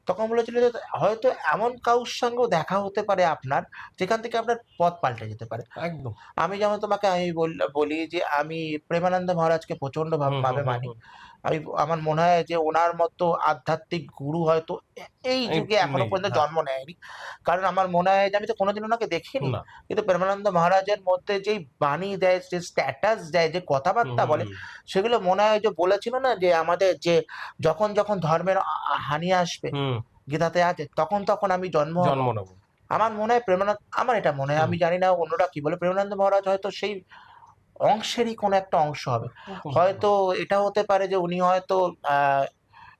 তখন বলেছিল যে, "হয়তো এমন কারোর সঙ্গেও দেখা হতে পারে আপনার, যেখান থেকে আপনার পথ পাল্টে যেতে পারে।" একদম। আমি যেমন তোমাকে আমি বলি যে, আমি প্রেমানন্দ মহারাজকে প্রচন্ড হুম, হুম, ভাবে হুম, মানি। হুম। আমার মনে হয় যে ওনার মতো আধ্যাত্মিক গুরু হয়তো এই যুগে এখনো নেই, পর্যন্ত হ্যাঁ। জন্ম নেয়নি। কারণ আমার মনে হয় যে আমি তো কোনোদিন ওনাকে দেখিনি। না। কিন্তু প্রেমানন্দ মহারাজের মধ্যে যেই বাণী দেয়, যে স্ট্যাটাস দেয়, যে হুম, কথাবার্তা হুম, বলে, হুম। সেগুলো মনে হয় যে বলেছিল না যে আমাদের যে যখন ধর্মের হানি আসবে, হুম, গীতাতে আছে, তখন আমি জন্ম হব। জন্ম নেব। আমার মনে হয় আমার এটা মনে হয়, হুম। আমি জানি না অন্যরা কি বলে, প্রেমানন্দ মহারাজ হয়তো সেই অংশেরই কোনো একটা অংশ হবে। একদম হতে হয়তো পারে। এটা হতে পারে যে উনি হয়তো আ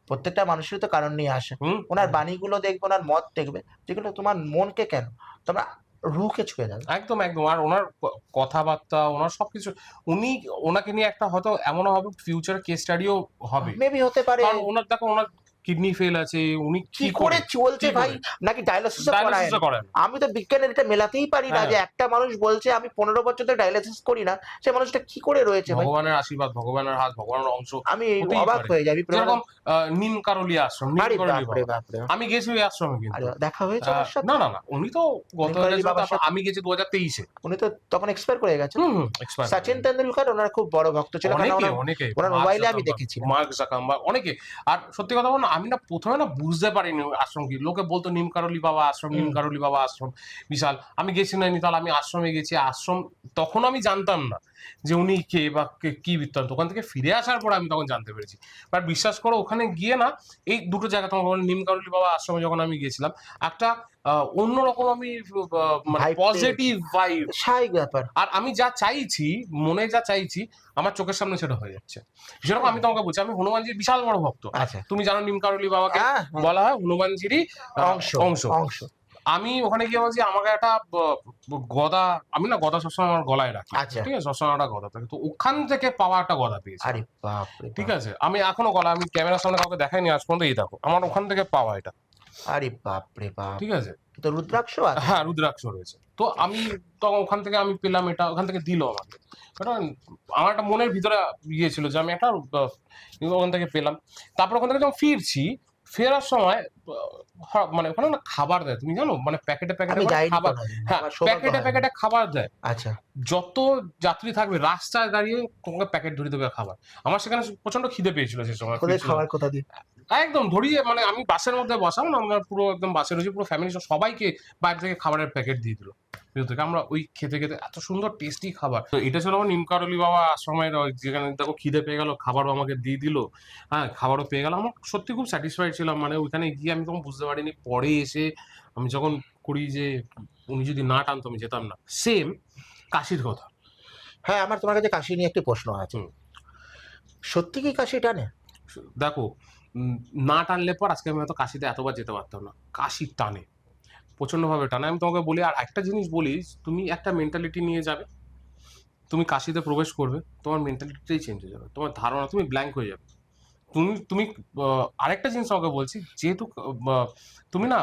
প্রত্যেকটা মানুষেরই তো কারণ নিয়ে আসে। হুম, উনার বাণীগুলো দেখবে, উনার মত দেখবে, যেগুলো তোমার মনকে কেন, তোমার রুহকে ছুঁয়ে যাবে। একদম, একদম। আর উনার কথাবার্তা, উনার সবকিছু, উনি ওনাকে নিয়ে একটা হয়তো এমনও হবে ফিউচার কেস স্টাডিও হবে। মেবি হতে পারে। কারণ উনার দেখো উনার কিডনি ফেল আছে, উনি কি করে চলছে কি ভাই? করে নাকি ডায়ালিসিসও করায় ডায়ালিসিসও না? করেন। আমি তো বিজ্ঞানের এটা মেলাতেই পারি না হ্যাঁ, যে একটা মানুষ বলছে আমি ১৫ বছর ধরে ডায়ালিসিস করি না। সে মানুষটা কি করে রয়েছে ভাই? ভগবানের আশীর্বাদ, ভগবানের হাত, ভগবানের অংশ আমি হতেই অবাক পারে। হয়ে যাই। আমি যেরকম নিম কারুলি আশ্রম, নিম আরে কারুলি বাপরে, বাবা। বাপরে! আমি গেছি ওই আশ্রমে আরে কিন্তু। দেখা হয়েছে ওনার সাথে? না, না, না। উনি তো গত নিম হয়ে কারুলি গেছিল, বাবার তারপর সাথে? আমি গেছি ২০২৩ এ। উনি তো তখন এক্সপায়ার করে গেছেন। হুম, হুম, এক্সপায়ার করে সচিন গেছে। তেন্ডুলকর ওনার খুব বড় ভক্ত ছিল। কারণ অনেকে, ওনার অনেকে। ওনার মার্ক মোবাইলে আমি জাকারবার্গ, দেখেছিলাম। মার্ক জাকারবার্গ অনেকে। আর সত্যি কথা বলুন, আমি না ১ম এ না বুঝতে পারিনি ওই আশ্রম কি। লোকে বলত নিম কারুলি বাবা আশ্রম, নিম হুম। কারুলি বাবা আশ্রম বিশাল। আমি গেছি নৈনিতাল, আমি আশ্রমে গেছি। আশ্রম তখনও আমি জানতাম না যে উনি কে বা কি বৃত্তান্ত। ওখান থেকে ফিরে আসার পরে আমি তখন জানতে পেরেছি। বাট বিশ্বাস করো ওখানে গিয়ে না এই দুটো জায়গা তোমাকে বললাম, নিম কারুলি বাবা আশ্রমে যখন আমি গেছিলাম, একটা অন্যরকম আমি মানে ভাইব পেয়েছি। Positive vibe. স্বাভাবিক ব্যাপার। আর আমি যা চাইছি, মনে যা চাইছি, আমার চোখের সামনে সেটা হয়ে যাচ্ছে। যেরকম আমি তোমাকে বলছি, আমি হনুমানজির বিশাল বড় ভক্ত। আর আচ্ছা। তুমি জানো নিম কারুলি বাবাকে হ্যাঁ, হ্যাঁ। বলা হয় হনুমানজিরই অংশ, অংশ। অংশ। আমি ওখানে গিয়ে বলছি আমাকে একটা গদা, আমি না গদা সবসময় আমার গলায় রাখি। আচ্ছা। ঠিক আছে? সবসময় একটা গদা থাকে। তো ওখান থেকে পাওয়া একটা গদা পেয়েছি। আরে বাপরে ঠিক বাপ! আছে? আমি এখনো গলা, আমি ক্যামেরার সামনে কাউকে দেখাইনি আজ পর্যন্ত, এই দেখো। আমার ওখান থেকে পাওয়া এটা। আরে বাপরে বাপ! ঠিক আছে? তো রুদ্রাক্ষ আছে? হ্যাঁ, রুদ্রাক্ষ রয়েছে। তো আমি তখন ওখান থেকে আমি পেলাম এটা, ওখান থেকে দিল আমাকে। এটা আমার একটা মনের ভিতরে ইয়ে ছিল যে আমি একটা ওখান থেকে পেলাম। তারপর ওখান থেকে যখন ফিরছি, ফেরার সময় মানে ওখানে না খাবার দেয়। তুমি জানো? মানে প্যাকেটে আমি করে যাইনি খাবার, কোনোদিন। হ্যাঁ, আমার সৌভাগ্য হয়নি। প্যাকেটে খাবার দেয়। আচ্ছা। যত যাত্রী থাকবে রাস্তায় দাঁড়িয়ে তোমাকে প্যাকেট ধরিয়ে দেবে খাবার। আমার সেখানে প্রচন্ড খিদে পেয়েছিল সে সময়, ওদের ফিরছিলাম। খাবার কোথা দিয়ে? একদম ধরিয়ে, মানে আমি বাসের মধ্যে বসাম না, আমরা পুরো একদম বাসে রয়েছি, পুরো ফ্যামিলি সবাইকে বাইরে থেকে খাবারের প্যাকেট দিয়ে দিল। ভিতর থেকে আমরা ওই খেতে এত সুন্দর টেস্টি খাবার। তো এটা ছিল আমার নিমকারলি বাবা আশ্রমের যেখানে দেখো খিদে পেয়ে গেল, খাবারও আমাকে দিয়ে দিল। হ্যাঁ, খাবারও পেয়ে গেলাম। আমার সত্যি খুব স্যাটিসফাইড ছিলাম। মানে ওইখানে গিয়ে আমি তখন বুঝতে পারিনি, পরে এসে আমি যখন করি যে উনি যদি না টানতো আমি যেতাম না। সেম কাশির কথা। হ্যাঁ, আমার তোমার কাছে কাশি নিয়ে একটি প্রশ্ন আছে। হুম। সত্যি কি কাশি টানে? দেখো, না টানলে পর আজকে আমি হয়তো কাশিতে এতবার যেতে পারতাম না। কাশি টানে, প্রচন্ডভাবে টানে। আমি তোমাকে বলি, আর একটা জিনিস বলি, তুমি একটা মেন্টালিটি নিয়ে যাবে, তুমি কাশিতে প্রবেশ করবে, তোমার মেন্টালিটিটাই চেঞ্জ হয়ে যাবে, তোমার ধারণা, তুমি ব্ল্যাঙ্ক হয়ে যাবে। তুমি তুমি আরেকটা জিনিস আমাকে বলছি, যেহেতু তুমি না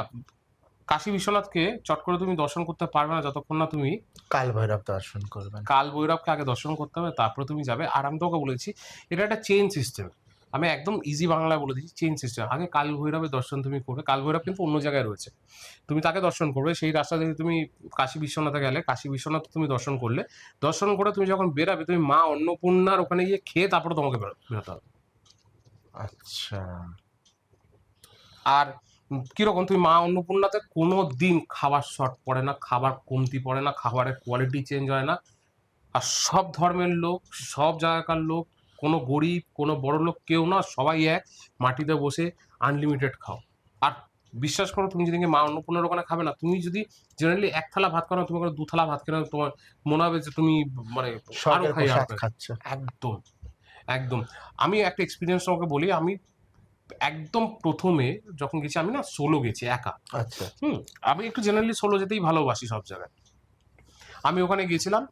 কাশী বিশ্বনাথকে চট করে তুমি দর্শন করতে পারবে না যতক্ষণ না তুমি কাল ভৈরব দর্শন করবেন। কাল ভৈরবকে আগে দর্শন করতে হবে, তারপরে তুমি যাবে। আর আমি তোমাকে বলেছি এটা একটা চেইন সিস্টেম। আমি একদম ইজি বাংলায় বলে দিচ্ছি, চেইন সিস্টেম। আগে কাল ভৈরবের দর্শন তুমি করবে, কাল ভৈরব কিন্তু অন্য জায়গায় রয়েছে, তুমি তাকে দর্শন করবে। সেই রাস্তা দিয়ে তুমি কাশী বিশ্বনাথে গেলে, কাশী বিশ্বনাথ তুমি দর্শন করলে, দর্শন করে তুমি যখন বেরাবে, তুমি মা অন্নপূর্ণার ওখানে গিয়ে খেয়ে তারপরে তোমাকে বেরোতে হবে। আচ্ছা, আর কিরকম, তুমি মা অন্নপূর্ণাতে কোনো দিন খাবার শর্ট পড়ে না, খাবার কমতি পড়ে না, খাবারের কোয়ালিটি চেঞ্জ হয় না। আর সব ধর্মের লোক, সব জায়গাকার লোক, কোনো গরিব কোনো বড় লোক কেউ না, সবাই এক, মাটিতে বসে আনলিমিটেড খাও। আর বিশ্বাস করো, তুমি যেদিনকে মা অন্নপূর্ণার ওখানে খাবে না, তুমি যদি জেনারেলি এক থালা ভাত খাও না, তুমি ওখানে 2 থালা ভাত খেলে তোমার মনে হবে যে তুমি মানে আরো স্বর্গের খাই প্রসাদ আরো খাই। খাচ্ছ। একদম একদম। আমি একটা এক্সপিরিয়েন্স তোমাকে বলি, আমি একদম প্রথমে যখন গেছি, আমি না সোলো গেছি, একা। আচ্ছা, আমি একটু জেনারেলি সোলো যেতেই ভালোবাসি সব জায়গায়। আমি ওখানে গেছিলাম,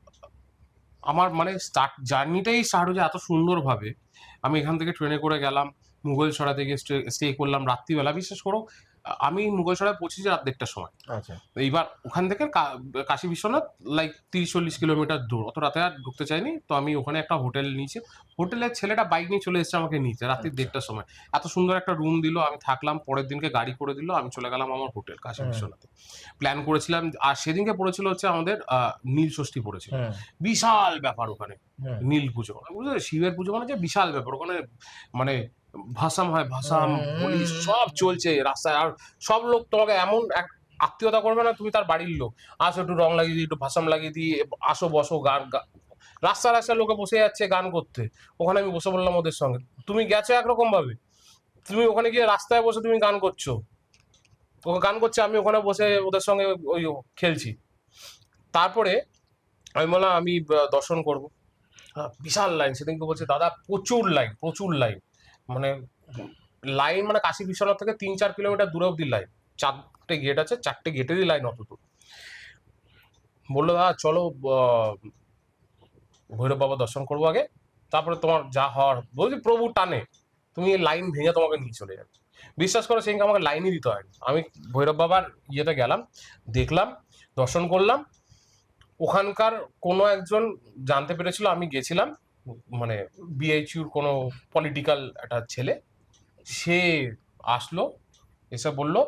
আমার মানে জার্নিটাই স্টার্ট হয়েছে এত সুন্দরভাবে। আমি এখান থেকে ট্রেনে করে গেলাম, মুঘলসরাই থেকে স্টে করলাম রাত্রিবেলা। বিশ্বাস করো, আমি মুঘলসরাই পৌঁছেছি রাত 1:30টার সময়। আচ্ছা, এইবার ওখান থেকে কাশী বিশ্বনাথ লাইক 30-40 কিলোমিটার দূর, অত রাতে আর ঢুকতে চাইনি। তো আমি ওখানে একটা হোটেল নিয়েছি, হোটেলের ছেলেটা বাইক নিয়ে চলে এসেছে আমাকে নিতে রাত্রি আচ্ছা। 1:30টার সময়। এত সুন্দর একটা রুম দিল, আমি থাকলাম। পরের দিনকে গাড়ি করে দিল, আমি চলে গেলাম আমার হোটেল কাশী বিশ্বনাথে। প্ল্যান করেছিলাম, আর সেদিনকে পড়েছিল হচ্ছে আমাদের নীল ষষ্ঠী পড়েছিল। বিশাল ব্যাপার ওখানে নীল পুজো, বুঝলে, শিবের পুজো মানে যে বিশাল ব্যাপার ওখানে। মানে ভাসাম হয়, ভাসাম হোলি সব চলছে রাস্তায়। আর সব লোক তোমাকে এমন এক আত্মীয়তা করবে না, তুমি তার বাড়ির লোক, আসো একটু রং লাগিয়ে দিই, একটু ভাসাম লাগিয়ে দিই, আসো বসো, রাস্তায় রাস্তায় লোকে বসে যাচ্ছে গান করতে। ওখানে আমি বসে বললাম ওদের সঙ্গে। তুমি গেছো একরকম ভাবে, তুমি ওখানে গিয়ে রাস্তায় বসে তুমি গান করছো, ওকে গান করছে, আমি ওখানে বসে ওদের সঙ্গে ওই খেলছি। তারপরে আমি বললাম আমি দর্শন করবো। বিশাল লাইন, সেদিনকে বলছে দাদা প্রচুর লাইন, প্রচুর লাইন, মানে লাইন মানে কাশী বিশ্বনাথ থেকে 3-4 কিলোমিটার দূরে অব্দি লাইন। 4টে গেট আছে, 4টে গেটেরই লাইন অত দূর। বললো দাদা চলো ভৈরব বাবা দর্শন করবো আগে, তারপরে তোমার যা হওয়ার। বলছি প্রভু টানে তুমি লাইন ভেঙে তোমাকে নিয়ে চলে যাবে। বিশ্বাস করো, সেদিনকে আমাকে লাইনই দিতে হয়নি। আমি ভৈরব বাবার ইয়েতে গেলাম, দেখলাম, দর্শন করলাম। ওখানকার কোনো একজন জানতে পেরেছিল আমি গেছিলাম, মানে বিএইচইউর কোনো পলিটিক্যাল একটা ছেলে, সে আসলো, এসে বললো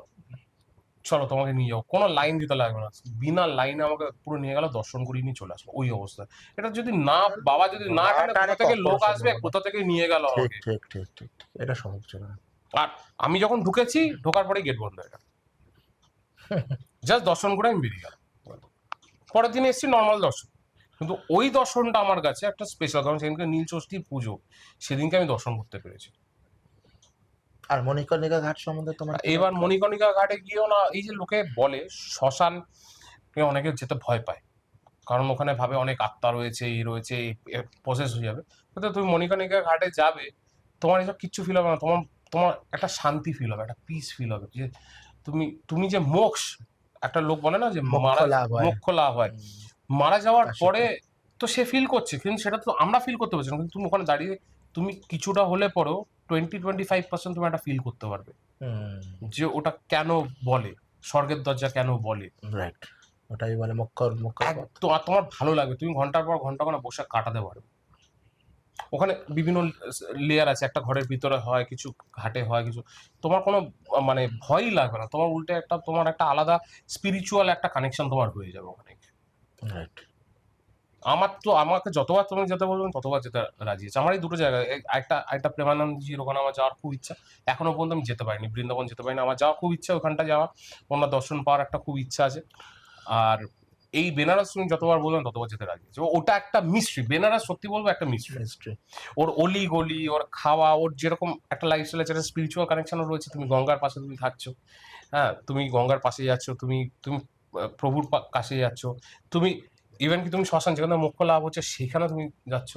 চলো তোমাকে নিয়ে যাও, কোনো লাইন দিতে লাগবে না, বিনা লাইনে আমাকে পুরো নিয়ে গেল, দর্শন করিয়ে নিয়ে চলে আসলো ওই অবস্থায়। এটা যদি না, বাবা যদি না টানে, কোথা থেকে লোক আসবে, কোথা থেকে নিয়ে গেল ঠিক আমাকে। ঠিক ঠিক ঠিক ঠিক, এটা সম্ভব ছিল না। আর আমি যখন ঢুকেছি, ঢোকার পরে গেট বন্ধ হয়ে গেল, জাস্ট দর্শন করে আমি বেরিয়ে গেলাম। পরের দিন এসেছি নর্মাল দর্শন, কিন্তু ওই দর্শনটা আমার কাছে একটা স্পেশাল, কারণ সেদিনকে নীল ষষ্ঠীর পুজো, সেদিনকে আমি দর্শন করতে পেরেছি। আর মণিকর্ণিকা ঘাট সম্বন্ধে তোমার কি এবার মত? মণিকর্ণিকা ঘাটে গিয়েও না, এই যে লোকে বলে শ্মশান, অনেকে যেতে ভয় পায়, কারণ ওখানে ভাবে অনেক আত্মা রয়েছে, এই রয়েছে, প্রসেস হয়ে যাবে। কিন্তু তুমি মণিকর্ণিকা ঘাটে যাবে, তোমার এসব কিচ্ছু ফিল হবে না। তোমার তোমার একটা শান্তি ফিল হবে, একটা পিস ফিল হবে, যে তুমি যে মোক্ষ, একটা লোক বলে না যে মোক্ষ লাভ হয়। মোক্ষ লাভ হয়, মারা যাওয়ার আসলে। পরে তো সে ফিল করছে, কিন্তু সেটা তো আমরা ফিল করতে পারছি না। কিন্তু তুমি ওখানে দাঁড়িয়ে তুমি কিছুটা হলে পরেও 20-25% তুমি একটা ফিল করতে পারবে, যে ওটা কেন বলে, স্বর্গের দরজা কেন বলে। রাইট, ওটাই বলে মোক্ষ মোক্ষ পথ। তো আর তোমার ভালো লাগবে, তুমি ঘন্টার পর ঘন্টা ওখানে বসে কাটাতে পারবে। ওখানে বিভিন্ন লেয়ার আছে, একটা ঘরের ভিতরে হয় কিছু, ঘাটে হয় কিছু, তোমার কোনো মানে ভয়ই লাগবে না, তোমার উল্টে একটা তোমার একটা আলাদা স্পিরিচুয়াল একটা কানেকশন তোমার হয়ে যাবে ওখানে। রাইট। আমাকে যতবার তুমি যেতে বলবেন ততবার যেতে রাজি আছে। আমার এই দুটো জায়গায়, একটা প্রেমানন্দজির ওখানে আমার যাওয়ার খুব ইচ্ছা, এখনো পর্যন্ত আমি যেতে পারিনি, বৃন্দাবন যেতে পারিনি, আমার যাওয়া খুব ইচ্ছা, ওখানটা যাওয়া, ওনার দর্শন পাওয়ার একটা খুব ইচ্ছা আছে। আর এই বেনারস তুমি যতবার বলবেন ততবার যেতে রাজি আছে। ওটা একটা মিস্ট্রি, বেনারস সত্যি বলবো একটা মিস্ট্রি। ওর অলি গলি, ওর খাওয়া, ওর যেরকম একটা লাইফস্টাইল আছে, একটা স্পিরিচুয়াল কানেকশনও রয়েছে। তুমি গঙ্গার পাশে তুমি থাকছো, হ্যাঁ, তুমি গঙ্গার পাশে যাচ্ছ, তুমি তুমি প্রভুর কাছে যাচ্ছ, তুমি ইভেন কি তুমি শ্মশান, যেখানে মোক্ষ লাভ হচ্ছে সেখানে তুমি যাচ্ছ।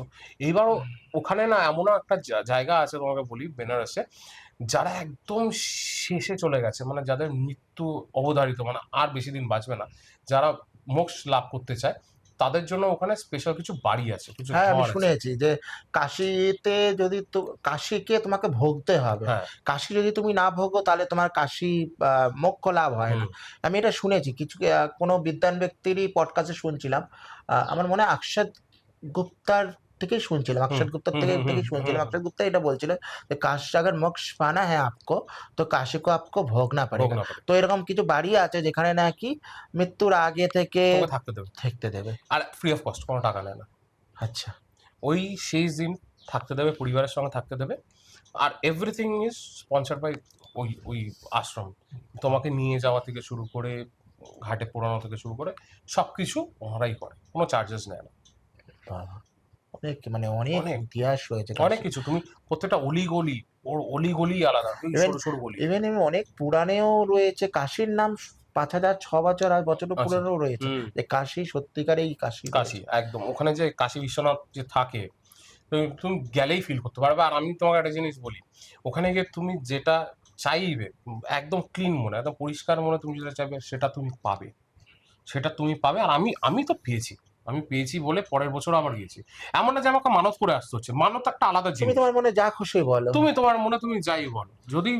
এইবারও ওখানে না এমন একটা জায়গা আছে, তোমাকে বলি, বেনারসে, যারা একদম শেষে চলে গেছে, মানে যাদের মৃত্যু অবধারিত, মানে আর বেশি দিন বাঁচবে না, যারা মোক্ষ লাভ করতে চায়, তাদের জন্য ওখানে স্পেশাল কিছু বাড়ি আছে, কিছু হ্যাঁ, আমি ঘর আছে। শুনেছি যে কাশীতে যদি কাশীকে তোমাকে ভোগতে হবে, হ্যাঁ, কাশী যদি তুমি না ভোগো তাহলে তোমার কাশী মোক্ষ লাভ হয় না। আমি এটা শুনেছি, কিছু কোনো বিদ্বান ব্যক্তিরই পডকাস্টে শুনছিলাম। আমার মনে হয় অক্ষত গুপ্তার থেকেই শুনছিলাম, অক্ষত গুপ্তার থেকেই শুনছিলাম। অক্ষত গুপ্তা এটা বলছিল যে কাশ अगर मोक्ष पाना है आपको तो काशी को आपको भोगना पड़ेगा। তো এরকম কিছু বাড়ি আছে যেখানে নাকি মৃত্যুর আগে থেকে তোকে থাকতে দেবে। আর ফ্রি অফ কস্ট, কোনো টাকা নেয় না। আচ্ছা, ওই শেষ দিন থাকতে দেবে, পরিবারের সঙ্গে থাকতে দেবে, আর এভরিথিং ইজ স্পন্সার্ড বাই ওই আশ্রম। তোমাকে নিয়ে যাওয়া থেকে শুরু করে ঘাটে পোড়ানো থেকে শুরু করে সব কিছু ওনারাই করে, কোনো চার্জেস নেয় না। বাবা! অনেক অনেক। ইতিহাস রয়েছে অনেক কিছু, তুমি প্রত্যেকটা অলিগলি, ওর অলিগলি আলাদা, ওই সরু সরু গলি। ইভেন অনেক পুরাণেও রয়েছে কাশীর নাম 5,000-6,000 পুরানো রয়েছে যে কাশী সত্যিকার এই কাশী কাশী একদম, ওখানে যে কাশী বিশ্বনাথ যে থাকে তুমি গেলেই ফিল করতে পারবে। আর আমি তোমাকে একটা জিনিস বলি, ওখানে গিয়ে তুমি যেটা চাইবে একদম ক্লিন মনে, একদম পরিষ্কার মনে তুমি যেটা চাইবে সেটা তুমি পাবে। আর আমি তো পেয়েছি বলে পরের বছর আবার গিয়েছি। এমন না যে আমাকে মানত করে আসতে হচ্ছে, মানত একটা আলাদা তুমি জিনিস। তোমার মনে যা খুশি বলো, তুমি তোমার মনে তুমি যাই বলো, যদি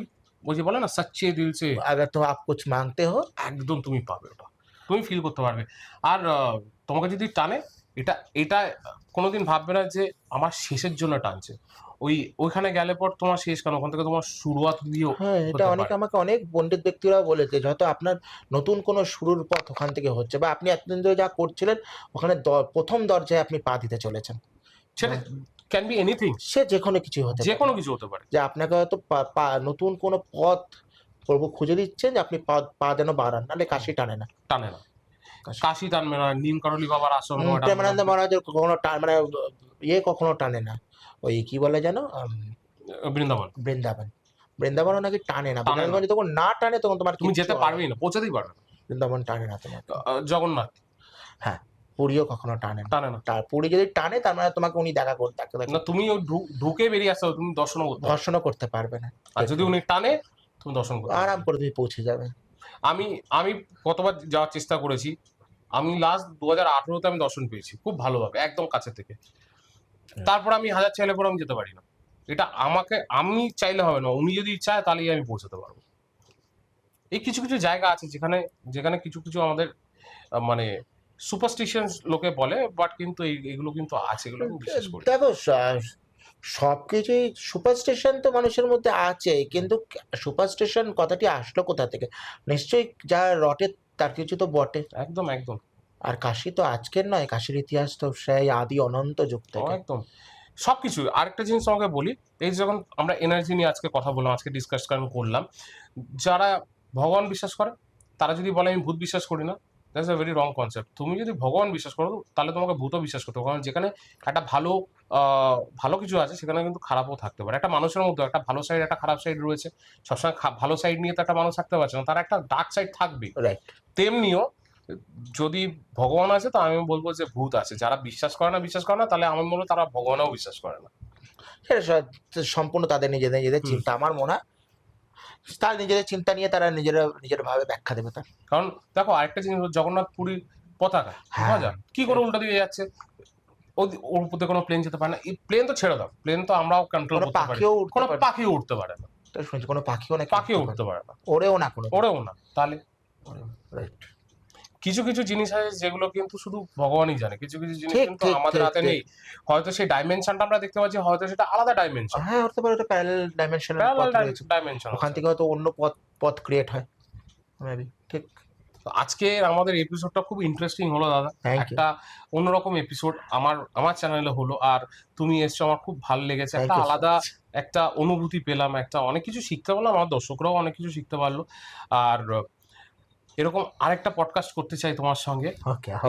ওই যে বলে না সচ্চে দিল সে, अगर तुम आप कुछ मांगते हो একদম তুমি পাবে, ওটা তুমি ফিল করতে পারবে। আর তোমাকে যদি টানে, এটা কোনোদিন ভাববে না যে আমার শেষের জন্য টানছে। ওইখানে গেলে পর তোমার শেষ কেন, ওখান থেকে তোমার শুরুয়াত দিয়েও হ্যাঁ, এটা আমাকে অনেক পণ্ডিত ব্যক্তিরাও বলেছে যে হয়তো আপনার নতুন কোনো শুরুর পথ ওখান থেকে হচ্ছে, বা আপনি এতদিন ধরে যা করছিলেন ওখানে প্রথম দরজায় আপনি পা দিতে চলেছেন। সেটা ক্যান বি এনিথিং, সে যে কোনো কিছু হতে যে পারে। কোনো কিছু হতে পারে। যে আপনাকে হয়তো নতুন কোনো পথ প্রভু খুঁজে দিচ্ছেন যে আপনি পা যেন বাড়ান, নাহলে কাশি টানে না। কাশি টানবে না, নিম করলি বাবার আশ্রম প্রেমানন্দ মহারাজের কখনো কখনো টানে না। ওই কি বলে যেন বৃন্দাবনও নাকি টানে না। বৃন্দাবন যখন না টানে তখন তুমি যেতে পারবেই না, পৌঁছাতেই পারবে না। বৃন্দাবন টানে না তোমাকে। জগন্নাথ, হ্যাঁ, পুরীও কখনো টানে না। না। পুরী যদি টানে তার মানে তোমাকে উনি দেখা করতে না, তুমি ঢুকে বেরিয়ে আসতে হবে, তুমি দর্শনও করতে পারবে না। আর যদি উনি টানে তুমি দর্শন করতে আরাম করে তুমি পৌঁছে যাবে। আমি কতবার যাওয়ার চেষ্টা করেছি। আমি লাস্ট 2018-তে আমি দর্শন পেয়েছি খুব ভালোভাবে, একদম কাছে থেকে। তারপর আমি হাজার চাইলে পর আমি যেতে পারি না। এটা আমি চাইলে হবে না, উনি যদি চায় তাহলেই আমি পৌঁছাতে পারবো। এই কিছু কিছু জায়গা আছে যেখানে কিছু কিছু আমাদের মানে সুপারস্টিশন লোকে বলে, বাট কিন্তু এগুলো কিন্তু আছে, এগুলো আমি বিশ্বাস করি। দেখো, সবকিছুই সুপারস্টিশন তো মানুষের মধ্যে আছে, কিন্তু সুপারস্টিশন কথাটি আসলো কোথা থেকে? নিশ্চয়ই যা রটে তার কিছু তো বটে। একদম। আর কাশী তো আজকের নয়, কাশীর ইতিহাস তো সেই আদি অনন্ত যুগ থেকে। একদম সবকিছু। আরেকটা জিনিস আমাকে বলি, এই যখন আমরা এনার্জি নিয়ে আজকে কথা বললাম, আজকে ডিসকাশন করলাম, যারা ভগবান বিশ্বাস করে তারা যদি বলে আমি ভূত বিশ্বাস করি না, that's a very wrong concept. তুমি যদি ভগবান বিশ্বাস করো তাহলে তোমাকে ভূতও বিশ্বাস করতে হবে, কারণ যেখানে একটা ভালো কিছু আছে সেখানে কিন্তু খারাপও থাকতে পারে। একটা মানুষের মধ্যে একটা ভালো সাইড একটা খারাপ সাইড রয়েছে। সবসময় ভালো সাইড নিয়ে তো একটা মানুষ থাকতে পারছে না, তার একটা ডার্ক সাইড থাকবে। তেমনিও যদি ভগবান আছে তো আমি বলবো যে ভূত আছে। যারা বিশ্বাস করে না তাহলে আমি বলবো তারা ভগবানও বিশ্বাস করে না। সম্পূর্ণ তাদের নিজেদের চিন্তা। আমার মনে হয় তার নিজেদের চিন্তা নিয়ে তারা নিজের ভাবে ব্যাখ্যা দেবে তার। কারণ দেখো, আরেকটা জিনিস, জগন্নাথ পুরীর পতাকা কি করে উল্টা দিকে যাচ্ছে, ওর উপরে কোনো প্লেন যেতে পারে না। এই প্লেন তো ছেড়ে দাও, প্লেন তো আমরাও কন্ট্রোল করতে পারি, কোনো পাখিও উঠতে পারে না। শুনছি কোনো পাখিও উঠতে পারে না, ওরেও না। তাহলে কিছু কিছু জিনিস আছে যেগুলো কিন্তু শুধু ভগবানই জানে, কিছু কিছু জিনিস কিন্তু আমাদের হাতে নেই। হয়তো সেই ডাইমেনশনটা আমরা দেখতে পাচ্ছি, হয়তো সেটা আলাদা ডাইমেনশন। হ্যাঁ, হতে পারে এটা প্যারালাল ডাইমেনশন, ওখান থেকে হয়তো অন্য পথ ক্রিয়েট হয় মেবি। ঠিক। আজকে আমাদের এপিসোডটা খুব ইন্টারেস্টিং হলো দাদা, একটা অন্যরকম এপিসোড আমার চ্যানেলে হলো, আর তুমি এসছো, আমার খুব ভালো লেগেছে। একটা আলাদা একটা অনুভূতি পেলাম, অনেক কিছু শিখতে পারলাম, আমার দর্শকরাও অনেক কিছু শিখতে পারলো। আর এরকম আরেকটা পডকাস্ট করতে চাই তোমার সঙ্গে,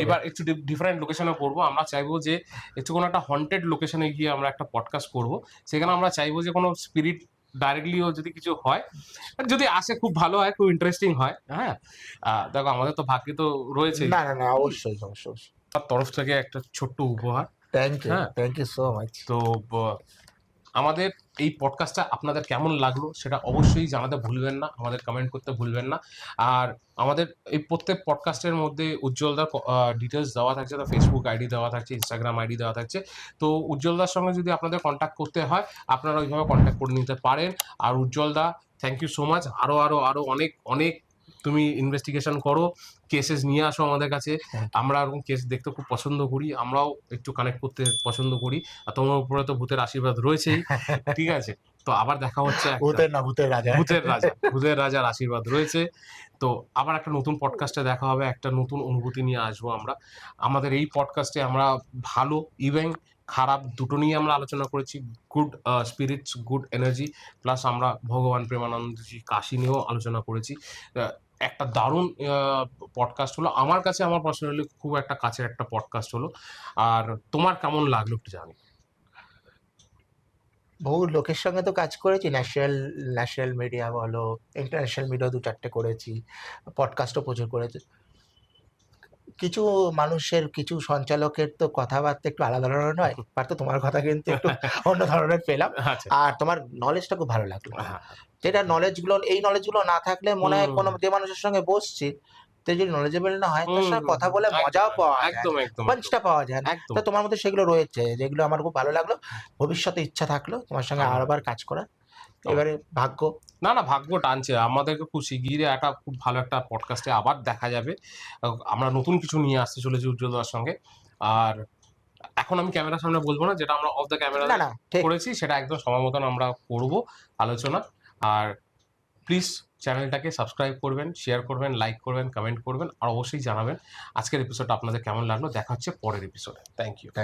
এবার একটু ডিফারেন্ট লোকেশনে করবো। আমরা চাইবো যে একটু কোনো একটা হন্টেড লোকেশনে গিয়ে আমরা একটা পডকাস্ট করবো। সেখানে আমরা চাইবো যে কোনো স্পিরিট ডাইরেক্টলিও যদি কিছু হয়, যদি আসে খুব ভালো হয়, খুব ইন্টারেস্টিং হয়। হ্যাঁ, দেখো আমাদের তো ভাগ্যে তো রয়েছে। না, অবশ্যই তার তরফ থেকে একটা ছোট্ট উপহার। Thank you so much. তো আমাদের এই পডকাস্টটা আপনাদের কেমন লাগলো সেটা অবশ্যই জানাতে ভুলবেন না, আমাদের কমেন্ট করতে ভুলবেন না। আর আমাদের এই প্রত্যেক পডকাস্টের মধ্যে উজ্জ্বলদার ডিটেলস দেওয়া থাকছে, তার ফেসবুক আইডি দেওয়া থাকছে, ইনস্টাগ্রাম আইডি দেওয়া থাকছে। তো উজ্জ্বলদার সঙ্গে যদি আপনাদের কন্ট্যাক্ট করতে হয় আপনারা ওইভাবে কন্ট্যাক্ট করে নিতে পারেন। আর উজ্জ্বলদা, থ্যাংক ইউ সো মাচ। আরো অনেক তুমি ইনভেস্টিগেশন করো, কেসেস নিয়ে আসো আমাদের কাছে। Thank আমরা এরকম কেস দেখতে খুব পছন্দ করি, আমরাও একটু কানেক্ট করতে পছন্দ করি। আর তোমার উপরে তো ভূতের আশীর্বাদ রয়েছেই, ঠিক আছে? তো আবার দেখা হচ্ছে একটা ভূতের না, ভূতের রাজা। ভূতের রাজার আশীর্বাদ রয়েছে। তো আবার একটা নতুন পডকাস্টে দেখা হবে, একটা নতুন অনুভূতি নিয়ে আসবো আমরা। আমাদের এই পডকাস্টে আমরা ভালো ইভেন খারাপ দুটো নিয়ে আমরা আলোচনা করেছি। Good spirits, good energy, plus আমরা ভগবান প্রেমানন্দজি কাশী নিয়েও আলোচনা করেছি। একটা দারুণ পডকাস্ট হলো আমার কাছে, আমার পার্সোনালি খুব একটা কাছের একটা পডকাস্ট হলো। আর তোমার কেমন লাগলো একটু জানি। বহু লোকের সঙ্গে তো কাজ করেছি, ন্যাশনাল মিডিয়া বলো, ইন্টারন্যাশনাল মিডিয়া 2-4টে করেছি, পডকাস্টও প্রচুর করেছি। কিছু মানুষের, কিছু সঞ্চালকের তো কথাবার্তা একটু আলাদা ধরনের নয়, তো তোমার কথা কিন্তু একটু অন্য ধরনের পেলাম। আচ্ছা, আর তোমার নলেজটা খুব ভালো লাগলো। হ্যাঁ, যেটা নলেজগুলো, এই নলেজগুলো না থাকলে মনে হয় হুম। কোনো যে মানুষের সঙ্গে বসছি, সে যদি নলেজেবল না হয়, তার সঙ্গে হুম, কথা বলে একদম, মজাও পাওয়া যায় একদম, না, একদম, পাঞ্চটা পাওয়া যায় না। একদম। তো তোমার মধ্যে সেগুলো রয়েছে, যেগুলো আমার খুব ভালো লাগলো। ভবিষ্যতে ইচ্ছা থাকলো তোমার সঙ্গে হ্যাঁ। আরবার কাজ করার। এবারে ভাগ্য। না, ভাগ্য টানছে আমাদেরকে, খুব শিগগিরই একটা খুব ভালো একটা পডকাস্টে আবার দেখা যাবে। আমরা নতুন কিছু নিয়ে আসতে চলেছি উজ্জ্বলদার সঙ্গে। আর এখন আমি ক্যামেরার সামনে বলবো না, যেটা আমরা অফ দ্য ক্যামেরা না, ঠিক। করেছি সেটা একদম সময় মতন আমরা করব আলোচনা। আর প্লিজ চ্যানেলটাকে সাবস্ক্রাইব করবেন, শেয়ার করবেন, লাইক করবেন, কমেন্ট করবেন, আর অবশ্যই জানাবেন আজকের এপিসোডটা আপনাদের কেমন লাগলো। দেখা হচ্ছে পরের এপিসোডে। Thank you.